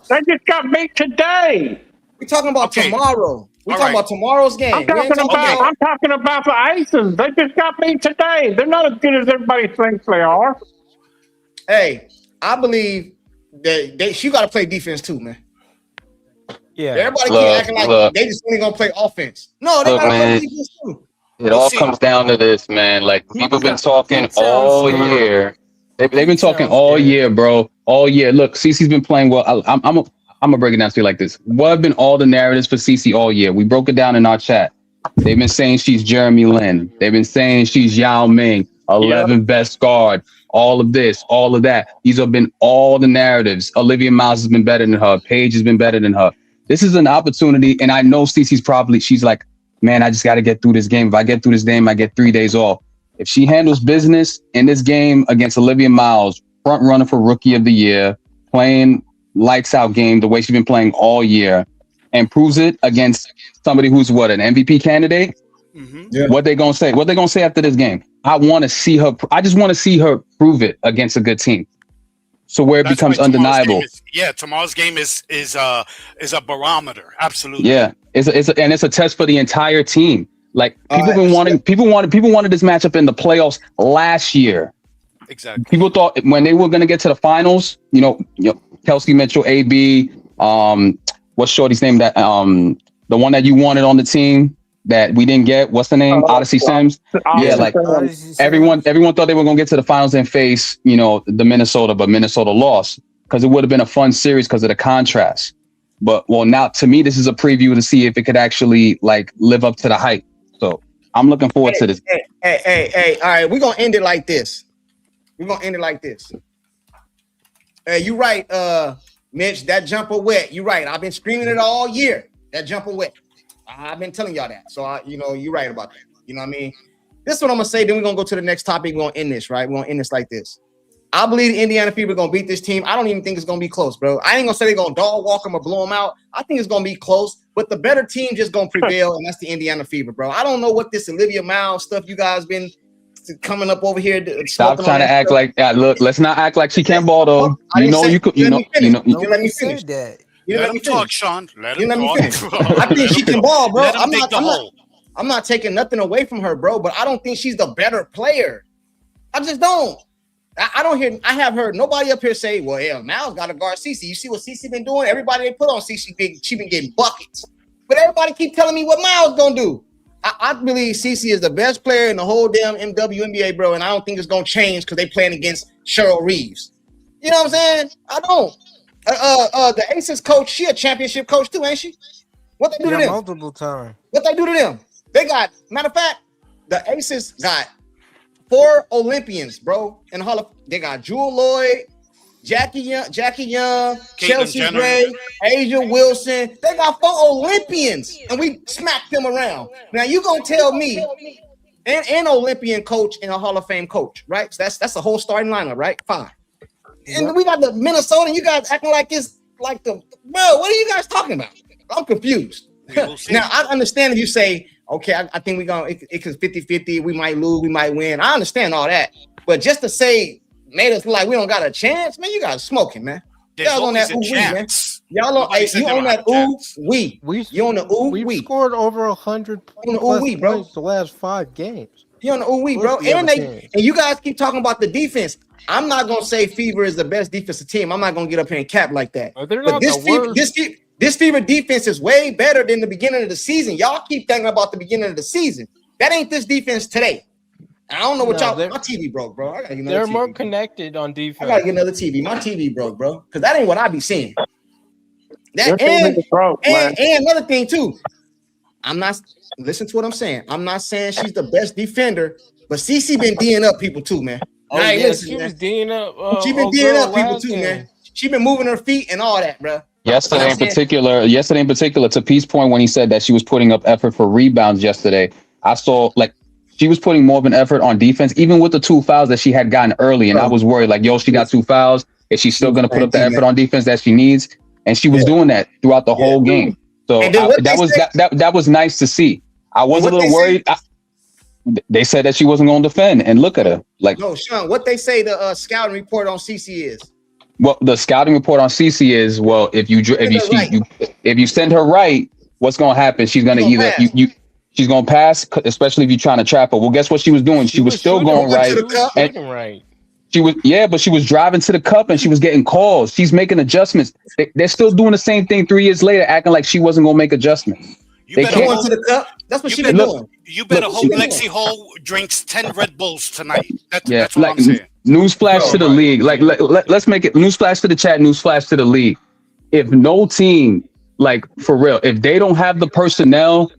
S6: They just got beat today.
S2: We're talking about tomorrow. We're talking about tomorrow's game.
S6: I'm talking about the Aces. They just got beat today. They're not as good as everybody thinks they are.
S2: Hey, I believe that she got to play defense too, man.
S14: Yeah.
S2: Everybody keep acting like they just only gonna play offense. No, they gotta play defense too.
S5: It all comes down to this, man. Like people been talking all year. They've been talking all year, bro. All year. Look, CC's been playing well. I'm gonna break it down to you like this. What have been all the narratives for CC all year? We broke it down in our chat. They've been saying she's Jeremy Lin. They've been saying she's Yao Ming, 11th best guard. All of this, all of that. These have been all the narratives. Olivia Miles has been better than her. Paige has been better than her. This is an opportunity, and I know she's like, man, I just got to get through this game. If I get through this game, I get 3 days off. If she handles business in this game against Olivia Miles, front runner for Rookie of the Year, playing lights out game the way she's been playing all year, and proves it against somebody who's an MVP candidate, what they gonna say? What they gonna say after this game? I want to see her. I just want to see her prove it against a good team. So where it becomes undeniable.
S9: Tomorrow's game is a barometer. Absolutely.
S5: Yeah, it's a test for the entire team. Like people wanted this matchup in the playoffs last year.
S9: Exactly.
S5: People thought when they were going to get to the finals, Kelsey Mitchell, AB, what's Shorty's name? That the one that you wanted on the team that we didn't get. What's the name? Odyssey Sims. Yeah, like everyone thought they were going to get to the finals and face the Minnesota, but Minnesota lost because it would have been a fun series because of the contrast. But now to me, this is a preview to see if it could actually live up to the hype. So I'm looking forward to this.
S2: Hey! All right, we're gonna end it like this. Hey, you right, Mitch. That jumper wet. You right. I've been screaming it all year. That jumper wet. I've been telling y'all that. So you're right about that. You know what I mean? This is what I'm gonna say. Then we're gonna go to the next topic. We're gonna end this, right? We're gonna end this like this. I believe the Indiana Fever are gonna beat this team. I don't even think it's gonna be close, bro. I ain't gonna say they're gonna dog walk them or blow them out. I think it's gonna be close, but the better team just gonna prevail, and that's the Indiana Fever, bro. I don't know what this Olivia Miles stuff you guys been coming up over here.
S5: Stop trying to act like that. Look, let's not act like she can't ball though. You could. You
S2: let me finish.
S9: Let him talk, Sean. Let him
S2: talk. I think she can ball, bro. I'm not taking nothing away from her, bro, but I don't think she's the better player. I just don't. I have heard nobody up here say, well, yeah, Miles got to guard CC. You see what CC been doing? Everybody they put on CC, she been getting buckets. But everybody keep telling me what Miles gonna do. I believe CC is the best player in the whole damn WNBA, bro, and I don't think it's gonna change because they playing against Cheryl Reeves. You know what I'm saying? I don't. The Aces coach, she a championship coach too, ain't she? What they do to them?
S14: Multiple times.
S2: What they do to them? They got, matter of fact, the Aces got 4 Olympians, bro, in the Hall of. They got Jewel Lloyd, Jackie Young, Chelsea
S9: Jenner.
S2: Gray, Asia Wilson. They got 4 Olympians, and we smacked them around. Now you gonna tell me an Olympian coach and a Hall of Fame coach, right? So that's a whole starting lineup, right? 5. And we got the Minnesota, and you guys acting like it's like bro. What are you guys talking about? I'm confused. Now I understand if you say, okay, I think we're gonna it could 50-50, we might lose, we might win. I understand all that, but just to say made us look like we don't got a chance, man. You guys smoking, man. Y'all on that ooh wee, man. Y'all on you on that ooh wee. You on the ooh wee.
S14: We scored over 100
S2: points, bro.
S14: The last 5 games.
S2: You on the ooh wee, bro. And you guys keep talking about the defense. I'm not gonna say Fever is the best defensive team. I'm not gonna get up here and cap like that. But this Fever defense is way better than the beginning of the season. Y'all keep thinking about the beginning of the season. That ain't this defense today. I don't know what my TV broke, bro. I gotta get another
S14: they're
S2: TV,
S14: more connected on defense.
S2: I gotta get another TV. My TV broke, bro. Because that ain't what I be seeing. And another thing too. Listen to what I'm saying. I'm not saying she's the best defender, but CC been D'ing up people too, man.
S14: Oh, yeah, she was D'ing up.
S2: She been D'ing up people too, man. She been moving her feet and all that, bro.
S5: Yesterday in particular, to Pete's point when he said that she was putting up effort for rebounds yesterday, I saw like she was putting more of an effort on defense, even with the 2 fouls that she had gotten early. And I was worried, like, yo, she got 2 fouls. Is she still going to put up the effort on defense that she needs? And she was doing that throughout the whole game. So that was nice to see. I was a little worried. They said that she wasn't going to defend, and look at her. Like,
S2: no, Sean, what they say the scouting report on CC is?
S5: Well, the scouting report on CC is, well, if you send her right, what's going to happen? She's going to either she's going to pass, especially if you're trying to trap her. Well, guess what she was doing? She was still going right. But she was driving to the cup and she was getting calls. She's making adjustments. They're still doing the same thing 3 years later, acting like she wasn't going to make adjustments.
S2: They going to the cup. That's what she been doing.
S9: You better hope Lexi Hall drinks 10 Red Bulls tonight. That's what I'm saying.
S5: Newsflash to the league. Like, let's make it newsflash to the chat, newsflash to the league. If no team, like, for real, if they don't have the personnel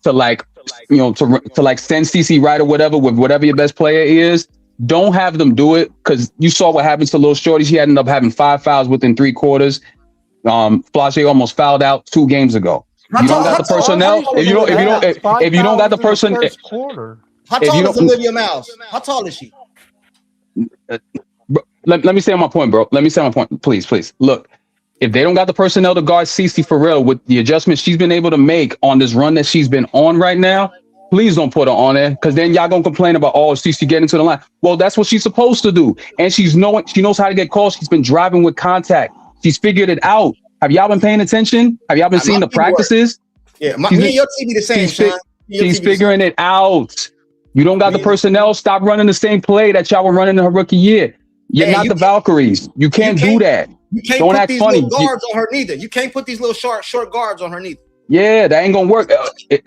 S5: to, like, you know, to like send CC right or whatever with whatever your best player is, don't have them do it, because you saw what happens to Lil Shorty. She ended up having 5 fouls within 3 quarters. Flage almost fouled out 2 games ago. You don't got the personnel. If you don't got the person.
S2: How tall is Olivia Miles? How tall is she?
S5: Let me say my point, bro. Let me say my point. Please. Look, if they don't got the personnel to guard CC for real with the adjustments she's been able to make on this run that she's been on right now, please don't put her on there, because then y'all gonna complain about, oh, CC getting to the line. Well, that's what she's supposed to do. And she knows how to get calls. She's been driving with contact. She's figured it out. Have y'all been paying attention? Have y'all been seeing the practices?
S2: Yeah, me and your TV the same, Sean.
S5: She's figuring it out. You don't got the personnel. Stop running the same play that y'all were running in her rookie year. You're not the Valkyries. You can't do that.
S2: You can't
S5: don't
S2: put
S5: act
S2: these
S5: funny.
S2: little guards on her neither. You can't put these little short guards on her neither.
S5: Yeah, that ain't gonna work. If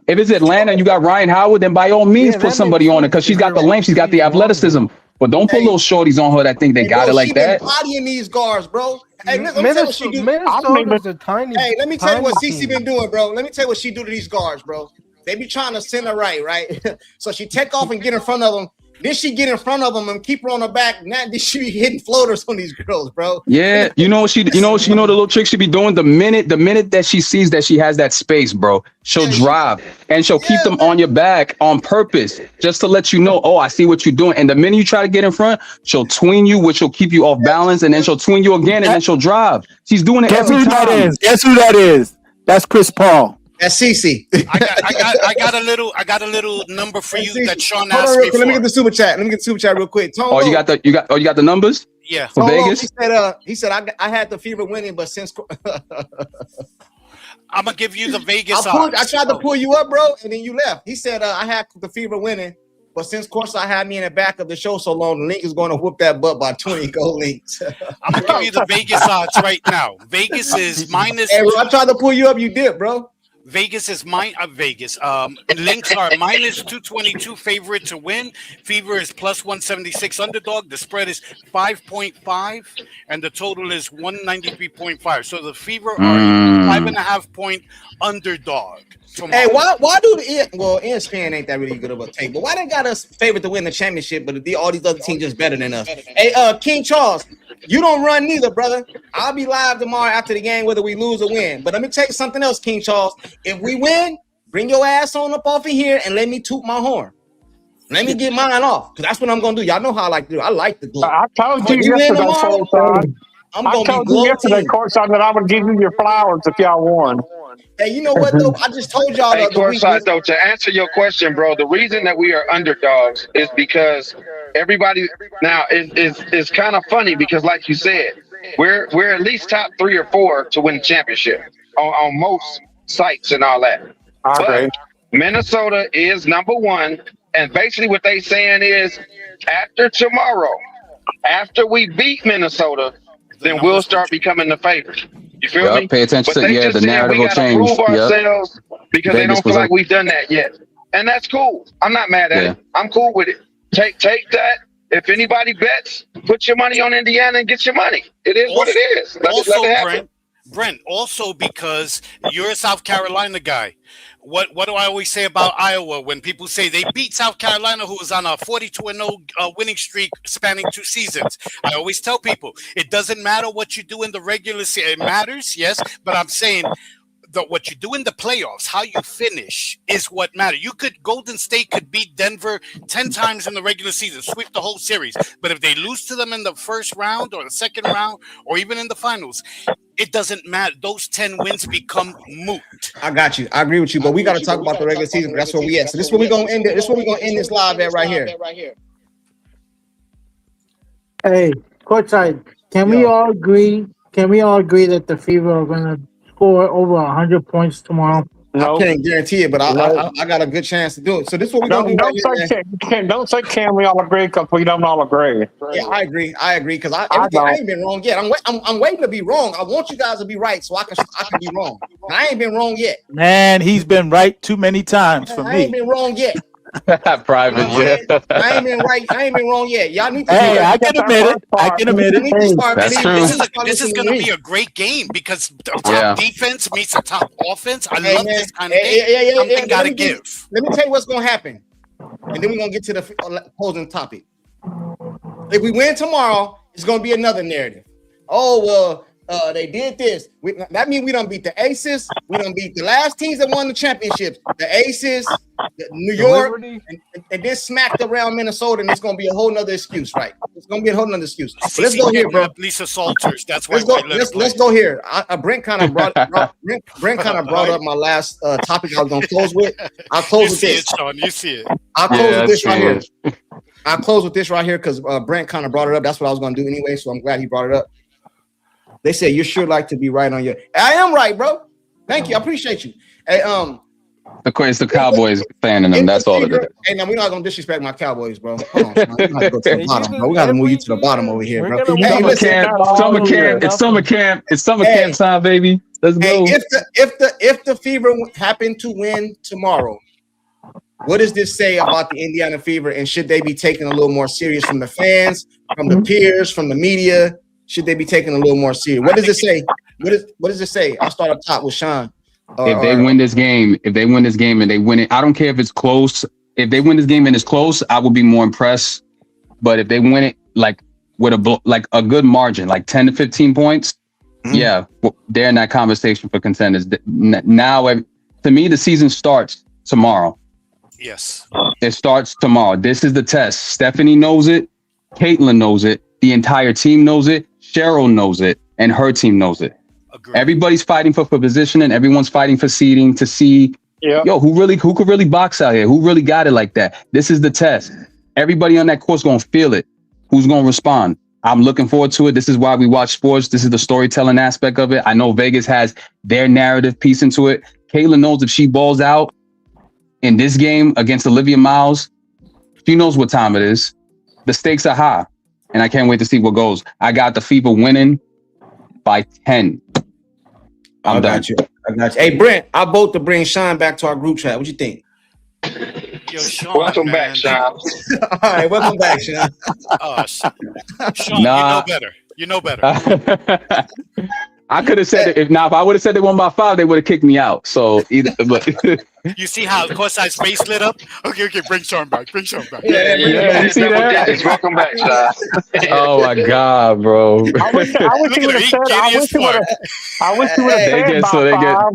S5: it's Atlanta and you got Ryan Howard, then by all means put somebody on it, because she's got the length, she's got the athleticism. But don't put little shorties on her that think they got it like that.
S2: She been bodying these guards, bro. Hey, let me tell you what she do.
S14: Minnesota's a tiny.
S2: Hey, let me tell you what CC been doing, bro. Let me tell you what she do to these guards, bro. They be trying to send her right? So she take off and get in front of them. Then she get in front of them and keep her on her back. Now she be hitting floaters on these girls, bro.
S5: Yeah, you know the little trick she be doing. The minute that she sees that she has that space, bro, she'll drive and she'll keep them on your back on purpose, just to let you know, oh, I see what you're doing. And the minute you try to get in front, she'll tween you, which will keep you off balance, and then she'll tween you again, and then she'll drive. She's doing it every time.
S10: Guess who that is? That's Chris Paul.
S2: That's CC.
S9: I got a little number for you that Sean asked me for.
S2: Let me get the super chat. Real quick.
S5: Oh, you got the numbers?
S9: Yeah.
S5: For Vegas?
S2: He said I had the Fever winning, but since
S9: I'm gonna give you the Vegas odds.
S2: I tried to pull you up, bro, and then you left. He said I had the Fever winning, but since Courtside had me in the back of the show so long, the Lynx is going to whoop that butt by 20. Go Lynx.
S9: I'm gonna give you the Vegas odds right now. Vegas is minus.
S2: Hey, bro, I tried to pull you up, you did, bro.
S9: Vegas is Vegas. Lynx are minus 222 favorite to win. Fever is plus 176 underdog. The spread is 5.5 and the total is 193.5. So the Fever are 5.5 point underdog.
S2: Hey, why do ESPN ain't that really good of a take? But why they got us favored to win the championship, but all these other teams just better than us? Hey, King Charles, you don't run neither, brother. I'll be live tomorrow after the game, whether we lose or win. But let me tell you something else, King Charles. If we win, bring your ass on up off of here and let me toot my horn. Let me get mine off, because that's what I'm gonna do. Y'all know how I like to do. I like to glow.
S6: I told you yesterday, Courtside. Courtside, that I would give you your flowers if y'all won.
S2: Hey, you know what though? I just told y'all.
S4: Hey, Courtside, though, to answer your question, bro, the reason that we are underdogs is because everybody now is kind of funny, because, like you said, we're at least top 3 or 4 to win the championship on most sites and all that.
S6: Okay.
S4: But Minnesota is number 1, and basically what they saying is after tomorrow, after we beat Minnesota, then we'll start becoming the favorite. You feel me?
S5: Pay attention to the narrative will change.
S4: We gotta prove ourselves because they don't feel like we've done that yet, and that's cool. I'm not mad at it. I'm cool with it. Take that. If anybody bets, put your money on Indiana and get your money. It is what it is. Let it happen.
S9: Brent, also because you're a South Carolina guy. What do I always say about Iowa when people say they beat South Carolina, who was on a 42-0 winning streak spanning 2 seasons? I always tell people it doesn't matter what you do in the regular season. It matters, yes, but I'm saying what you do in the playoffs, how you finish, is what matters. Golden State could beat Denver 10 times in the regular season, sweep the whole series. But if they lose to them in the first round or the second round or even in the finals, it doesn't matter. Those 10 wins become moot.
S2: I got you. I agree with you, but we got to talk about the regular season. That's where we at. So this is where we're gonna end it. This is where we're gonna end this live at right here.
S11: Hey, Courtside, can we all agree? Can we all agree that the Fever are gonna score over 100 points tomorrow?
S6: No.
S2: I can't guarantee it, but I got a good chance to do it. So this is what we're gonna do right here, man.
S6: Don't say can we all agree, because we don't all agree.
S2: Yeah, I agree because I ain't been wrong yet. I'm waiting to be wrong. I want you guys to be right so I can be wrong. I ain't been wrong yet.
S10: Man, he's been right too many times for
S2: I ain't
S10: me.
S2: been wrong yet.
S5: Private jet.
S2: I ain't been right. I ain't been wrong yet. Y'all need to.
S10: Hey, I can admit it. I can admit it.
S5: That's true.
S9: This is going to be a great game because the top defense meets the top offense. I love this kind of game. Something got to give.
S2: Let me tell you what's going to happen, and then we're going to get to the closing topic. If we win tomorrow, it's going to be another narrative. Oh, well, they did this. That means we done beat the Aces. We done beat the last teams that won the championships. The Aces, New York, and then smacked around Minnesota, and it's going to be a whole nother excuse, right? It's going to be a whole nother excuse. But let's go here, bro.
S9: Lisa Salters. That's why.
S2: Let's go here. Brent kind of brought up my last topic I was going to close with. I'll close with this.
S9: Sean, you see it.
S2: I'll close with this right here. I'll close with this right here because Brent kind of brought it up. That's what I was going to do anyway, so I'm glad he brought it up. They say you sure like to be right on your. I am right, bro. Thank you. I appreciate you. Hey,
S5: it's the Cowboys fan in them. That's all it is.
S2: Hey, now we're not gonna disrespect my Cowboys, bro. Hold on, we gotta go to the bottom, bro. We gotta move you to the bottom over here, bro.
S5: Hey, summer camp. It's summer camp. It's summer camp time, baby. Let's go.
S2: If the Fever happen to win tomorrow, what does this say about the Indiana Fever, and should they be taken a little more serious from the fans, from the peers, from the media? Should they be taken a little more serious? What does it say? What does it say? I'll start up top with Sean.
S5: If they win this game and they win it, I don't care if it's close. If they win this game and it's close, I will be more impressed. But if they win it like with a good margin, like 10 to 15 points, yeah, they're in that conversation for contenders. Now, to me, the season starts tomorrow.
S9: Yes.
S5: It starts tomorrow. This is the test. Stephanie knows it. Caitlin knows it. The entire team knows it. Cheryl knows it. And her team knows it. Agreed. Everybody's fighting for position and everyone's fighting for seeding to see, who could really box out here? Who really got it like that? This is the test. Everybody on that court's going to feel it. Who's going to respond? I'm looking forward to it. This is why we watch sports. This is the storytelling aspect of it. I know Vegas has their narrative piece into it. Caitlin knows if she balls out in this game against Olivia Miles, she knows what time it is. The stakes are high. And I can't wait to see what goes. I got the Fever winning by 10. I got you.
S2: Hey, Brent, I vote to bring Sean back to our group chat. What you think?
S9: Yo, Sean,
S4: welcome back, Sean.
S2: All right, welcome back, Sean.
S9: Sean, you know better. You know better.
S5: I could have said it. If I would have said they won by 5, they would have kicked me out. So either, but
S9: you see how Courtside's face lit up? Okay, bring Sean back. Bring Sean back.
S5: Yeah, you see that?
S4: Welcome back, Sean.
S5: Oh my God, bro!
S6: I wish you would have said. I wish you would have said by 5.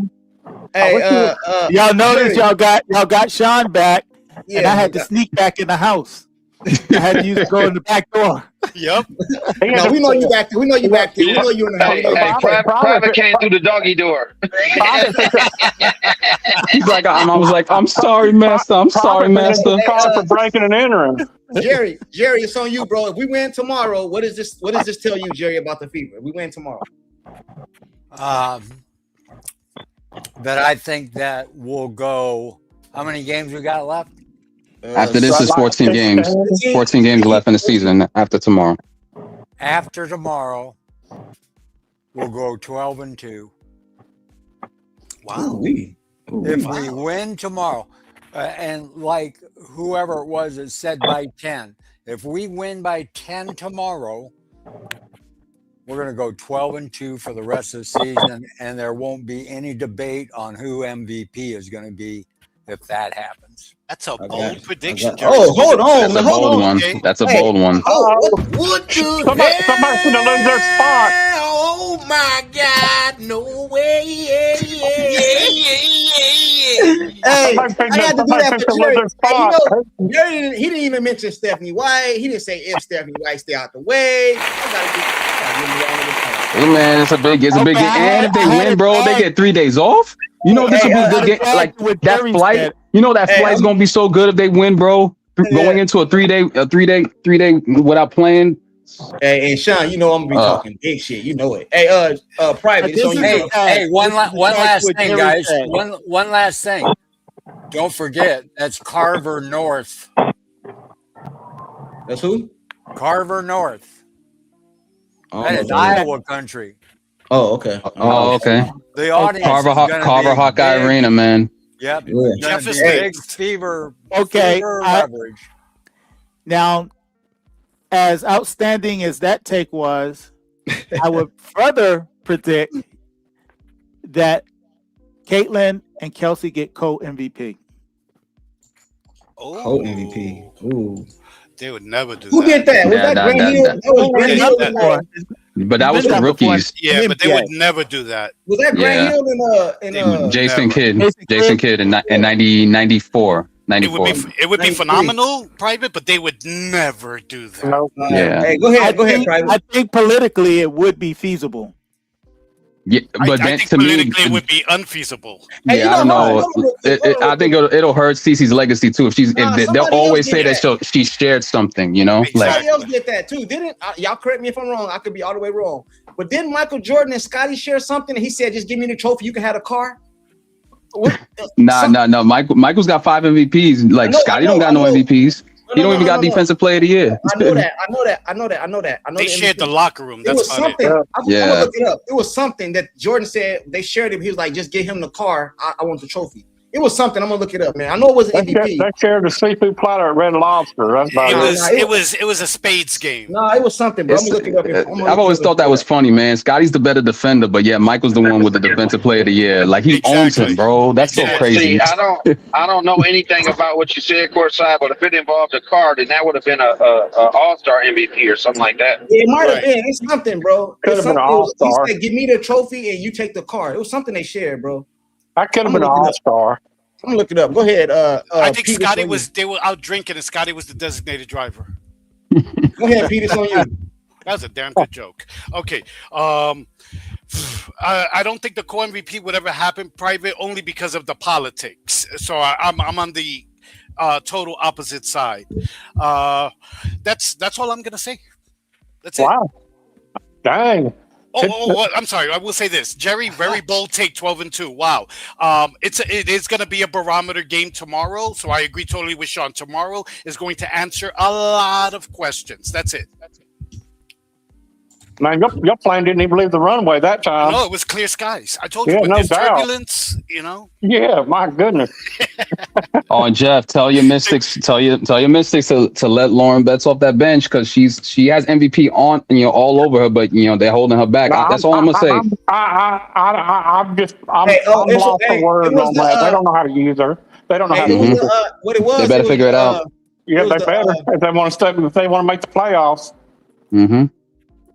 S2: Hey,
S10: y'all notice y'all got Sean back, and I had to sneak back in the house. I had to go in the back door.
S9: Yep.
S2: No, we know you back there. We know you back there. We know you in the house.
S4: Private came through the doggy door.
S5: He's like, I was like, I'm sorry, master. I'm sorry, master.
S6: For breaking and entering.
S2: Jerry, it's on you, bro. If we win tomorrow, what does this tell you, Jerry, about the Fever? If we win tomorrow.
S8: That I think that we'll go. How many games we got left?
S5: After this is 14 games. 14 games left in the season after tomorrow.
S8: After tomorrow, we'll go 12-2.
S9: Wow.
S8: If we win tomorrow, and like whoever it was that said by 10, if we win by 10 tomorrow, We're going to go 12-2 for the rest of the season, and there won't be any debate on who MVP is going to be if that happens.
S9: That's a
S2: I got
S9: bold
S2: you.
S9: prediction,
S2: I got-
S9: Jerry.
S2: Oh, hold on.
S5: That's a
S2: Hold
S5: bold
S2: on.
S5: one.
S9: Okay.
S5: That's a
S2: Hey,
S5: bold one.
S2: oh, what the
S6: Somebody's
S2: hell?
S6: going to lose their spot.
S2: Oh my God! No way! Hey,
S6: Somebody picked
S2: I had to do
S6: somebody
S2: that
S6: picked
S2: for
S6: to lose
S2: Jerry.
S6: their
S2: Hey,
S6: spot.
S2: Jerry he didn't even mention Stephanie White. He didn't say if Stephanie White stay out the way. I gotta give me all of this.
S5: Hey, man, it's a big game. And if they win, bro, they get 3 days off. You know this will be a good game. Like that flight. You know that flight's gonna be so good if they win, bro. Going into a three day without playing.
S2: Hey, and Sean, you know I'm gonna be talking big shit. You know it. Hey, private. It's on you.
S8: Hey, one last thing, guys. One last thing. Don't forget, that's Carver North.
S2: That's who?
S8: Carver North. That is
S2: know.
S8: Iowa country.
S2: Oh, okay.
S5: Oh, okay.
S8: The audience
S5: Carver Hawkeye
S8: big.
S5: Arena, man.
S8: Yep.
S2: Yeah.
S8: Big fever.
S10: Okay,
S8: Fever leverage.
S10: Now, as outstanding as that take was, I would further predict that Caitlin and Kelsey get co-MVP.
S2: Co-MVP. Ooh.
S9: They would never do
S2: Who
S9: that.
S2: did that? Was that Grant Hill? That was Grant Hill.
S5: But that was for rookies.
S9: Yeah, but they would never do that.
S2: Was that Grant Hill in
S5: Jason Kidd in 94.
S9: It would be phenomenal, private, but they would never do that.
S5: Yeah.
S2: Hey, go ahead, private.
S10: I think politically it would be feasible.
S5: Yeah, but
S9: I
S5: then
S9: think
S5: to me,
S9: politically it would be unfeasible.
S5: yeah, I don't know. I think it'll hurt Cece's legacy too. If they'll always say that she shared something, you know.
S2: Somebody else did that too, didn't? Y'all correct me if I'm wrong. I could be all the way wrong. But didn't Michael Jordan and Scotty share something? And he said, "Just give me the trophy. You can have a car."
S5: No. Michael's got 5 MVPs. Like Scotty don't got no MVPs. He don't even got Defensive Player of the Year.
S2: I know that.
S9: They shared the locker room. That's
S2: something. I'm
S5: Yeah.
S2: gonna look it up. It was something that Jordan said they shared it. He was like, "Just get him the car. I want the trophy." It was something. I'm gonna look it up, man. I know it wasn't MVP.
S6: They shared the seafood platter at Red Lobster. That's about
S9: It was a spades game.
S2: No, it was something, bro. I'm gonna look it up.
S5: I've always thought that was funny, man. Scotty's the better defender, but yeah, Michael's the one with the Defensive Player of the Year. Like he owns him, bro. That's so crazy.
S4: See, I don't know anything about what you said, Courtside, but if it involved a car, then that would have been a All-Star MVP or something like that.
S2: Yeah, it might have been. It's something, bro.
S6: Could have been an All-Star.
S2: He said, "Give me the trophy and you take the car." It was something they shared, bro.
S6: I could have been an All-Star.
S2: I'm gonna look it up. Go ahead.
S9: I think
S2: Pete,
S9: Scotty they were out drinking and Scotty was the designated driver.
S2: Go ahead, Pete. It's on you.
S9: That was a damn good joke. Okay. I don't think the co-MVP would ever happen private only because of the politics. So I'm on the total opposite side. That's all I'm gonna say. That's it.
S6: Wow. Dang.
S9: Oh, I'm sorry. I will say this, Jerry. Very bold take. 12-2. Wow. It is going to be a barometer game tomorrow. So I agree totally with Sean. Tomorrow is going to answer a lot of questions. That's it.
S6: Man, your plane didn't even leave the runway that time.
S9: No, it was clear skies. I told you.
S6: Yeah,
S9: With
S6: no
S9: this
S6: doubt.
S9: turbulence, you know.
S6: Yeah, my goodness.
S5: Oh, and Jeff, tell your Mystics to let Lauren Betts off that bench because she has MVP on all over her, but they're holding her back. That's all I'm gonna say.
S6: I'm lost for words on that. They don't know how to use her. They don't know how to use her.
S2: What it was?
S5: They better figure it out.
S6: Yeah, they better if they want to step. If they want to make the playoffs.
S5: Mm-hmm.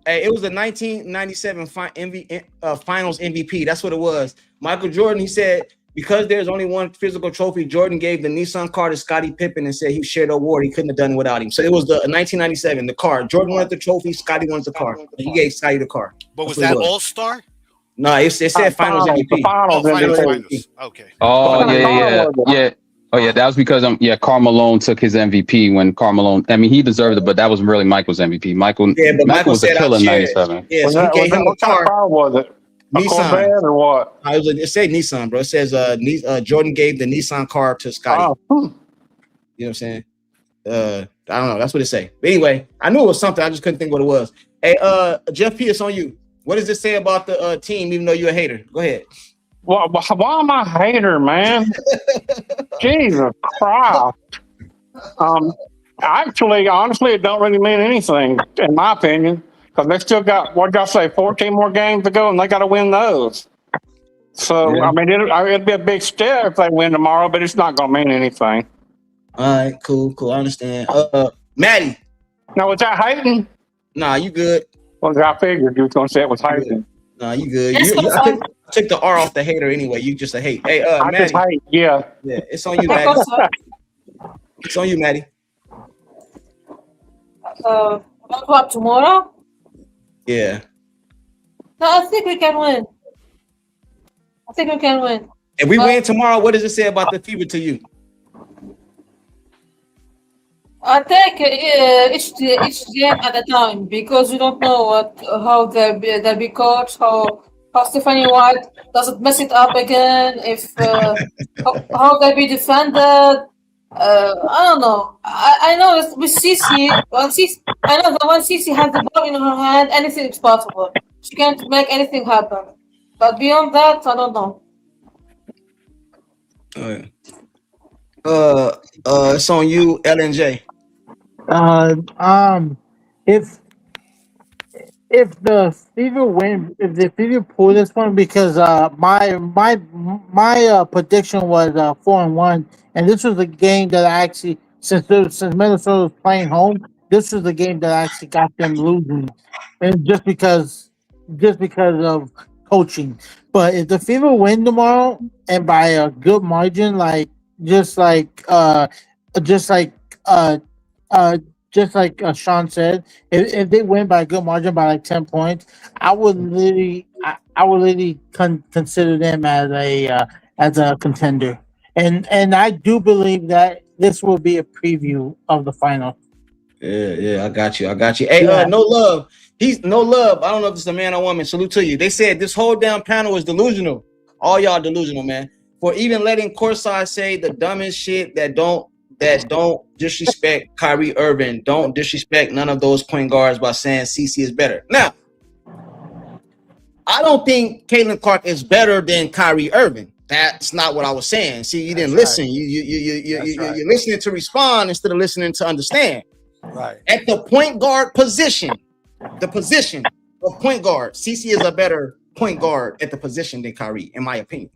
S2: Hey, it was the 1997 Finals MVP. That's what it was. Michael Jordan. He said because there's only one physical trophy, Jordan gave the Nissan car to Scottie Pippen and said he shared the award. He couldn't have done it without him. So it was the 1997, the car. Jordan wanted the trophy. Scottie wanted the car. He gave Scottie the car.
S9: But was that All-Star?
S2: No, it said Finals MVP.
S6: The finals
S9: Finals. Okay.
S5: Oh yeah. Oh yeah, that was because Karl Malone took his MVP when Karl Malone. I mean, he deserved it, but that was really Michael's MVP. Michael was a killer in '97.
S2: Yeah, so he gave him
S6: what kind of car was it? A Corvette or what?
S2: It said Nissan, bro. It says Jordan gave the Nissan car to Scottie. You know what I'm saying? I don't know. That's what it say. But anyway, I knew it was something. I just couldn't think what it was. Hey, Jeff P, it's on you. What does it say about the team? Even though you're a hater, go ahead.
S6: Why am I a hater, man? Jesus Christ. Actually, honestly, it don't really mean anything, in my opinion. Because they still got, what y'all say, 14 more games to go, and they got to win those. So,
S2: Yeah.
S6: I mean, it'll be a big step if they win tomorrow, but it's not going to mean anything.
S2: All right, cool. I understand. Maddie.
S6: Now, was that hating?
S2: Nah, you good.
S6: Well, I figured you was going to say it was hating.
S2: Nah, you good.
S13: Yes,
S2: I
S13: Courtside.
S2: took the R off the hater anyway. You just a hate. Hey,
S6: I
S2: Maddie.
S6: just hate, yeah.
S2: Yeah, it's on you,
S13: Yeah,
S2: Maddie.
S13: Courtside.
S2: It's on you, Maddie.
S13: What tomorrow?
S2: Yeah.
S13: No, I think we can win.
S2: If we win tomorrow, what does it say about the fever to you?
S13: I think each game at a time, because we don't know how they'll be coached, how Stephanie White doesn't mess it up again, if how they be defended. I don't know. I know with Cici, I know that when Cici has the ball in her hand, anything is possible. She can't make anything happen. But beyond that, I don't know.
S2: It's on you, LNJ.
S11: If the Fever win, if the Fever pull this one, because my prediction was 4-1, and this was the game that I actually, since Minnesota was playing home, this was the game that I actually got them losing, and just because of coaching. But if the Fever win tomorrow and by a good margin, just like uh Sean said, if they win by a good margin by like 10 points, I would literally consider them as a contender, and I do believe that this will be a preview of the final.
S2: Yeah, I got you. Hey,
S11: Yeah.
S2: no love. He's no love. I don't know if this is a man or woman. Salute to you. They said this whole damn panel is delusional. All y'all delusional, man. For even letting Courtside say the dumbest shit that don't disrespect Kyrie Irving, don't disrespect none of those point guards by saying CC is better. Now, I don't think Caitlin Clark is better than Kyrie Irving. That's not what I was saying. See, you didn't listen. You're listening to respond instead of listening to understand.
S8: Right.
S2: At the point guard position, the position of point guard, CC is a better point guard at the position than Kyrie, in my opinion.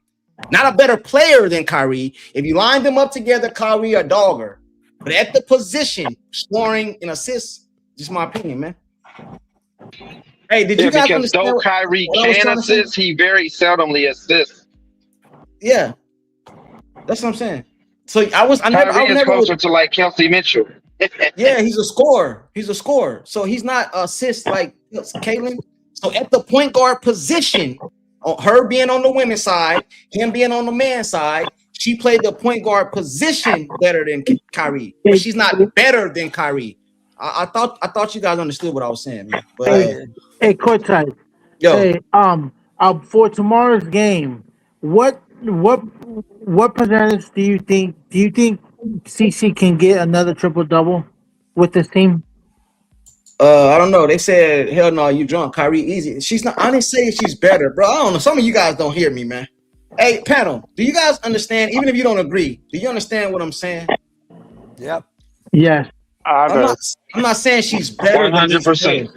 S2: Not a better player than Kyrie. If you line them up together, Kyrie a dogger. But at the position, scoring and assists, just my opinion, man. Hey, did you guys
S4: because
S2: understand?
S4: though Kyrie can assist, he very seldomly assists.
S2: Yeah, that's what I'm saying. So I
S4: Kyrie is
S2: never
S4: closer to like Kelsey Mitchell.
S2: Yeah, he's a scorer. So he's not assist like Caitlin. So at the point guard position, her being on the women's side, him being on the man's side, she played the point guard position better than Kyrie, but she's not better than Kyrie. I thought you guys understood what I was saying, man. But
S11: Hey, Courtside.
S2: yo,
S11: Hey, for tomorrow's game, what percentage do you think CC can get another triple double with this team?
S2: I don't know. They said, hell no, you drunk. Kyrie easy. She's not. I didn't say she's better, bro. I don't know. Some of you guys don't hear me, man. Hey, panel, do you guys understand? Even if you don't agree, do you understand what I'm saying?
S8: Yep.
S11: Yes.
S2: I'm not saying she's better.
S6: 100%.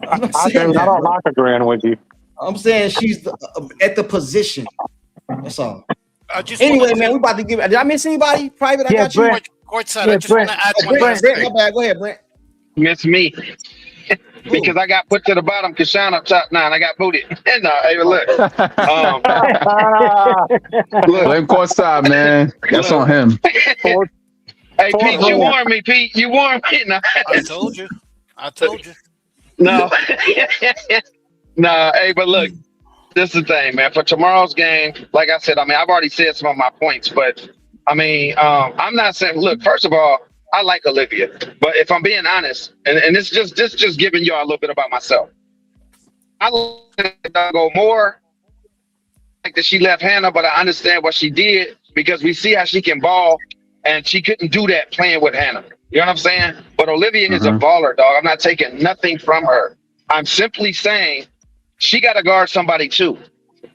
S2: I'm not
S6: I
S2: saying that,
S6: don't
S2: bro.
S6: like agreeing with you.
S2: I'm saying she's at the position. That's all.
S9: Anyway,
S2: man, we about to give. Did I miss anybody? Private, I
S11: Yeah,
S2: got you.
S11: Brent.
S9: Courtside,
S11: Yeah,
S9: I just want to add one last
S2: Brent, my
S9: thing.
S2: bad. Go ahead, Brent.
S4: Miss me. Because I got put to the bottom, Kashan up top 9. I got booted. No, hey, look.
S5: Blame Courtside, man. That's on him.
S4: Hey, Pete, you warned me, Pete. You warned me. No.
S9: I told you.
S4: No. No, hey, but look, this is the thing, man. For tomorrow's game, like I said, I mean, I've already said some of my points, but I mean, I'm not saying, look, first of all, I like Olivia, but if I'm being honest, and this just giving y'all a little bit about myself, I like to go more like that she left Hannah, but I understand what she did because we see how she can ball, and she couldn't do that playing with Hannah. You know what I'm saying? But Olivia is a baller, dog. I'm not taking nothing from her. I'm simply saying she got to guard somebody too.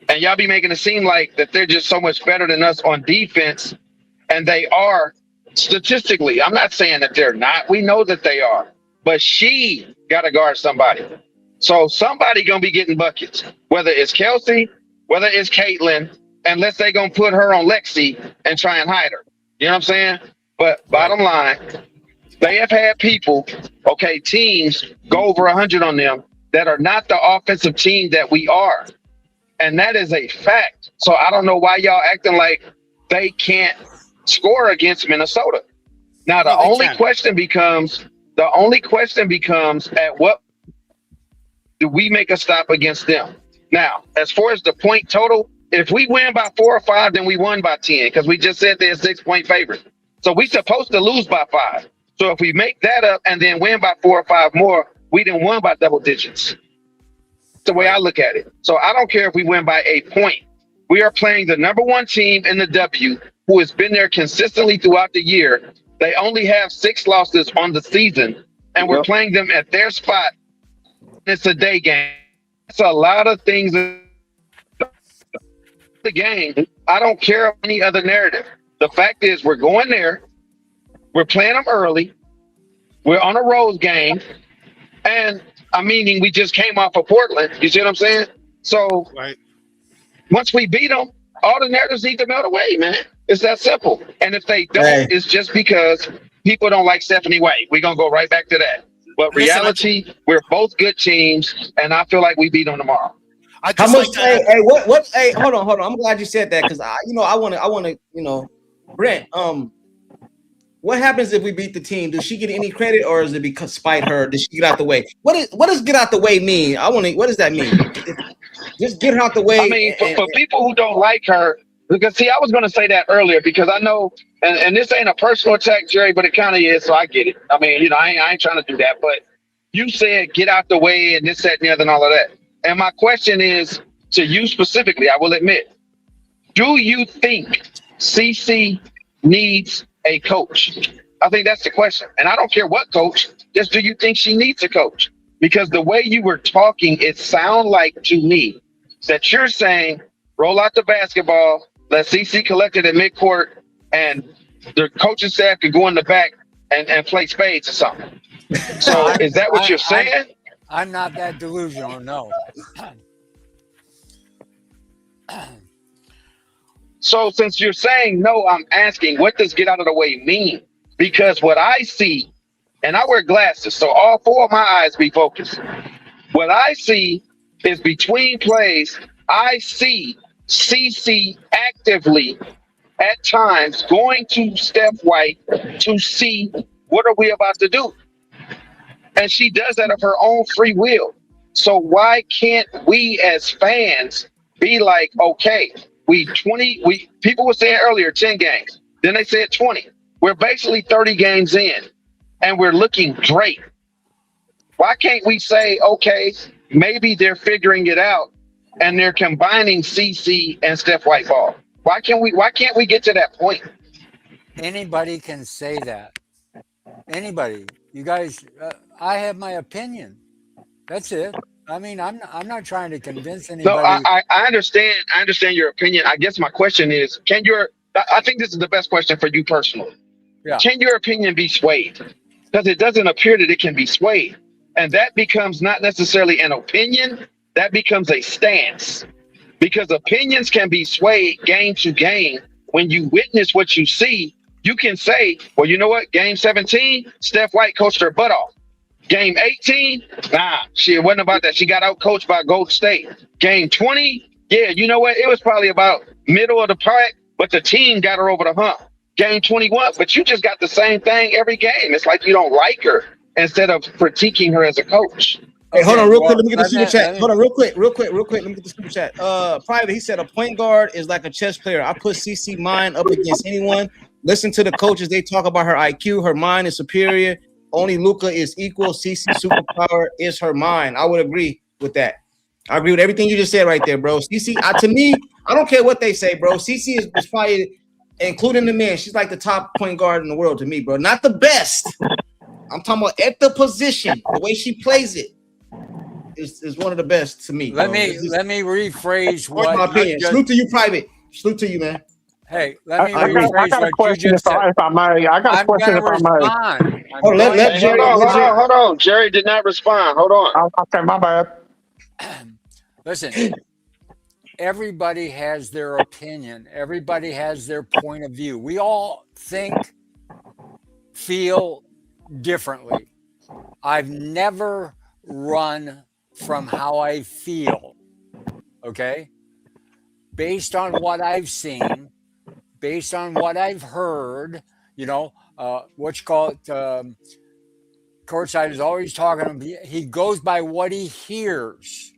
S4: And y'all be making it seem like that they're just so much better than us on defense, and they are statistically. I'm not saying that they're not. We know that they are. but she got to guard somebody. So somebody gonna be getting buckets, whether it's Kelsey, whether it's Caitlin, unless they gonna put her on Lexi and try and hide her. You know what I'm saying? But bottom line, they have had people, okay, teams go over 100 on them that are not the offensive team that we are. And that is a fact. So I don't know why y'all acting like they can't score against Minnesota. Now, the only question becomes, at what do we make a stop against them? Now, as far as the point total, if we win by 4 or 5, then we won by 10, because we just said they're a 6-point favorite. So we supposed to lose by 5. So if we make that up and then win by 4 or 5 more, we didn't win by double digits. That's the way I look at it. So I don't care if we win by a point. We are playing the number 1 team in the W, who has been there consistently throughout the year. They only have 6 losses on the season, and we're playing them at their spot. It's a day game. It's a lot of things in the game. I don't care any other narrative. The fact is, we're going there. We're playing them early. We're on a road game. And I'm meaning we just came off of Portland. You see what I'm saying? So once we beat them, all the narratives need to melt away, man. It's that simple. And if they don't, it's just because people don't like Stephanie White. We're going to go right back to that. But reality, we're both good teams, and I feel like we beat them tomorrow.
S2: How much? Hey, hold on. I'm glad you said that, because I want to, Brent. What happens if we beat the team? Does she get any credit, or is it because spite her? Does she get out the way? What does get out the way mean? What does that mean? Just get her out the way.
S4: I mean, for people who don't like her, because see, I was going to say that earlier, because I know, and this ain't a personal attack, Jerry, but it kind of is, so I get it. I mean, I ain't trying to do that, but you said get out the way and this, that, and the other, and all of that. And my question is to you specifically, I will admit, do you think CC needs a coach? I think that's the question. And I don't care what coach, just do you think she needs a coach? Because the way you were talking, it sounded like to me that you're saying, roll out the basketball, let CC collect it at midcourt, and the coaching staff can go in the back and play spades or something. So is that what you're saying?
S8: I'm not that delusional, no.
S4: So since you're saying no, I'm asking, what does get out of the way mean? Because what I see, and I wear glasses, so all 4 of my eyes be focused. What I see is between plays, I see CC actively at times going to Steph White to see what are we about to do. And she does that of her own free will. So why can't we as fans be like, okay, people were saying earlier 10 games, then they said 20. We're basically 30 games in and we're looking great. Why can't we say, okay, maybe they're figuring it out and they're combining CC and Steph White ball? Why can't we get to that point?
S8: Anybody can say that. Anybody. You guys, I have my opinion. That's it. I mean, I'm not trying to convince anybody.
S4: No, I understand. I understand your opinion. I guess my question is, I think this is the best question for you personally.
S8: Yeah.
S4: Can your opinion be swayed? Because it doesn't appear that it can be swayed. And that becomes not necessarily an opinion, that becomes a stance. Because opinions can be swayed game to game. When you witness what you see, you can say, well, you know what? Game 17, Steph White coached her butt off. Game 18, it wasn't about that. She got out coached by Golden State. Game 20, yeah, you know what? It was probably about middle of the pack, but the team got her over the hump. Game 21, but you just got the same thing every game. It's like you don't like her instead of critiquing her as a coach.
S2: Hey, hold on real quick. Let me get the super chat. Hold on real quick. Let me get the super chat. Private, he said a point guard is like a chess player. I put CC mind up against anyone. Listen to the coaches. They talk about her IQ. Her mind is superior. Only Luka is equal. CC superpower is her mind. I would agree with that. I agree with everything you just said right there, bro. CC, to me, I don't care what they say, bro. CC is probably, including the men, she's like the top point guard in the world to me, bro. Not the best. I'm talking about at the position, the way she plays it is one of the best to me.
S8: Let me rephrase what
S2: my opinion. Salute to you, Private. Salute to you, man.
S8: Hey, let me rephrase
S6: I got a question if I may. I got a question if I may.
S2: Oh, let Jerry.
S4: Hold on. Jerry did not respond. Hold on.
S6: Okay, my bad.
S8: Listen, everybody has their opinion. Everybody has their point of view. We all think, feel differently. I've never run from how I feel. Okay? Based on what I've seen, based on what I've heard, what you call it, Courtside is always talking. He goes by what he hears.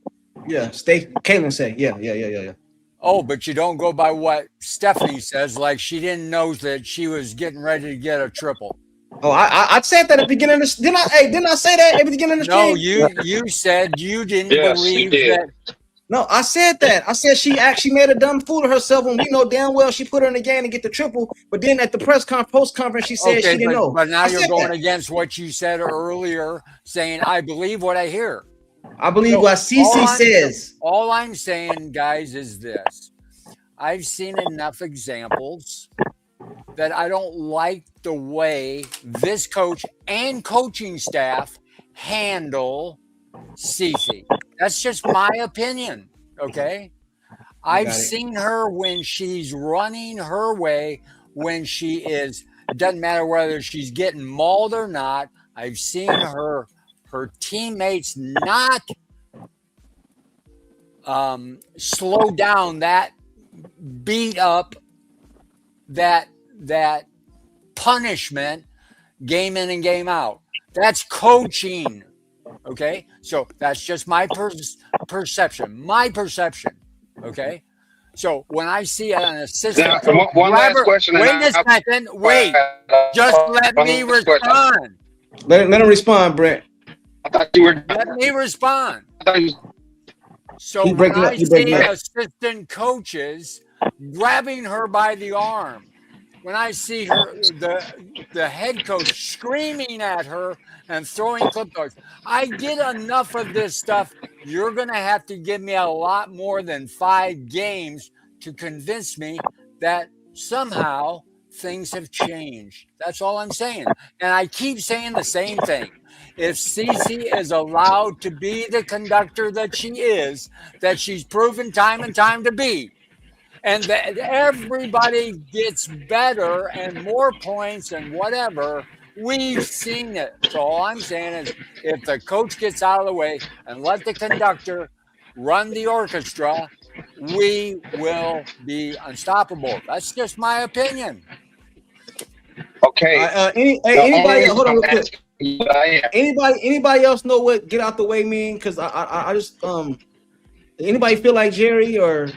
S2: Yeah, Caitlin say. Yeah.
S8: Oh, but you don't go by what Stephanie says. Like she didn't know that she was getting ready to get a triple.
S2: Oh, I said that at the beginning of this. Didn't I say that at the beginning of the
S8: No,
S2: stream?
S8: you said you didn't believe that.
S2: No, I said that. I said she actually made a dumb fool of herself, and we know damn well she put her in the game to get the triple. But then at the post conference, she said she didn't know.
S8: But now you're going against what you said earlier, saying I believe what I hear.
S2: I believe what CC says.
S8: All I'm saying, guys, is this: I've seen enough examples that I don't like the way this coach and coaching staff handle Cece. That's just my opinion, okay? I've seen her when she's running her way, when she is, it doesn't matter whether she's getting mauled or not. I've seen her teammates not slow down that beat up, that punishment game in and game out. That's coaching. Okay, so that's just my perception. Okay, so when I see an assistant,
S4: one last question.
S8: Wait a second. Wait, just let me respond.
S2: Let him respond, Brent.
S4: I thought you were.
S8: Let me respond. So
S2: He
S8: when I
S2: he
S8: see assistant coaches grabbing her by the arm, when I see her, the head coach screaming at her and throwing clip darts, I get enough of this stuff. You're going to have to give me a lot more than 5 games to convince me that somehow things have changed. That's all I'm saying. And I keep saying the same thing. If Cece is allowed to be the conductor that she is, that she's proven time and time to be, and that everybody gets better and more points and whatever, we've seen it. So all I'm saying is if the coach gets out of the way and let the conductor run the orchestra, we will be unstoppable. That's just my opinion.
S4: Okay.
S2: Anybody? Hold on. Real quick. Anybody else know what "get out the way" mean? Because I just anybody feel like Jerry or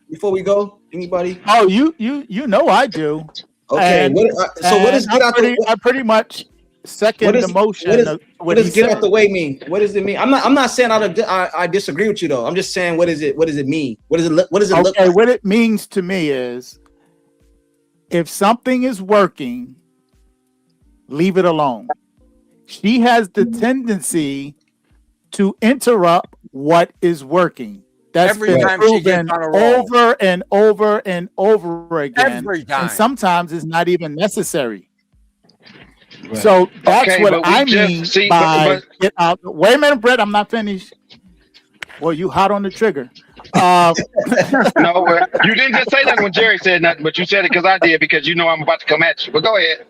S2: before we go? Anybody?
S10: Oh, you know I do.
S2: Okay.
S10: And,
S2: So what does "get out the way"?
S10: I pretty much second the motion.
S2: What does "get out the way" mean? What does it mean? I'm not saying I disagree with you though. I'm just saying what does it mean? What does it look like?
S10: What it means to me is if something is working, leave it alone. She has the tendency to interrupt what is working. That's
S8: Every
S10: been
S8: time she
S10: proven
S8: gets on a roll.
S10: over and over and over again.
S8: Every time.
S10: And sometimes it's not even necessary. Right. So that's what I mean by get out. Wait a minute, Brett. I'm not finished. Well, you hot on the trigger.
S4: No, you didn't just say that when Jerry said nothing, but you said it because I did, because you know I'm about to come at you. But go ahead.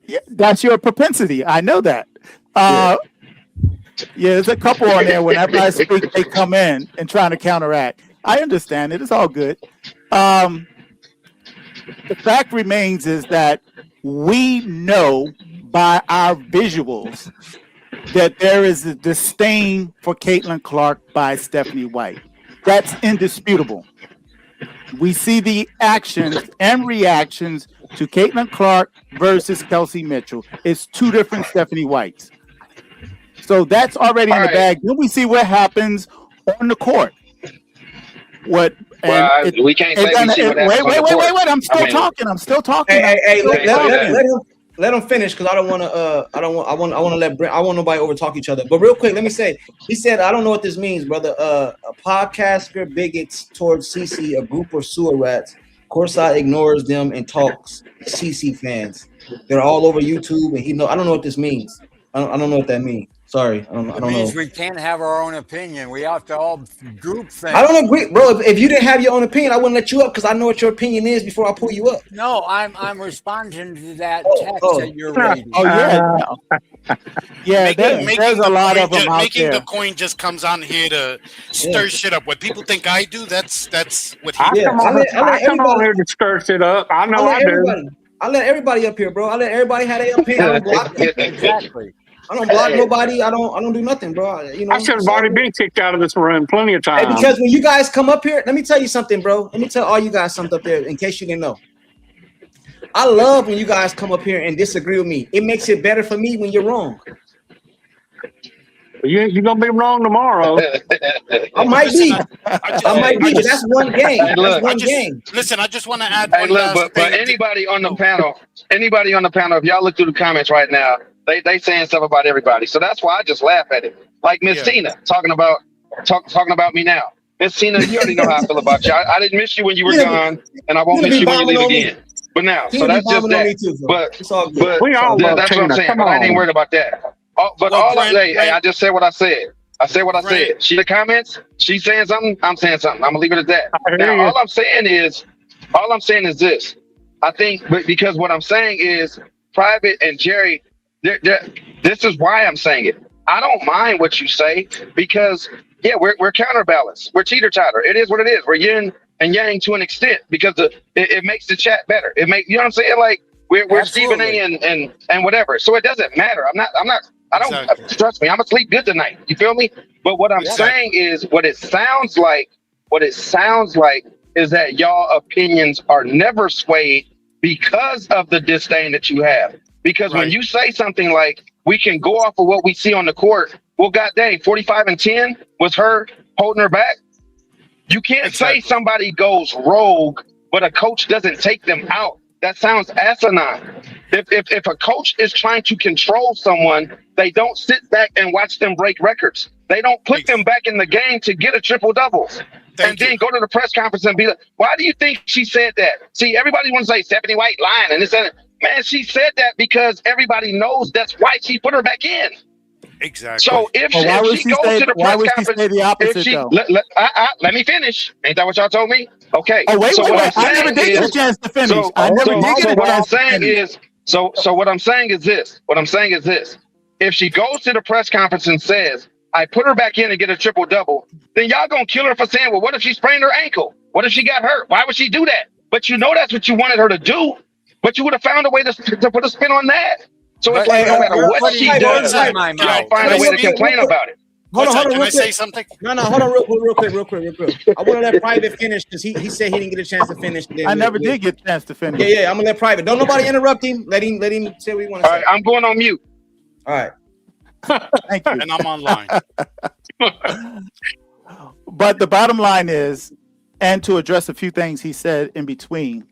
S10: Yeah, that's your propensity. I know that. Yeah, there's a couple on there. Whenever I speak, they come in and trying to counteract. I understand it. It's all good. The fact remains is that we know by our visuals that there is a disdain for Caitlin Clark by Stephanie White. That's indisputable. We see the actions and reactions to Caitlin Clark versus Kelsey Mitchell. It's 2 different Stephanie Whites. So that's already in the bag. Then we see what happens on the court. We can't say we see what happens. Wait. I'm still talking.
S2: Hey, let him finish because I want to let Brent. I want nobody over talk each other. But real quick, let me say. He said, "I don't know what this means, brother. A podcaster bigots towards CC, a group of sewer rats. Courtside ignores them and talks CC fans. They're all over YouTube, and I don't know what this means. I don't know what that means. Sorry, I
S8: It
S2: don't
S8: means
S2: know.
S8: we can't have our own opinion. We have to all group think.
S2: I don't agree, bro. If you didn't have your own opinion, I wouldn't let you up because I know what your opinion is before I pull you up.
S8: No, I'm responding to that text
S2: oh.
S8: that you're reading.
S10: Oh yeah, yeah. There's a lot of them out
S9: making
S10: there.
S9: the coin just comes on here to stir shit up. What people think I do, that's what he
S6: I
S9: does.
S6: come on here to stir shit up. I know I do.
S2: I let everybody up here, bro. I let everybody have their opinion. I don't block them.
S8: Exactly.
S2: I don't block nobody. I don't do nothing, bro.
S6: I should have already been kicked out of this room plenty of times.
S2: Hey, because when you guys come up here, let me tell you something, bro. Let me tell all you guys something up there in case you didn't know. I love when you guys come up here and disagree with me. It makes it better for me when you're wrong.
S6: You're gonna be wrong tomorrow.
S2: I might be. I might be. But that's one game.
S4: Hey, look,
S2: that's one game.
S9: Listen, I just want to add
S4: Hey,
S9: one
S4: look,
S9: last
S4: but
S9: thing.
S4: anybody on the panel, if y'all look through the comments right now, they saying stuff about everybody. So that's why I just laugh at it. Like Miss Tina talking about me now. Miss Tina, you already know how I feel about you. I didn't miss you when you were gone, and I won't miss you when you leave again. But now, so that's just that. But
S6: we all love
S4: that's
S6: Tina.
S4: what I'm saying.
S6: Come
S4: But I ain't
S6: on.
S4: worried about that. I just said what I said. I said what I said. She the comments. She's saying something. I'm saying something. I'm gonna leave it at that. Now, all I'm saying is this. I think, because what I'm saying is, Private and Jerry, this is why I'm saying it. I don't mind what you say because, we're counterbalanced. We're teeter-totter. It is what it is. We're yin and yang to an extent because it makes the chat better. It makes, you know what I'm saying? Like we're Stephen A. and whatever. So it doesn't matter. I don't trust me. I'm gonna sleep good tonight. You feel me? But what I'm saying is, what it sounds like is that y'all opinions are never swayed because of the disdain that you have. Because when you say something like, we can go off of what we see on the court, well, god dang, 45-10 was her holding her back. You can't say somebody goes rogue, but a coach doesn't take them out. That sounds asinine. If a coach is trying to control someone, they don't sit back and watch them break records. They don't put them back in the game to get a triple-double. Then go to the press conference and be like, why do you think she said that? See, everybody wants to say Stephanie White lying and this and that. Man, she said that because everybody knows that's why she put her back in.
S9: Exactly.
S2: Oh,
S4: So if she goes to the press conference,
S10: say the opposite, though?
S4: Let me finish. Ain't that what y'all told me? Okay.
S10: Oh, wait.
S4: So
S10: I never did get a chance to finish.
S4: So what I'm saying is this. What I'm saying is this. If she goes to the press conference and says, I put her back in and get a triple-double, then y'all gonna kill her for saying, well, what if she sprained her ankle? What if she got hurt? Why would she do that? But you know that's what you wanted her to do. But you would have found a way to put a spin on that. So it's like, no matter what she does, you don't find a way to complain about it.
S2: Hold on,
S9: Can
S2: real
S9: I say
S2: quick.
S9: something?
S2: No, hold on, real quick. I want to let Private finish because he said he didn't get a chance to finish.
S10: I never did get a chance to finish.
S2: Yeah, I'm gonna let Private. Don't nobody interrupt him. Let him say what he wants to say.
S4: All right, I'm going on mute.
S2: All right.
S10: Thank you.
S9: And I'm online.
S10: But the bottom line is, and to address a few things he said in between,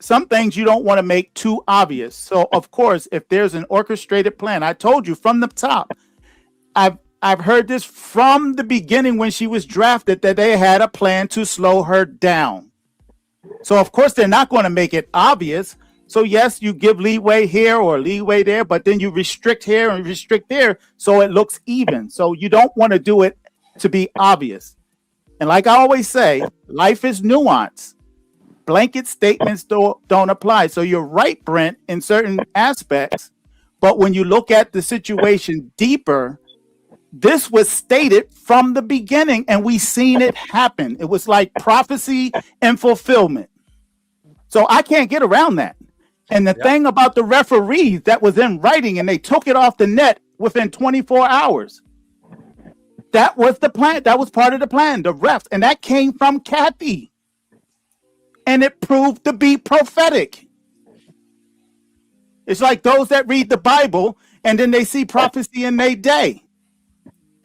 S10: some things you don't want to make too obvious. So, of course, if there's an orchestrated plan, I told you from the top, I've heard this from the beginning when she was drafted that they had a plan to slow her down. So, of course, they're not going to make it obvious. So, yes, you give leeway here or leeway there, but then you restrict here and restrict there so it looks even. So you don't want to do it to be obvious. And like I always say, life is nuance. Blanket statements don't apply. So you're right, Brent, in certain aspects. But when you look at the situation deeper, this was stated from the beginning and we seen it happen. It was like prophecy and fulfillment. So I can't get around that. And the thing about the referees that was in writing and they took it off the net within 24 hours. That was the plan. That was part of the plan, the refs. And that came from Kathy. And it proved to be prophetic. It's like those that read the Bible and then they see prophecy in their day.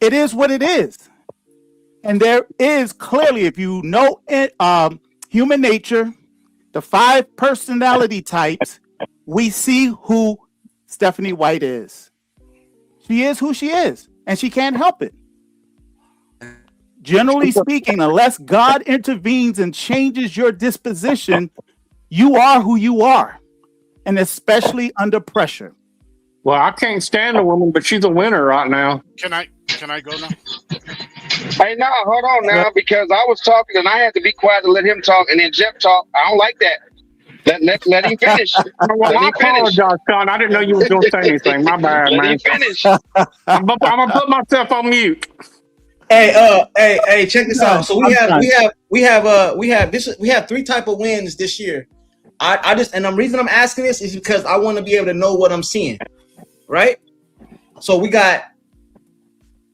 S10: It is what it is. And there is clearly, if you know it, human nature, the 5 personality types, we see who Stephanie White is. She is who she is, and she can't help it. Generally speaking, unless God intervenes and changes your disposition, you are who you are, and especially under pressure.
S6: Well, I can't stand the woman, but she's a winner right now.
S9: Can I go now?
S4: Hey, no, hold on now, because I was talking and I had to be quiet to let him talk, and then Jeff talk. I don't like that. Let him finish.
S6: Well,
S4: Let
S6: I
S4: him finish.
S6: apologize, Sean. I didn't know you were going to say anything. My bad,
S4: Let
S6: man.
S4: him finish.
S6: I'm gonna put myself on mute.
S2: Hey, check this out. So we have 3 type of wins this year. I just, and the reason I'm asking this is because I want to be able to know what I'm seeing, right? So we got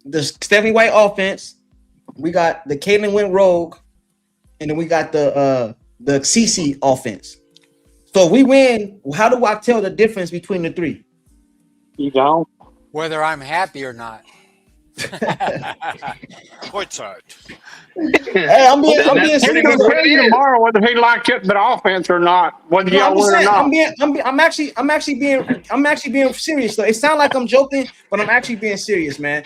S2: the Stephanie White offense, we got the Caitlin went rogue, and then we got the CC offense. So if we win, how do I tell the difference between the 3?
S6: You don't.
S8: Whether I'm happy or not.
S9: Courtside.
S2: Hey, I'm being
S6: He's gonna tell you tomorrow whether he liked it, the offense or not, whether
S2: No,
S6: y'all win or not.
S2: I'm actually being serious though. It sounds like I'm joking, but I'm actually being serious, man.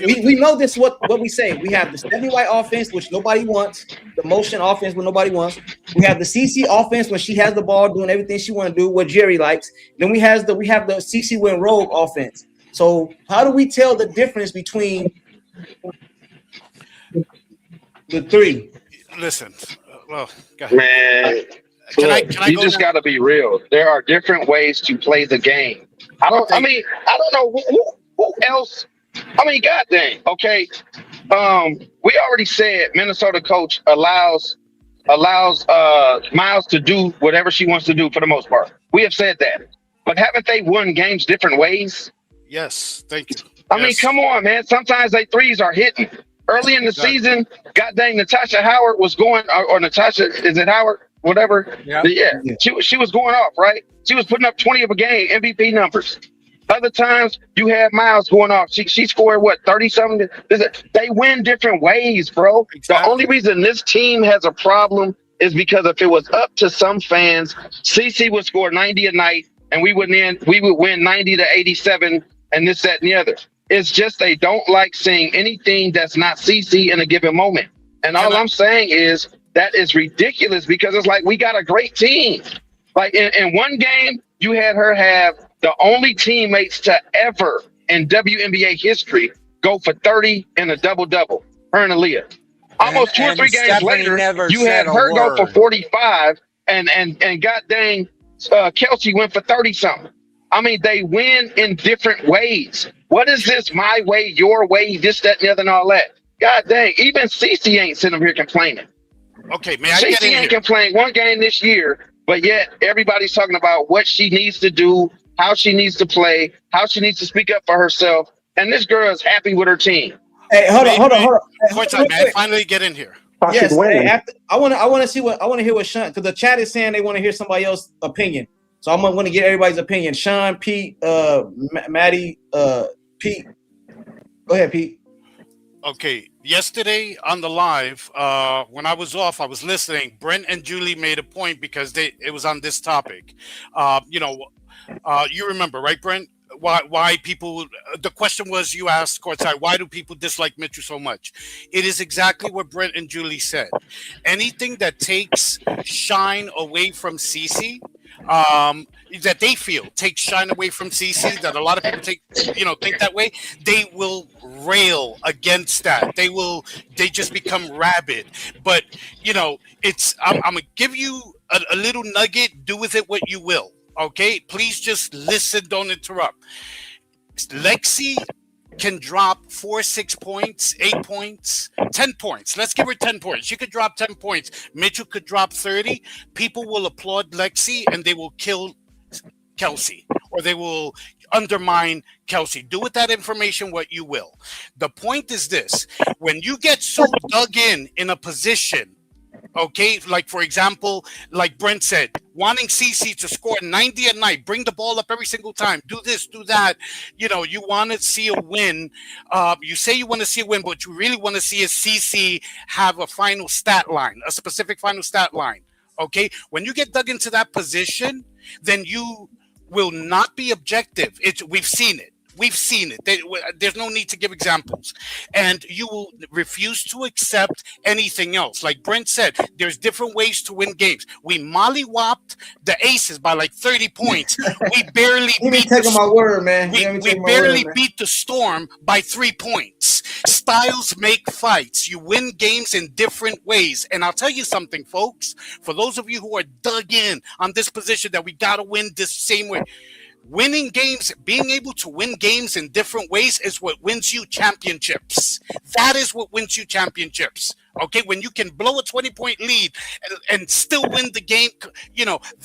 S2: We know this what we say. We have the Stephanie White offense, which nobody wants, the motion offense, what nobody wants. We have the CC offense when she has the ball doing everything she want to do, what Jerry likes. Then we have the CC went rogue offense. So how do we tell the difference between the 3?
S9: Listen, well, go ahead.
S4: Man, you just got to be real. There are different ways to play the game. I don't know who else. I mean, God dang. Okay. We already said Minnesota coach allows Miles to do whatever she wants to do for the most part. We have said that, but haven't they won games different ways?
S9: Yes, thank you.
S4: I mean, come on, man. Sometimes they threes are hitting. Early in the season, god dang, Natasha Howard was going, or Natasha, is it Howard? Whatever. Yeah. She was going off, right? She was putting up 20 of a game, MVP numbers. Other times, you have Miles going off. She scored, 30-something? They win different ways, bro. Exactly. The only reason this team has a problem is because if it was up to some fans, CC would score 90 a night, and we would win 90 to 87, and this, that, and the other. It's just they don't like seeing anything that's not CC in a given moment. And all I'm saying is that is ridiculous because it's like we got a great team. Like in one game, you had her have the only teammates to ever in WNBA history go for 30 and a double-double, her and Aaliyah. Almost 2 or 3 games later, you had her go for 45 and god dang, Kelsey went for 30-something. I mean, they win in different ways. What is this? My way, your way, this, that, and the other, and all that. God dang, even Cece ain't sitting here complaining.
S9: Okay, may I get in
S4: Cece ain't
S9: here?
S4: complained one game this year, but yet everybody's talking about what she needs to do, how she needs to play, how she needs to speak up for herself, and this girl is happy with her team.
S2: Hey, hold on.
S9: Courtside, may I finally get in here?
S2: Yes, I want to hear what Sean, because the chat is saying they want to hear somebody else's opinion. So I'm going to get everybody's opinion. Sean, Pete, Maddie, Pete. Go ahead, Pete.
S9: Okay, yesterday on the live, when I was off, I was listening. Brent and Julie made a point because it was on this topic. You remember, right, Brent? Why people? The question was, you asked Courtside, why do people dislike Mitchell so much? It is exactly what Brent and Julie said. Anything that takes shine away from Cece, that they feel takes shine away from CC, that a lot of people think that way, they will rail against that. They just become rabid. But I'm gonna give you a little nugget. Do with it what you will. Okay, please just listen. Don't interrupt. Lexi can drop 4, 6 points, 8 points, 10 points. Let's give her 10 points. She could drop 10 points. Mitchell could drop 30. People will applaud Lexi and they will kill Kelsey, or they will undermine Kelsey. Do with that information what you will. The point is this: when you get so dug in a position, okay, like for example, like Brent said, wanting CC to score 90 a night, bring the ball up every single time, do this, do that. You want to see a win. You say you want to see a win, but you really want to see is CC have a final stat line, a specific final stat line. Okay, when you get dug into that position, then you will not be objective. We've seen it. We've seen it. There's no need to give examples. And you will refuse to accept anything else. Like Brent said, there's different ways to win games. We mollywopped the Aces by like 30 points. We barely beat
S2: my word, man.
S9: we barely beat the Storm by 3 points. Styles make fights. You win games in different ways. And I'll tell you something, folks. For those of you who are dug in on this position that we got to win this same way, winning games, being able to win games in different ways is what wins you championships. That is what wins you championships. Okay, when you can blow a 20-point lead and still win the game,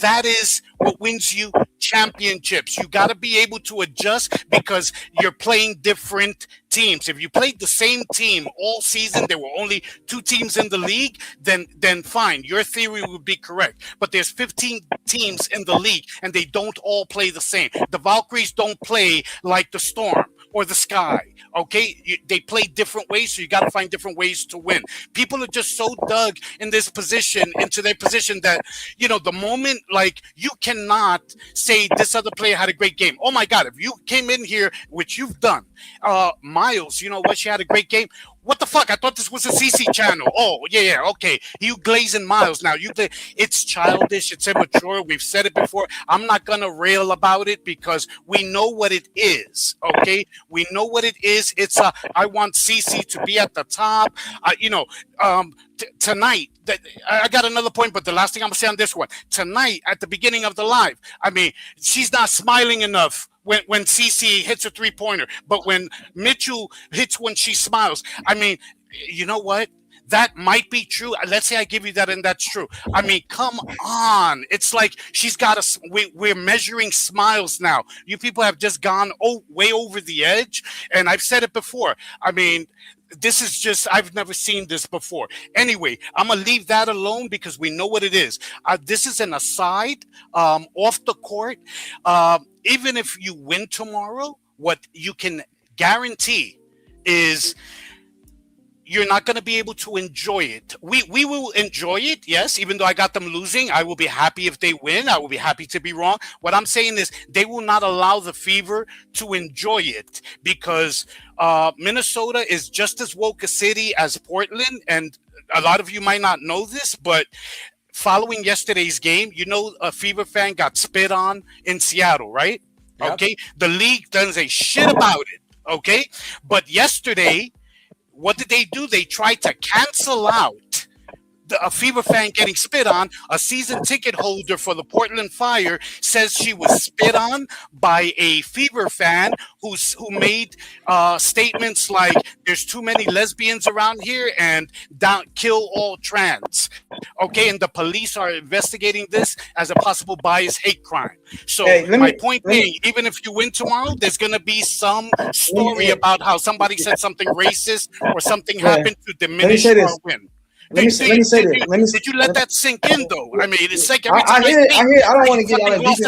S9: that is what wins you championships. You got to be able to adjust because you're playing different teams. If you played the same team all season, there were only 2 teams in the league, then fine, your theory would be correct. But there's 15 teams in the league, and they don't all play the same. The Valkyries don't play like the Storm or the Sky. Okay, they play different ways, so you got to find different ways to win. People are just so dug in this position, into their position, that the moment, like, you cannot say this other player had a great game. Oh my God, if you came in here, which you've done, Miles, you know what, she had a great game. What the fuck? I thought this was a CC channel. Oh, yeah, okay. You glazing Miles now. It's childish. It's immature. We've said it before. I'm not going to rail about it because we know what it is, okay? We know what it is. It's I want CC to be at the top. Tonight, I got another point, but the last thing I'm going to say on this one. Tonight, at the beginning of the live, I mean, she's not smiling enough when CC hits a 3-pointer, but when Mitchell hits when she smiles. I mean, you know what? That might be true. Let's say I give you that and that's true. I mean, come on. It's like she's got we're measuring smiles now. You people have just gone way over the edge. And I've said it before. I mean, this is just, I've never seen this before. Anyway, I'm going to leave that alone because we know what it is. This is an aside, off the court. Even if you win tomorrow, what you can guarantee is you're not going to be able to enjoy it. We will enjoy it, yes, even though I got them losing. I will be happy if they win. I will be happy to be wrong. What I'm saying is they will not allow the Fever to enjoy it because Minnesota is just as woke a city as Portland. And a lot of you might not know this, but following yesterday's game, a Fever fan got spit on in Seattle, right? Yep. Okay. The league doesn't say shit about it. Okay. But yesterday, what did they do? They tried to cancel out a Fever fan getting spit on. A season ticket holder for the Portland Fire says she was spit on by a Fever fan who made statements like there's too many lesbians around here and kill all trans. Okay, and the police are investigating this as a possible bias hate crime. So my point being, even if you win tomorrow, there's going to be some story about how somebody said something racist or something happened to diminish our win. Did you let that sink in though? I mean, it's like every time
S2: I hear. I don't want to get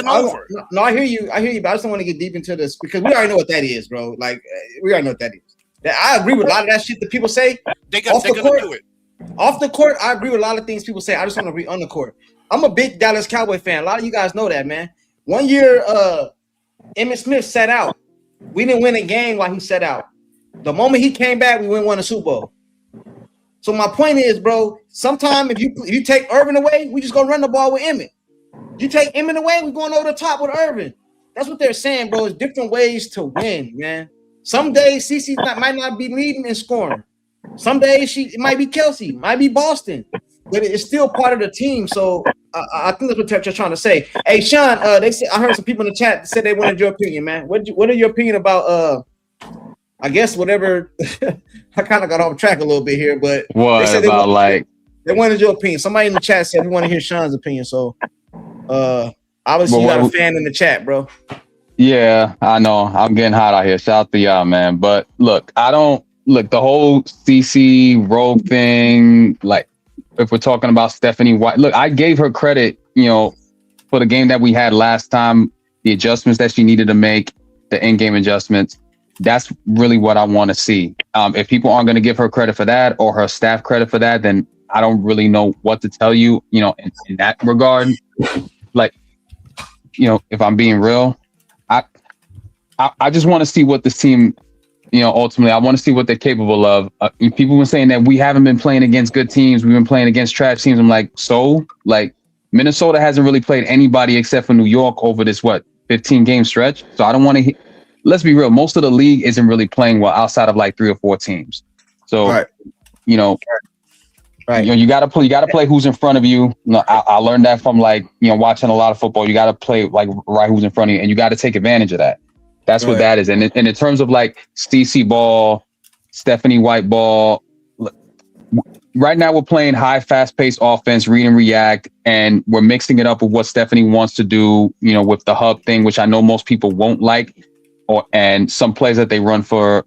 S2: all deep. No, I hear you, but I just don't want to get deep into this because we already know what that is, bro. Like we already know what that is. I agree with a lot of that shit that people say. They're gonna do it. Off the court, I agree with a lot of things people say. I just want to agree on the court. I'm a big Dallas Cowboy fan. A lot of you guys know that, man. One year, Emmitt Smith sat out. We didn't win a game while he sat out. The moment he came back, we won a Super Bowl. So my point is, bro, sometime if you take Irvin away, we just gonna run the ball with Emmitt. You take Emmitt away, we're going over the top with Irvin. That's what they're saying, bro. It's different ways to win, man. Some days CC might not be leading and scoring. Some days it might be Kelsey, might be Boston, but it's still part of the team. So I think that's what they're trying to say. Hey, Sean, they said I heard some people in the chat said they wanted your opinion, man. What are your opinion about I guess whatever. I kind of got off track a little bit here, but
S5: what
S2: they
S5: about
S2: they wanted your opinion. Somebody in the chat said we want to hear Sean's opinion. So obviously you got a fan in the chat, bro.
S5: Yeah, I know. I'm getting hot out here. Shout out to y'all, man. But look, the whole CC Rogue thing, like if we're talking about Stephanie White, look, I gave her credit, for the game that we had last time, the adjustments that she needed to make, the in-game adjustments. That's really what I want to see. If people aren't going to give her credit for that or her staff credit for that, then I don't really know what to tell you, in that regard. Like, if I'm being real, I just want to see what this team, ultimately, I want to see what they're capable of. People were saying that we haven't been playing against good teams. We've been playing against trash teams. I'm like, so? Like, Minnesota hasn't really played anybody except for New York over this, 15-game stretch? So I don't want to, let's be real, most of the league isn't really playing well outside of like 3 or 4 teams. So,
S2: Right.
S5: You got to play who's in front of you. I learned that from watching a lot of football. You got to play right who's in front of you, and you got to take advantage of that. That's what that is. And in terms of CC ball, Stephanie White ball, right now we're playing high, fast-paced offense, read and react, and we're mixing it up with what Stephanie wants to do, with the hub thing, which I know most people won't like, and some plays that they run for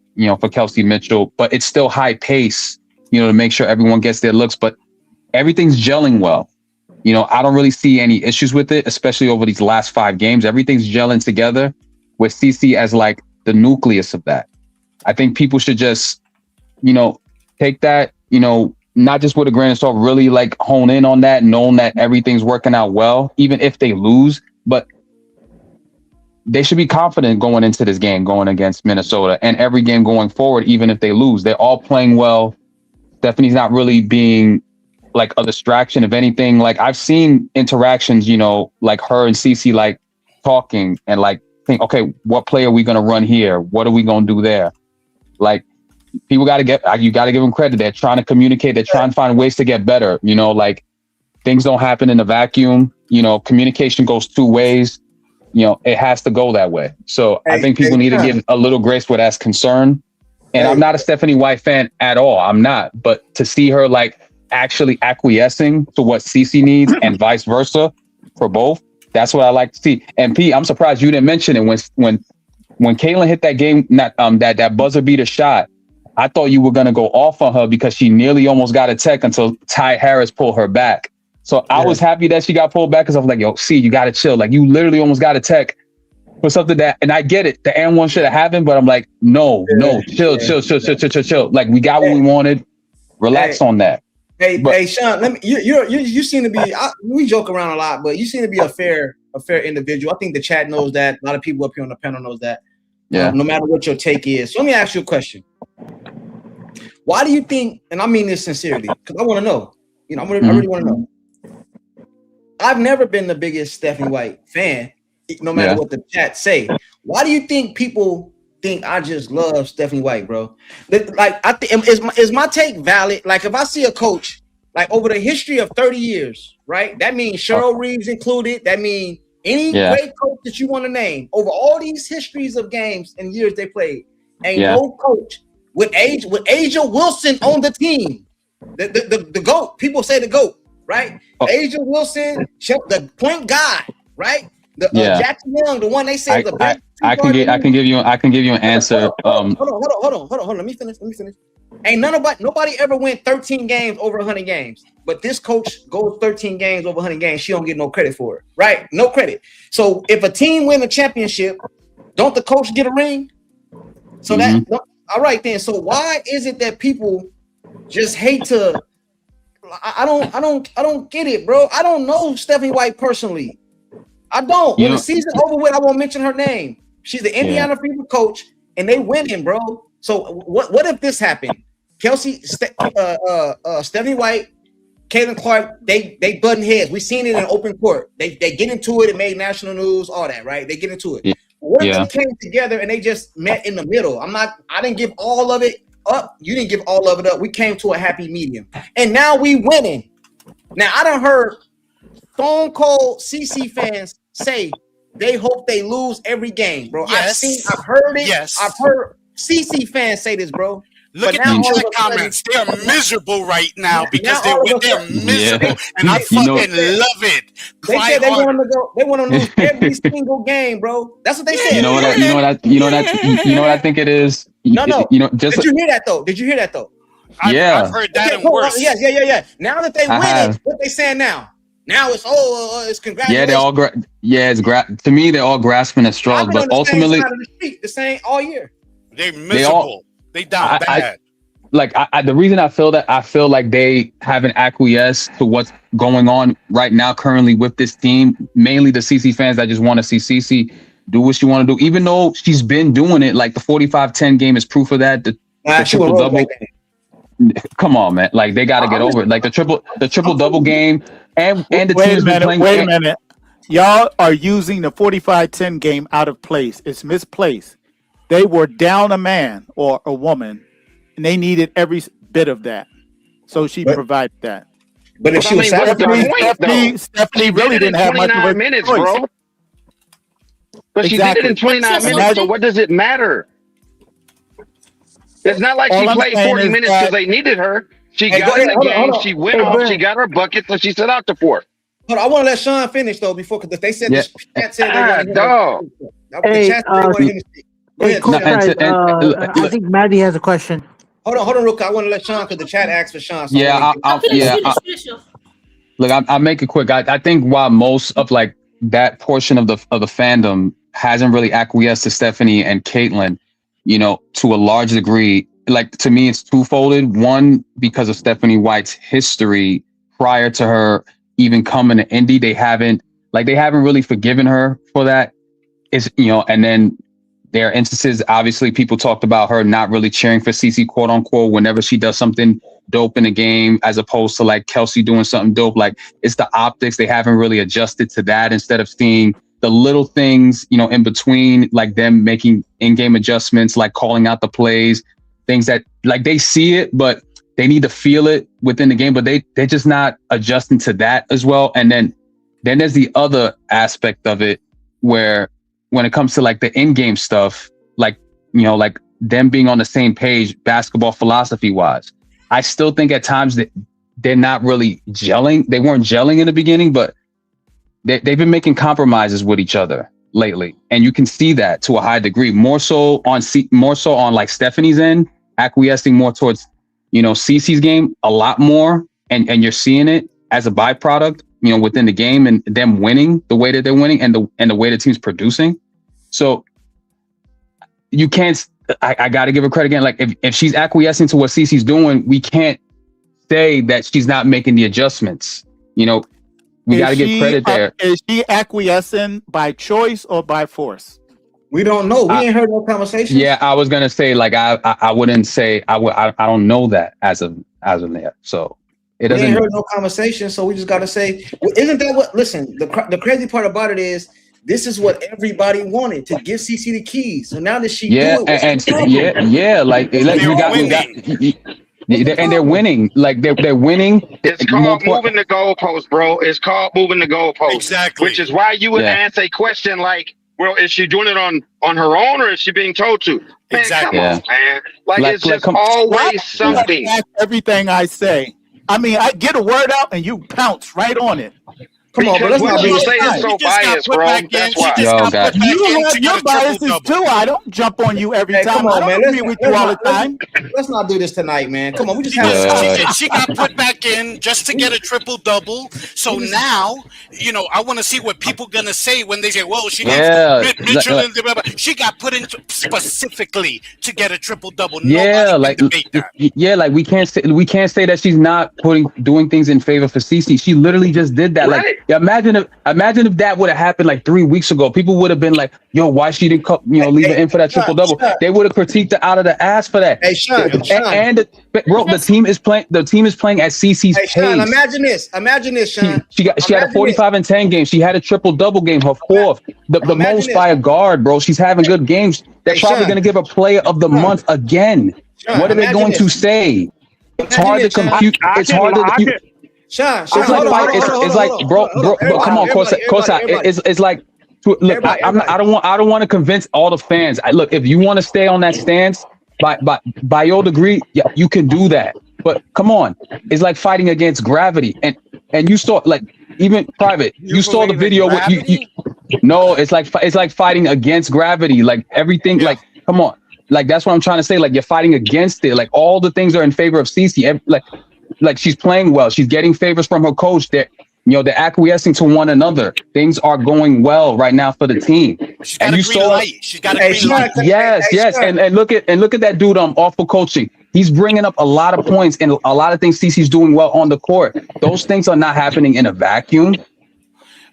S5: Kelsey Mitchell, but it's still high pace, to make sure everyone gets their looks, but everything's gelling well. I don't really see any issues with it, especially over these last 5 games. Everything's gelling together with CC as the nucleus of that. I think people should just, take that, not just with a grain of salt, really hone in on that, knowing that everything's working out well, even if they lose, but they should be confident going into this game, going against Minnesota, and every game going forward, even if they lose. They're all playing well. Stephanie's not really being a distraction of anything. I've seen interactions, her and CC talking and think, okay, what play are we going to run here? What are we going to do there? People got to you got to give them credit. They're trying to communicate. They're trying to find ways to get better. Things don't happen in a vacuum. Communication goes 2 ways. It has to go that way. So I think people need to give a little grace where that's concerned. And I'm not a Stephanie White fan at all. I'm not. But to see her actually acquiescing to what CC needs and vice versa for both, that's what I like to see. And P, I'm surprised you didn't mention it when Caitlin hit that game, that buzzer beater shot. I thought you were going to go off on her because she nearly almost got a tech until Ty Harris pulled her back. So I was happy that she got pulled back because I was like, yo, see, you got to chill. You literally almost got a tech for something that, and I get it, the and one should have happened, but I'm like, no, chill. We got what we wanted. Relax on that.
S2: Hey, Sean, you seem to be. We joke around a lot, but you seem to be a fair individual. I think the chat knows that. A lot of people up here on the panel knows that.
S5: Yeah.
S2: No matter what your take is. So let me ask you a question. Why do you think? And I mean this sincerely, because I want to know. I really want to know. I've never been the biggest Stephanie White fan, no matter what the chat say. Why do you think people think I just love Stephanie White, bro? I think is my take valid? If I see a coach over the history of 30 years, right? That means Cheryl Reeves included. That means any great coach that you want to name over all these histories of games and years they played. Ain't no coach with Asia Wilson on the team. The GOAT. People say the GOAT, right? Asia Wilson, the point guard, right? Jackson Young, the one they say the best.
S5: I can give you an answer.
S2: Hold on. Let me finish. Ain't nobody ever went 13 games over 100 games. But this coach goes 13 games over 100 games. She don't get no credit for it, right? No credit. So if a team win a championship, don't the coach get a ring? So all right then. So why is it that people just hate to? I don't get it, bro. I don't know Stephanie White personally. I don't. When the season over with, I won't mention her name. She's the Indiana Fever coach, and they winning, bro. So what if this happened? Kelsey, Stephanie White, Caitlin Clark, they button heads. We seen it in open court. They get into it. It made national news, all that, right? They get into it. What if they came together and they just met in the middle? I didn't give all of it up. You didn't give all of it up. We came to a happy medium, and now we winning. Now I done heard Stone Cold CC fans say they hope they lose every game, bro.
S9: Yes.
S2: I've heard it.
S9: Yes.
S2: I've heard CC fans say this, bro.
S9: Look at the chat comments. They're miserable right now because they're miserable, and I fucking love it.
S2: They said they want to go. They want to lose every single game, bro. That's what they said.
S5: You know what I think it is.
S2: No. Did you hear that though?
S9: I've heard that and worse.
S2: Yeah. Now that they win it, what they saying now? Now it's it's congratulations.
S5: To me, they're all grasping at straws, but ultimately,
S2: the same all year.
S9: They're miserable. They down bad.
S5: The reason I feel like they haven't acquiesced to what's going on right now currently with this team, mainly the CC fans that just want to see CC. do what she want to do, even though she's been doing it. Like the 45-10 game is proof of that. The triple double. Come on, man! Like they got to get over it. Like the triple double game, and the team's been playing.
S10: Wait a minute, y'all are using the 45-10 game out of place. It's misplaced. They were down a man or a woman, and they needed every bit of that. So she provided that.
S2: But if she was
S10: Stephanie really didn't have much of a
S4: minutes,
S10: choice.
S4: bro. But she did it in 29 minutes. So what does it matter? It's not like she played 40 minutes because they needed her. She got in the game. She went off. She got her bucket, so she set out the fourth.
S2: Hold on, I want to let Sean finish though before, because if they said the chat said they wanted him to speak.
S11: Hey, Courtside, I think Maddie has a question.
S2: Hold on, real quick. I want to let Sean, because the chat asked for Sean. So
S5: Look, I'll make it quick. I think while most of like that portion of the fandom hasn't really acquiesced to Stephanie and Caitlyn, you know, to a large degree, like to me, it's twofolded. One, because of Stephanie White's history prior to her even coming to Indy, they haven't really forgiven her for that. It's, you know, and then there are instances, obviously, people talked about her not really cheering for CeCe, quote unquote, whenever she does something dope in a game, as opposed to like Kelsey doing something dope. Like it's the optics. They haven't really adjusted to that, instead of seeing the little things, you know, in between, like them making in-game adjustments, like calling out the plays, things that like they see it, but they need to feel it within the game, but they're just not adjusting to that as well. And then there's the other aspect of it where when it comes to like the in-game stuff, like, you know, like them being on the same page basketball philosophy wise, I still think at times that they're not really gelling. They weren't gelling in the beginning, but they've been making compromises with each other lately. And you can see that to a high degree, more so on like Stephanie's end, acquiescing more towards, you know, CeCe's game a lot more. And you're seeing it as a byproduct, you know, within the game, and them winning the way that they're winning, and the way the team's producing. So you can't, I got to give her credit again. Like if she's acquiescing to what CeCe's doing, we can't say that she's not making the adjustments. You know, we got to give credit there.
S10: Is she acquiescing by choice or by force?
S2: We don't know. We ain't heard no conversation.
S5: Yeah, I was gonna say like I wouldn't say I don't know that as of there. So it doesn't.
S2: We ain't heard no conversation, so we just gotta say, isn't that what? Listen, the crazy part about it is, this is what everybody wanted, to give CeCe the keys. So now that she
S5: like and they're winning. Like they're winning.
S4: It's called moving the goalpost, bro. It's called moving the goalpost.
S9: Exactly.
S4: Which is why you would ask a question like, well, is she doing it on her own, or is she being told to? Man,
S9: exactly.
S4: Come on, man. Like it's just always something.
S10: Everything I say. I mean, I get a word out and you pounce right on it.
S2: Come on, but let's not be
S4: say it's so biased, bro. That's why.
S10: You have your biases too. I don't jump on you every time.
S2: Come on,
S10: I don't agree with you all the time.
S2: Let's not do this tonight, man. Come on, we just have
S9: she got put back in just to get a triple double. So now, you know, I want to see what people gonna say when they say, "Well, she got Mitchell and she got put in specifically to get a triple double."
S5: Like we can't say that she's not doing things in favor for CeCe. She literally just did that. Like, imagine if that would have happened like 3 weeks ago. People would have been like, "Yo, why she didn't leave it in for that triple double?" They would have critiqued her out of the ass for that.
S2: Hey, Sean,
S5: the team is playing. The team is playing at CeCe's pace.
S2: Sean, imagine this, Sean.
S5: She had a 45-10 game. She had a triple double game. Her fourth, the most by a guard, bro. She's having good games. They're probably going to give her Player of the Month again.
S2: Sean,
S5: what are they going to say? It's hard to compute. It's hard to.
S2: Sean,
S5: it's like, bro, come on, Courtside. It's like, look, I don't want to convince all the fans. Look, if you want to stay on that stance, by your degree, yeah, you can do that. But come on, it's like fighting against gravity. And you saw, like, even private, you saw the video. No, it's like fighting against gravity. Like everything, like, come on, like that's what I'm trying to say. Like you're fighting against it. Like all the things are in favor of CeCe. Like she's playing well. She's getting favors from her coach. They're acquiescing to one another. Things are going well right now for the team.
S9: She's got a green light. She's got a green light.
S5: Yes. And look at that dude awful coaching. He's bringing up a lot of points and a lot of things CeCe's doing well on the court. Those things are not happening in a vacuum.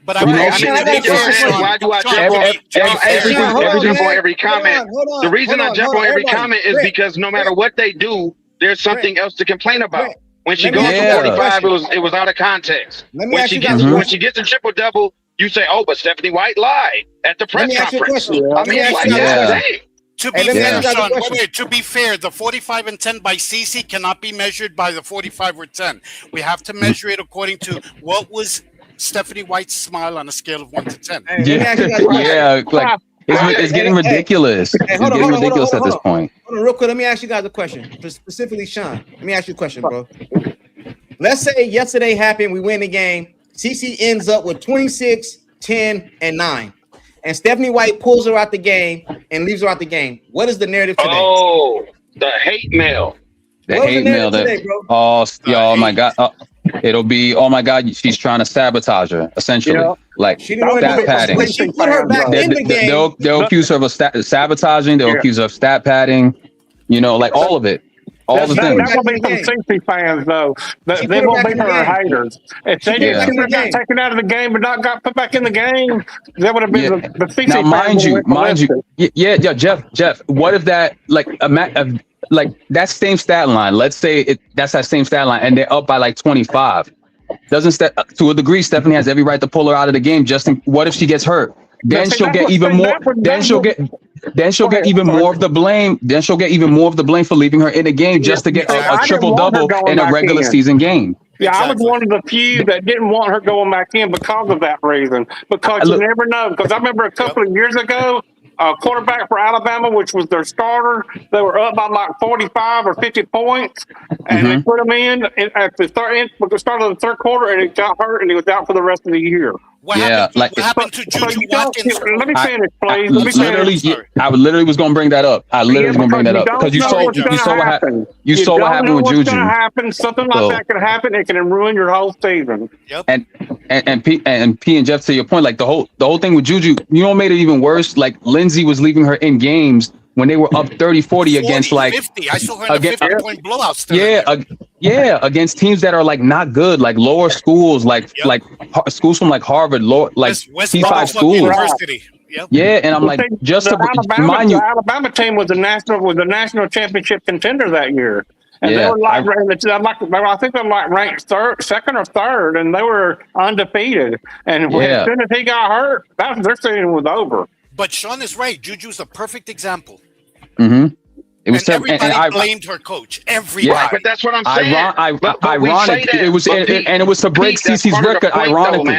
S9: But
S5: You know,
S9: I mean, to be fair, Sean,
S4: why do I
S9: Sean,
S4: jump on
S9: every
S4: every comment? The reason I jump on every comment is because no matter what they do, there's something else to complain about. When she goes to 45, it was out of context. When she gets a triple double, you say, "Oh, but Stephanie White lied at the press conference." I mean, it's like, hey.
S9: To be fair, Sean, to be fair, the 45 and 10 by Cece cannot be measured by the 45 or 10. We have to measure it according to what was Stephanie White's smile on a scale of 1 to 10.
S5: Yeah, like it's getting ridiculous. It's getting ridiculous at this point.
S2: Hold on, real quick. Let me ask you guys a question, specifically Sean. Let me ask you a question, bro. Let's say yesterday happened, we win the game. Cece ends up with 26, 10, and 9. And Stephanie White pulls her out the game and leaves her out the game. What is the narrative today?
S4: Oh, the hate mail.
S5: The hate mail that oh my God. It'll be, oh my God, she's trying to sabotage her, essentially. Like stat padding.
S2: She put her back in the game.
S5: They'll accuse her of sabotaging, they'll accuse her of stat padding, you know, like all of it. All the things.
S6: That will be some Cece fans, though. They won't be her haters. If they didn't got taken out of the game but not got put back in the game, that would have been the Cece
S5: now, mind you, yeah, Jeff. What if that, like that same stat line? Let's say that's that same stat line, and they're up by like 25. To a degree, Stephanie has every right to pull her out of the game. What if she gets hurt? Then she'll get even more. Then she'll get even more of the blame. Then she'll get even more of the blame for leaving her in the game just to get a triple double in a regular season game.
S6: Yeah, I was one of the few that didn't want her going back in because of that reason. Because you never know. Because I remember a couple of years ago, a quarterback for Alabama, which was their starter, they were up by like 45 or 50 points, and they put him in at the start of the third quarter, and he got hurt, and he was out for the rest of the year.
S9: What happened to Juju Watkins?
S6: Let me finish, please.
S5: I literally was going to bring that up. Because you saw what happened. You saw what happened with Juju.
S6: Something like that could happen. It can ruin your whole season.
S9: Yep.
S5: And P and Jeff, to your point, like the whole thing with Juju, you know what made it even worse? Like Lindsay was leaving her in games when they were up 30-40 against like
S9: 50. I saw her in the 50-point blowouts.
S5: Against teams that are like not good, like lower schools, like schools from like Harvard, like T5 schools.
S9: University. Yep.
S5: Yeah, and I'm like, just to mind you,
S6: the Alabama team was the national championship contender that year. And they were like, I think they're like ranked second or third, and they were undefeated. And as soon as he got hurt, their season was over.
S9: But Sean is right. Juju's a perfect example.
S5: Mm-hmm. It was
S9: everybody blamed her coach. Everybody.
S4: Yeah, but that's what I'm saying.
S5: Ironic. It was to break Cece's record. Ironically.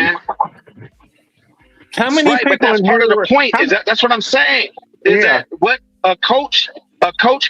S6: How many people?
S4: But that's part of the point. That's what I'm saying. Is that what a coach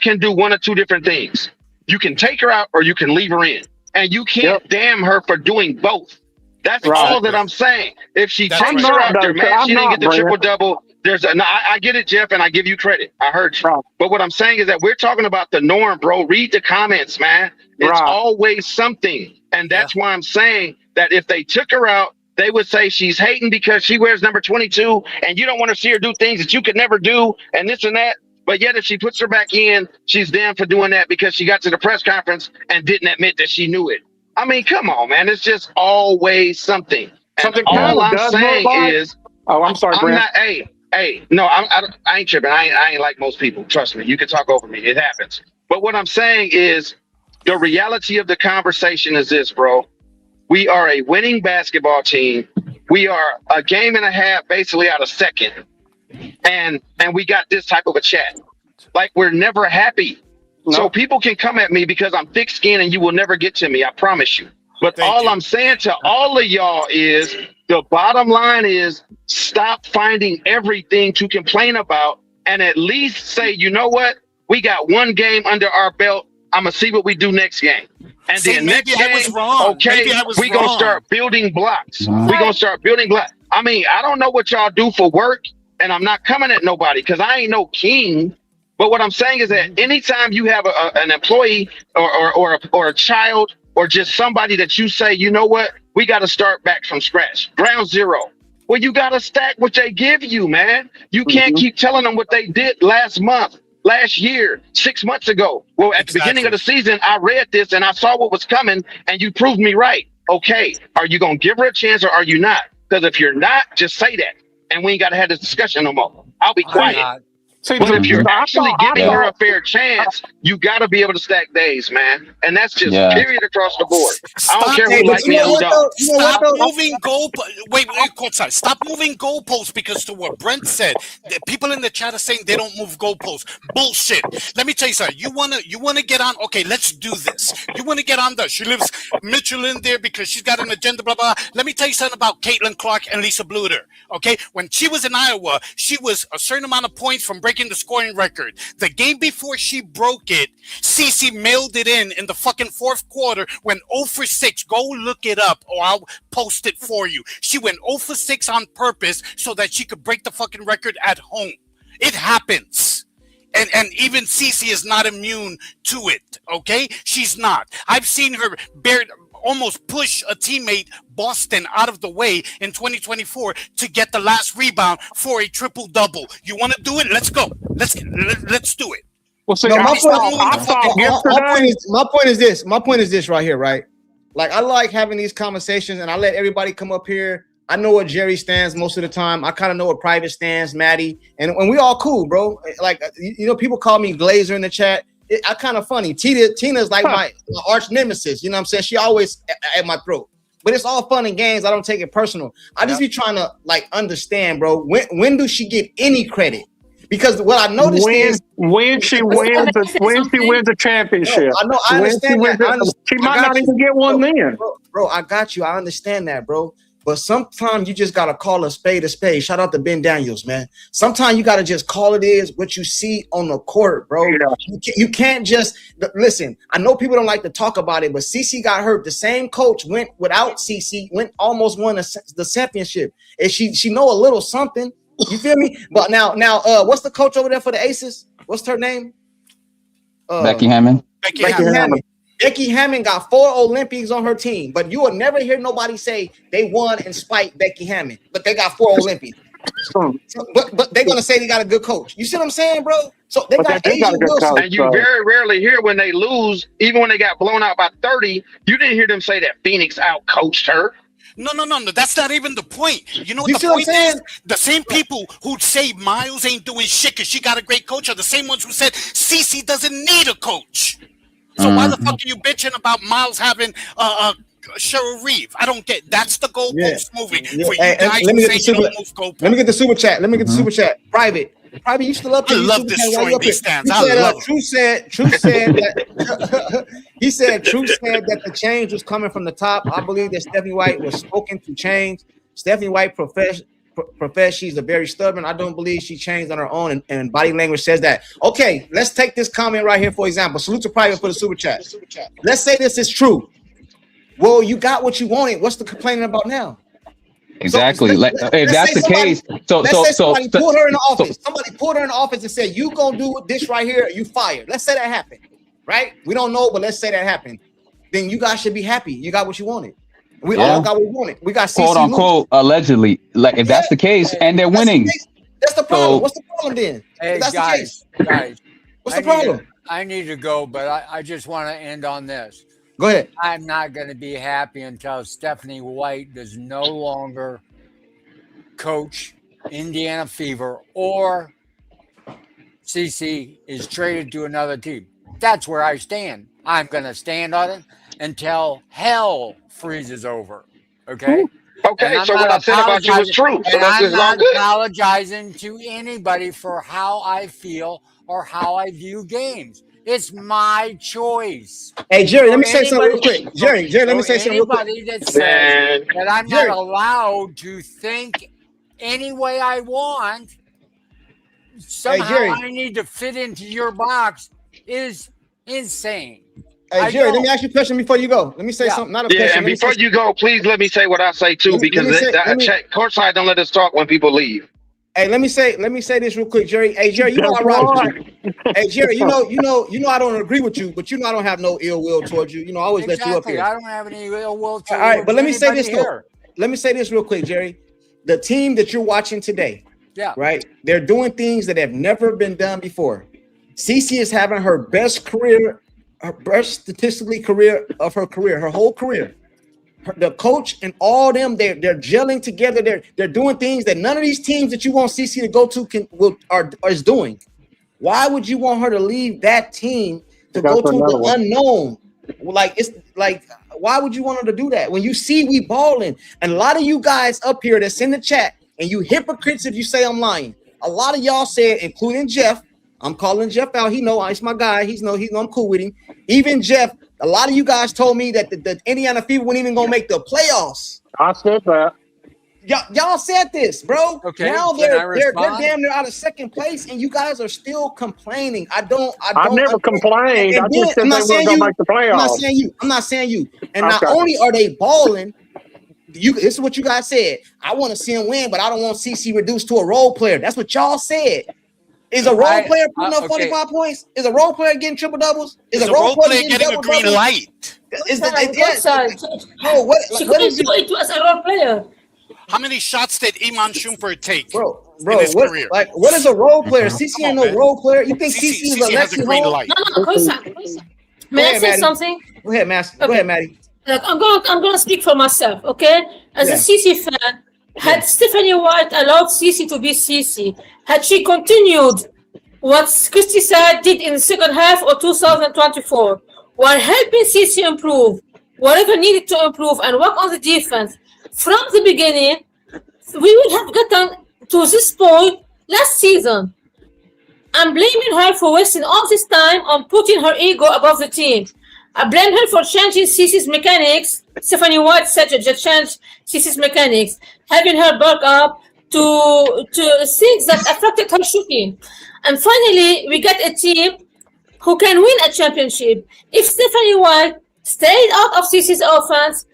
S4: can do one of two different things. You can take her out or you can leave her in. And you can't damn her for doing both. That's all that I'm saying. If she takes her out there, man, she didn't get the triple-double. I get it, Jeff, and I give you credit. I heard you. But what I'm saying is that we're talking about the norm, bro. Read the comments, man. It's always something. And that's why I'm saying that if they took her out, they would say she's hating because she wears number 22 and you don't want to see her do things that you could never do and this and that. But yet if she puts her back in, she's damned for doing that because she got to the press conference and didn't admit that she knew it. I mean, come on, man. It's just always something. And all I'm saying is,
S6: I'm sorry,
S4: I'm not, no, I ain't tripping. I ain't like most people. Trust me. You can talk over me. It happens. But what I'm saying is the reality of the conversation is this, bro. We are a winning basketball team. We are a game and a half basically out of second. And we got this type of a chat. Like, we're never happy. No. So people can come at me because I'm thick-skinned and you will never get to me. I promise you. But I'm saying to all of y'all is the bottom line is stop finding everything to complain about and at least say, you know what? We got one game under our belt. I'm going to see what we do next game. And then next game, we're going to start building blocks. We're going to start building blocks. I mean, I don't know what y'all do for work, and I'm not coming at nobody because I ain't no king. But what I'm saying is that anytime you have an employee or a child or just somebody that you say, you know what, we got to start back from scratch, ground zero. Well, you got to stack what they give you, man. You can't keep telling them what they did last month, last year, 6 months ago. Well, at the beginning of the season, I read this and I saw what was coming and you proved me right. Okay, are you going to give her a chance or are you not? Because if you're not, just say that, and we ain't got to have this discussion no more. I'll be
S8: I'm
S4: quiet.
S8: not.
S6: See,
S4: But if you're
S6: I
S4: actually
S6: thought, I
S4: giving her a
S6: thought,
S4: fair chance, you got to be able to stack days, man. And that's just
S5: Yeah.
S4: period across the board. I don't
S9: Stop.
S4: care
S2: Hey,
S4: who
S2: but
S4: like
S2: you
S4: me
S2: know
S4: and who
S2: what
S4: don't.
S2: though? You know what
S9: Stop
S2: though?
S9: moving wait, Courtside. Stop moving goalposts because to what Brent said, the people in the chat are saying they don't move goalposts. Bullshit. Let me tell you something. You wanna get on? Okay, let's do this. You wanna get on she lives Mitchell in there because she's got an agenda. Blah blah. Let me tell you something about Caitlin Clark and Lisa Bluter. Okay, when she was in Iowa, she was a certain amount of points from breaking the scoring record. The game before she broke it, Cece mailed it in the fucking fourth quarter. Went 0 for 6. Go look it up, or I'll post it for you. She went 0 for 6 on purpose so that she could break the fucking record at home. It happens. And even Cece is not immune to it, okay? She's not. I've seen her almost push a teammate, Boston, out of the way in 2024 to get the last rebound for a triple-double. You want to do it? Let's go. Let's do it.
S6: well, see,
S2: No,
S6: I thought yesterday.
S2: my point is this. My point is this right here, right? Like, I like having these conversations, and I let everybody come up here. I know what Jerry stands most of the time. I kind of know what Private stands, Maddie, and we all cool, bro. Like, you know, people call me Glazer in the chat. I kind of funny. Tina's like my arch nemesis. You know what I'm saying? She always at my throat. But it's all fun and games. I don't take it personal. I just be trying to like understand, bro. When do she get any credit? Because what I noticed is
S6: when she wins the championship.
S2: I know. I understand that.
S6: She might not even get one then.
S2: Bro, I got you. I understand that, bro. But sometimes you just gotta call a spade a spade. Shout out to Ben Daniels, man. Sometimes you gotta just call it is what you see on the court, bro. Yeah. You can't just listen. I know people don't like to talk about it, but CC got hurt. The same coach went without CC, almost won the championship, and she know a little something. You feel me? But now, what's the coach over there for the Aces? What's her name?
S5: Becky Hammond.
S9: Becky Hammond.
S2: Becky Hammond got 4 Olympics on her team, but you will never hear nobody say they won in spite Becky Hammond, but they got 4 Olympics. But they're gonna say they got a good coach. You see what I'm saying, bro? So they got Asian Wilson.
S4: And you very rarely hear when they lose, even when they got blown out by 30, you didn't hear them say that Phoenix out-coached her.
S9: No. That's not even the point. You know what the point is? The same people who say Miles ain't doing shit because she got a great coach are the same ones who said Cece doesn't need a coach. So why the fuck are you bitching about Miles having Cheryl Reeve? I don't get. That's the goalpost moving for you guys who say you don't move goalposts.
S2: Let me get the super chat. Private, you still up here?
S9: I love destroying these stands. I love
S2: True said that he said True said that the change was coming from the top. I believe that Stephanie White was spoken to change. Stephanie White profess she's a very stubborn. I don't believe she changed on her own, and body language says that. Okay, let's take this comment right here for example. Salute to Private for the super chat. Let's say this is true. Well, you got what you wanted. What's the complaining about now?
S5: Exactly.
S2: So,
S5: if that's the case,
S2: somebody pulled her in the office. Somebody pulled her in the office and said, "You gonna do this right here? You fired." Let's say that happened, right? We don't know, but let's say that happened. Then you guys should be happy. You got what you wanted. We all got what we wanted. We got
S5: quote unquote allegedly. Like if that's the case, and they're winning.
S2: That's the problem. What's the problem then?
S8: Hey
S2: that's
S8: guys,
S2: what's the problem?
S8: I need to go, but I just want to end on this.
S2: Go ahead.
S8: I'm not going to be happy until Stephanie White does no longer coach Indiana Fever or CC is traded to another team. That's where I stand. I'm going to stand on it until hell freezes over. Okay?
S4: Okay, so what I said about you was true. So
S8: And I'm not
S4: good.
S8: apologizing to anybody for how I feel or how I view games. It's my choice.
S2: Hey, Jerry, let me say something real quick. Jerry, let me say something real quick.
S8: Anybody that says that I'm not allowed to think any way I want, somehow I need to fit into your box is insane.
S2: Hey, Jerry, let me ask you a question before you go. Let me say something. Not a question.
S4: And before you go, please let me say what I say too, because Courtside don't let us talk when people leave.
S2: Hey, let me say this real quick, Jerry. Hey, Jerry, you know I rock with you. Hey, Jerry, you know I don't agree with you, but you know I don't have no ill will towards you. You know, I always let you up here.
S8: I don't have any ill will towards
S2: you. All right, but let me say this
S8: here.
S2: though. Let me say this real quick, Jerry. The team that you're watching today, right? They're doing things that have never been done before. Cece is having her best career, her best statistically career of her career, her whole career. the coach and all them, they're gelling together. They're doing things that none of these teams that you want CC to go to is doing. Why would you want her to leave that team to go to the unknown? Like, it's like, why would you want her to do that when you see we balling? And a lot of you guys up here that's in the chat, and you hypocrites if you say I'm lying. A lot of y'all said, including Jeff. I'm calling Jeff out. He know it's my guy. He know I'm cool with him. Even Jeff. A lot of you guys told me that the Indiana Fever weren't even gonna make the playoffs.
S6: I said that.
S2: Y'all said this, bro.
S8: Okay,
S2: now
S8: can
S2: they're
S8: respond?
S2: damn near out of second place, and you guys are still complaining. I
S6: never complained. I just said they weren't gonna make the playoffs.
S2: I'm not saying you. And not only are they balling, this is what you guys said. I want to see him win, but I don't want CC reduced to a role player. That's what y'all said. Is a role player putting up 45 points? Is a role player getting triple doubles? Is a role player getting a green
S9: light?
S2: Is
S13: No,
S2: what is
S13: it was a role player.
S9: How many shots did Iman Shumpert take,
S2: bro?
S9: In his career?
S2: What is a role player? CC ain't no role player. You think CC is a Lexi
S9: green
S2: Hall?
S9: light?
S13: No, Courtside. May I say something?
S2: Go ahead, Master. Go ahead, Maddie.
S13: Look, I'm gonna speak for myself, okay? As a CC fan, had Stephanie White allowed CC to be CC, had she continued what Christy said did in the second half of 2024, while helping CC improve whatever needed to improve and work on the defense from the beginning, we would have gotten to this point last season. I'm blaming her for wasting all this time on putting her ego above the team. I blame her for changing CC's mechanics. Stephanie White said to change CC's mechanics, having her back up to things that affected her shooting. And finally, we got a team who can win a championship. If Stephanie White stayed out of CC's offense,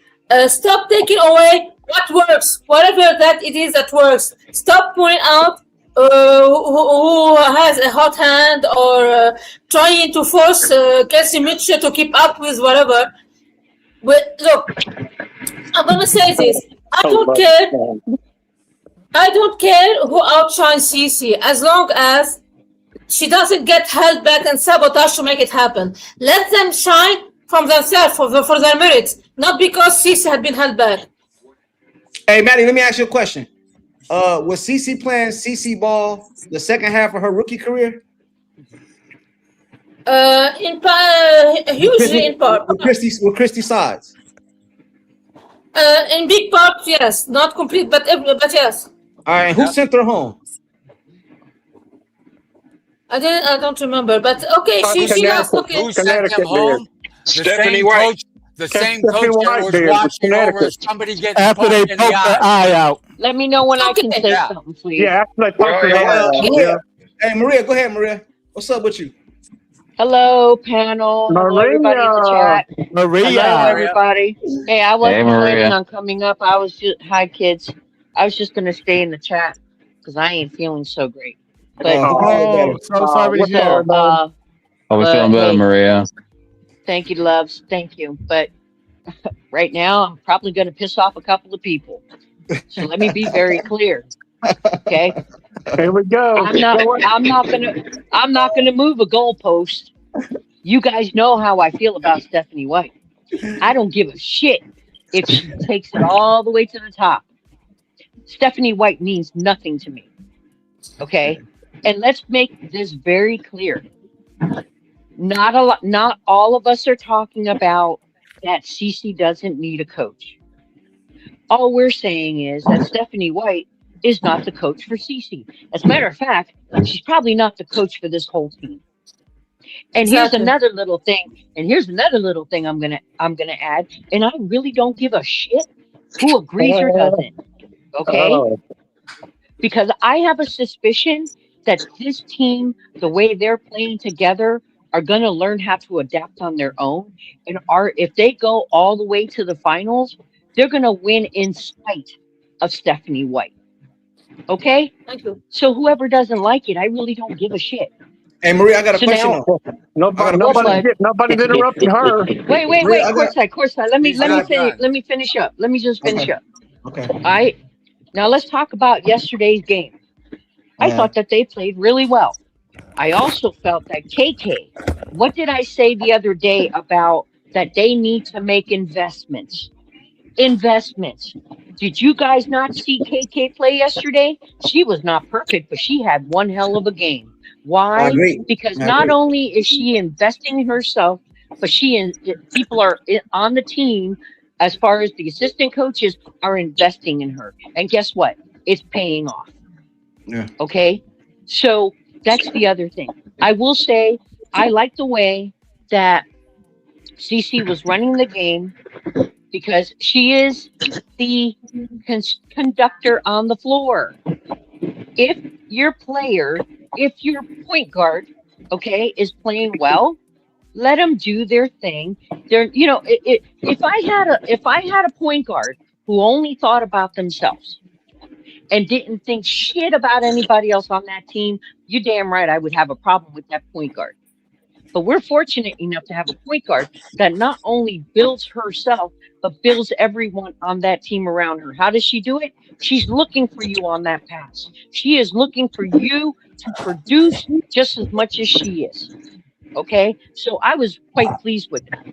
S13: stop taking away what works, whatever that it is that works. Stop pointing out who has a hot hand or trying to force Kelsey Mitchell to keep up with whatever. But look, I'm gonna say this: I don't care who outshines CC as long as she doesn't get held back and sabotaged to make it happen. Let them shine from themselves for their merits, not because CC had been held back.
S2: Hey, Maddie, let me ask you a question. Was CC playing CC ball the second half of her rookie career?
S13: Hugely in part.
S2: With Christy Sides.
S13: In big part, yes. Not complete, but yes.
S2: All right, who sent her home?
S13: I don't remember, but okay, she has okay.
S8: Who sent them home?
S4: Stephanie White.
S8: The same coach that was watching over somebody getting
S10: After they
S8: poked in
S10: poke
S8: the
S10: their
S8: eye.
S10: eye out.
S12: Let me know when I can say
S8: Yeah.
S12: something, please.
S6: Yeah, after they poked their eye out.
S2: Maria. Hey, Maria, go ahead, Maria. What's up with you?
S12: Hello, panel. Hello, everybody in the chat.
S10: Maria.
S12: Hello, everybody. Hey, I wasn't
S5: Maria.
S12: planning on coming up. Hi, kids. I was just going to stay in the chat because I ain't feeling so great. But
S10: So sorry to hear.
S5: We're feeling better,
S12: hey,
S5: Maria.
S12: thank you, loves. Thank you. But right now, I'm probably going to piss off a couple of people. So let me be very clear. Okay.
S6: Here we go.
S12: I'm not gonna move a goalpost. You guys know how I feel about Stephanie White. I don't give a shit if she takes it all the way to the top. Stephanie White means nothing to me. Okay? And let's make this very clear. Not all of us are talking about that CC doesn't need a coach. All we're saying is that Stephanie White is not the coach for CC. As a matter of fact, she's probably not the coach for this whole team. And here's another little thing. I'm gonna add. And I really don't give a shit who agrees or doesn't. Okay? Because I have a suspicion that this team, the way they're playing together, are gonna learn how to adapt on their own. And if they go all the way to the finals, they're gonna win in spite of Stephanie White. Okay?
S13: Thank you.
S12: So whoever doesn't like it, I really don't give a shit.
S2: Hey, Maria, I got a question.
S6: Nobody's interrupting her.
S12: Wait, Courtside. Let me finish up. Let me just finish up.
S2: Okay.
S12: All right. Now let's talk about yesterday's game. I thought that they played really well. I also felt that KK, what did I say the other day about that they need to make investments?
S15: Investments. Did you guys not see KK play yesterday? She was not perfect, but she had one hell of a game.
S2: I
S15: Why?
S2: agree.
S15: Because
S2: I
S15: not
S2: agree.
S15: only is she investing in herself, but people are on the team, as far as the assistant coaches, are investing in her. And guess what? It's paying off.
S2: Yeah.
S15: Okay. So that's the other thing. I will say I like the way that CC was running the game because she is the conductor on the floor. If your player, if your point guard, okay, is playing well, let them do their thing. If I had a point guard who only thought about themselves and didn't think shit about anybody else on that team, you damn right I would have a problem with that point guard. But we're fortunate enough to have a point guard that not only builds herself, but builds everyone on that team around her. How does she do it? She's looking for you on that pass. She is looking for you to produce just as much as she is. Okay? So I was quite pleased with that.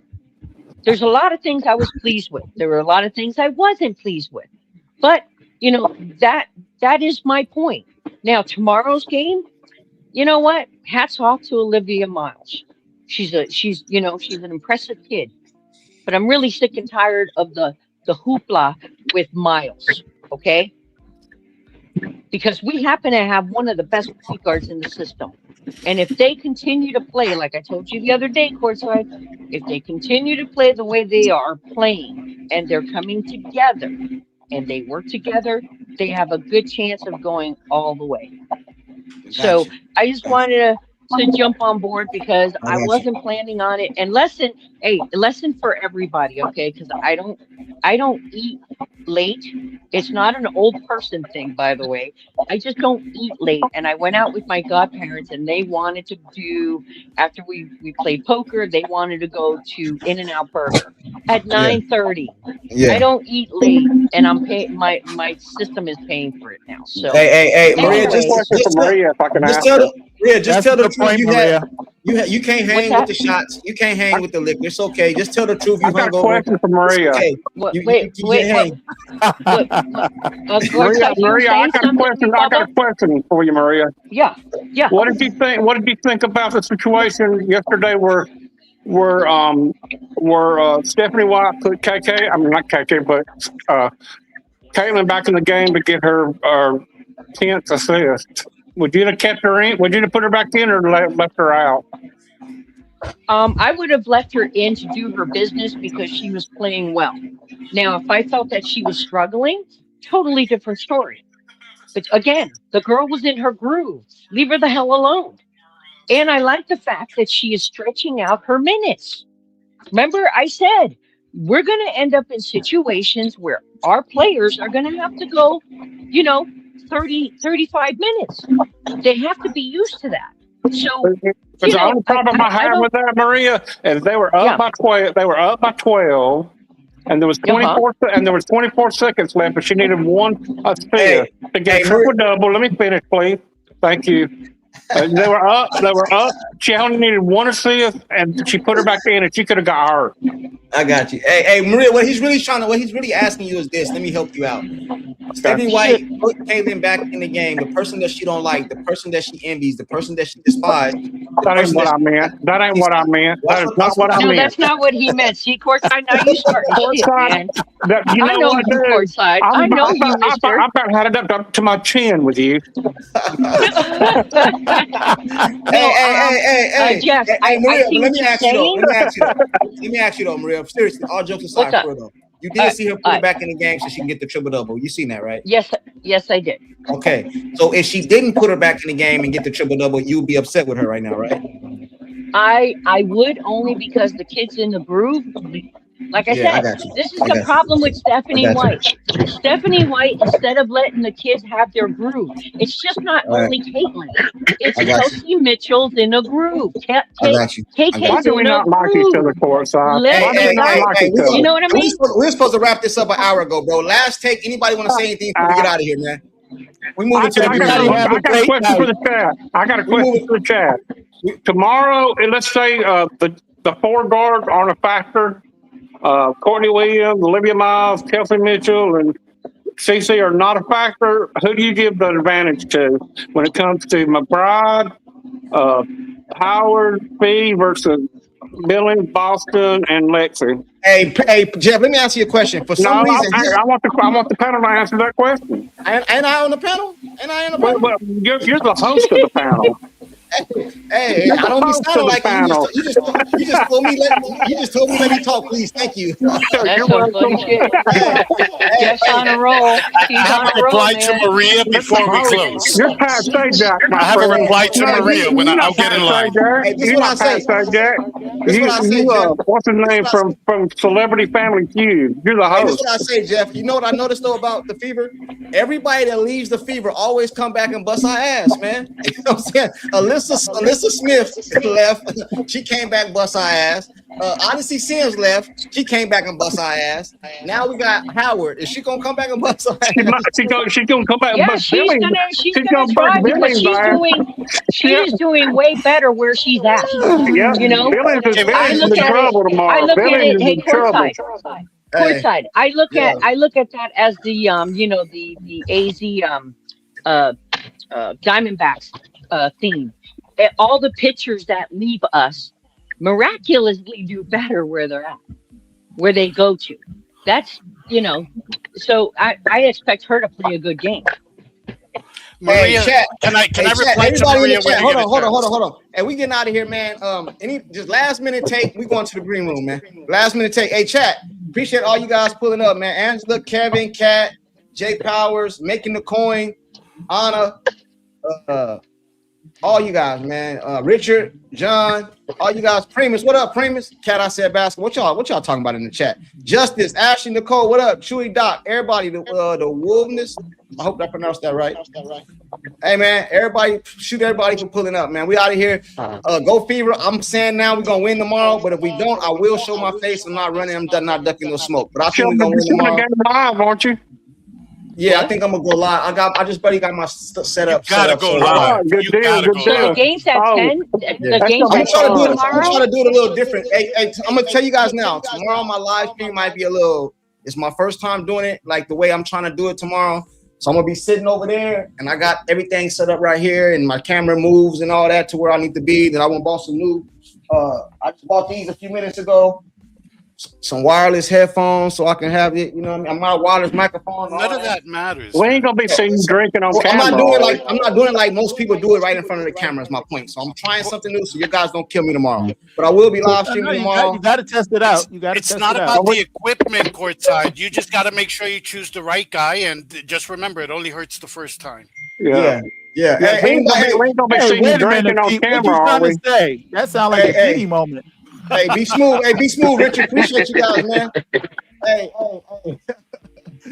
S15: There's a lot of things I was pleased with. There were a lot of things I wasn't pleased with. But, that is my point. Now, tomorrow's game, you know what? Hats off to Olivia Miles. She's an impressive kid. But I'm really sick and tired of the hoopla with Miles. Okay? Because we happen to have one of the best point guards in the system. And if they continue to play, like I told you the other day, Courtside, if they continue to play the way they are playing and they're coming together and they work together, they have a good chance of going all the way. So
S2: Gotcha.
S15: I just wanted to jump on board because
S2: I
S15: I
S2: got you.
S15: wasn't planning on it. And lesson for everybody, okay? Because I don't eat late. It's not an old person thing, by the way. I just don't eat late. And I went out with my godparents and they wanted to do, after we played poker, they wanted to go to In-N-Out Burger at
S2: Yeah.
S15: 9:30. I
S2: Yeah.
S15: don't eat late and I'm paying my system is paying for it now. So
S2: Hey,
S6: I
S2: Maria,
S6: have a
S15: anyways,
S6: question for Maria, if I can
S2: just
S6: ask
S2: tell
S6: her.
S2: the Maria, just
S10: That's
S2: tell
S10: a
S2: the
S10: good
S2: truth.
S10: point, Maria.
S2: You can't
S15: what's
S2: hang with
S15: that?
S2: the shots. You can't hang with the liquor. It's okay. Just tell the truth.
S6: I
S2: You
S6: got a
S2: hungover.
S6: question for
S2: It's
S6: Maria.
S2: okay.
S15: What
S2: You
S15: wait,
S2: can't hang.
S15: what
S6: Maria,
S15: Courtside, you were
S6: Maria, I
S15: saying
S6: got a
S15: something to me,
S6: question. I got
S15: Bubba?
S6: a question for you, Maria.
S15: Yeah.
S6: What did you think? What did you think about the situation yesterday where Stephanie White put KK? I mean, not KK, but Caitlin back in the game to get her 10th assist. Would you have kept her in? Would you have put her back in or left her out?
S15: I would have left her in to do her business because she was playing well. Now, if I felt that she was struggling, totally different story. But again, the girl was in her groove. Leave her the hell alone. And I like the fact that she is stretching out her minutes. Remember, I said we're going to end up in situations where our players are going to have to go, 30, 35 minutes. They have to be used to that. So,
S6: But the only problem I have with that, Maria, is they were up by 12. They were up by 12, and there was 24 seconds left, but she needed one assist to get a triple double. Let me finish, please. Thank you. They were up. She only needed one assist, and she put her back in, and she could have got her.
S2: I got you. Hey, Maria, what he's really asking you is this. Let me help you out. Stephanie White put Caitlin back in the game. The person that she don't like, the person that she envies, the person that she despises.
S6: That ain't what I meant. That ain't what I meant. That is not what I meant.
S15: No, that's not what he meant. See, Courtside, now you starting shit, man.
S6: You know what,
S15: you,
S6: dude?
S15: Courtside. I know you, mister.
S6: I about had it up to my chin with you.
S2: Hey,
S15: Jeff,
S2: Maria,
S15: I see
S2: let
S15: what
S2: me
S15: you're
S2: ask you though.
S15: saying.
S2: Let me ask you though, Maria. Seriously, all jokes aside,
S15: What's up?
S2: for though, you did see her put her back in the game so she can get the triple double. You seen that, right?
S15: Yes, I did.
S2: Okay, so if she didn't put her back in the game and get the triple double, you'd be upset with her right now, right?
S15: I would, only because the kid's in the groove. Like I said, this is the problem with Stephanie White. Stephanie White, instead of letting the kids have their groove, it's just not only Caitlin. It's Kelsey Mitchell's in a groove.
S6: Why do we not like each other, Courtside? Why do we not like each other?
S15: You know what I mean?
S2: We were supposed to wrap this up an hour ago, bro. Last take. Anybody want to say anything before we get out of here, man? We moving to the
S6: I got a question for the chat. I got a question for the chat. Tomorrow, let's say the four guards aren't a factor. Courtney Williams, Olivia Miles, Kelsey Mitchell, and CC are not a factor. Who do you give the advantage to when it comes to McBride, Howard, Fee versus Billings, Boston, and Lexi?
S2: Hey, Jeff, let me ask you a question. For some reason,
S6: I want the panel to answer that question.
S2: Ain't I on the panel?
S6: Well, you're the host of the panel.
S2: Hey, I don't be sounding like you. You just told me let me talk, please. Thank you.
S15: That's some funny shit. Jeff's on a roll. He's
S9: I have
S15: on
S9: a
S15: a roll,
S9: reply to
S15: man.
S9: Maria before we close.
S6: You're past say Jack.
S9: I have a reply to Maria when I'll get in line.
S2: Hey, this is
S6: You're
S2: what I
S6: not
S2: say.
S6: past say Jack.
S2: This is what I say, Jeff.
S6: What's his name from Celebrity Family Feud? You're the
S2: Hey, this
S6: host.
S2: is what I say, Jeff. You know what I noticed though about the Fever? Everybody that leaves the Fever always come back and bust our ass, man. You know what I'm saying? Alyssa Smith left. She came back, bust our ass. Odyssey Sims left. She came back and bust our ass. Now we got Howard. Is she gonna come back and bust our ass?
S6: She's gonna come back and
S15: Yeah,
S6: bust
S15: she's
S6: Billings.
S15: gonna try because she's doing way better where she's at.
S6: Yeah,
S15: You know,
S6: Billings is
S15: I
S6: in
S15: look at
S6: trouble
S15: it.
S6: tomorrow.
S15: I look at
S6: Billings
S15: it.
S6: is
S15: Hey,
S6: in trouble.
S15: Courtside. I look at that as the the AZ Diamondbacks theme. All the pitchers that leave us miraculously do better where they're at, where they go to. That's so I expect her to play a good game.
S9: Maria,
S2: chat.
S9: can I reply to
S2: Everybody in
S9: Maria
S2: the chat.
S9: when
S2: Hold on. Hey, we getting out of here, man. Any just last minute take. We going to the green room, man. Last minute take. Hey, chat. Appreciate all you guys pulling up, man. Angela, Kevin, Kat, Jay Powers, Making the Coin, Anna, all you guys, man. Richard, John, all you guys. Primus, what up, Primus? Cat, I said basketball. What y'all talking about in the chat? Justice, Ashley, Nicole, what up? Chewy Doc, everybody, the Wolfness. I hope I pronounced that right. Hey, man, everybody, shoot everybody for pulling up, man. We out of here. Go Fever. I'm saying now we're gonna win tomorrow, but if we don't, I will show my face. I'm not running. I'm not ducking no smoke. But I think we're gonna win tomorrow.
S6: Live, aren't you?
S2: Yeah, I think I'm gonna go live. I just barely got my set up.
S9: Gotta go live.
S6: Good deal.
S15: So the game's at 10. The game's
S2: I'm
S15: at 10
S2: trying
S15: tomorrow.
S2: to do it a little different. Hey, I'm gonna tell you guys now. Tomorrow my live stream might be a little. It's my first time doing it like the way I'm trying to do it tomorrow. So I'm gonna be sitting over there, and I got everything set up right here, and my camera moves and all that to where I need to be. Then I want to bought some new. I just bought these a few minutes ago. Some wireless headphones so I can have it. You know what I mean? I'm not wireless microphone.
S9: None of that matters.
S6: We ain't gonna be seen drinking on camera.
S2: I'm not doing it like most people do it right in front of the camera. Is my point. So I'm trying something new so you guys don't kill me tomorrow. But I will be live streaming tomorrow.
S10: You got to test it out. You got to
S9: It's
S10: test
S9: not
S10: it
S9: about
S10: out.
S9: the equipment, Courtside. You just got to make sure you choose the right guy, and just remember, it only hurts the first time.
S2: Yeah. Hey,
S6: we ain't gonna be seen
S10: wait a
S6: drinking
S10: minute,
S6: on
S10: Pete,
S6: camera,
S10: what you
S6: are
S10: trying
S6: we?
S10: to say? That sounds like a Diddy moment.
S2: Hey, be smooth. Richard. Appreciate you guys, man. Hey.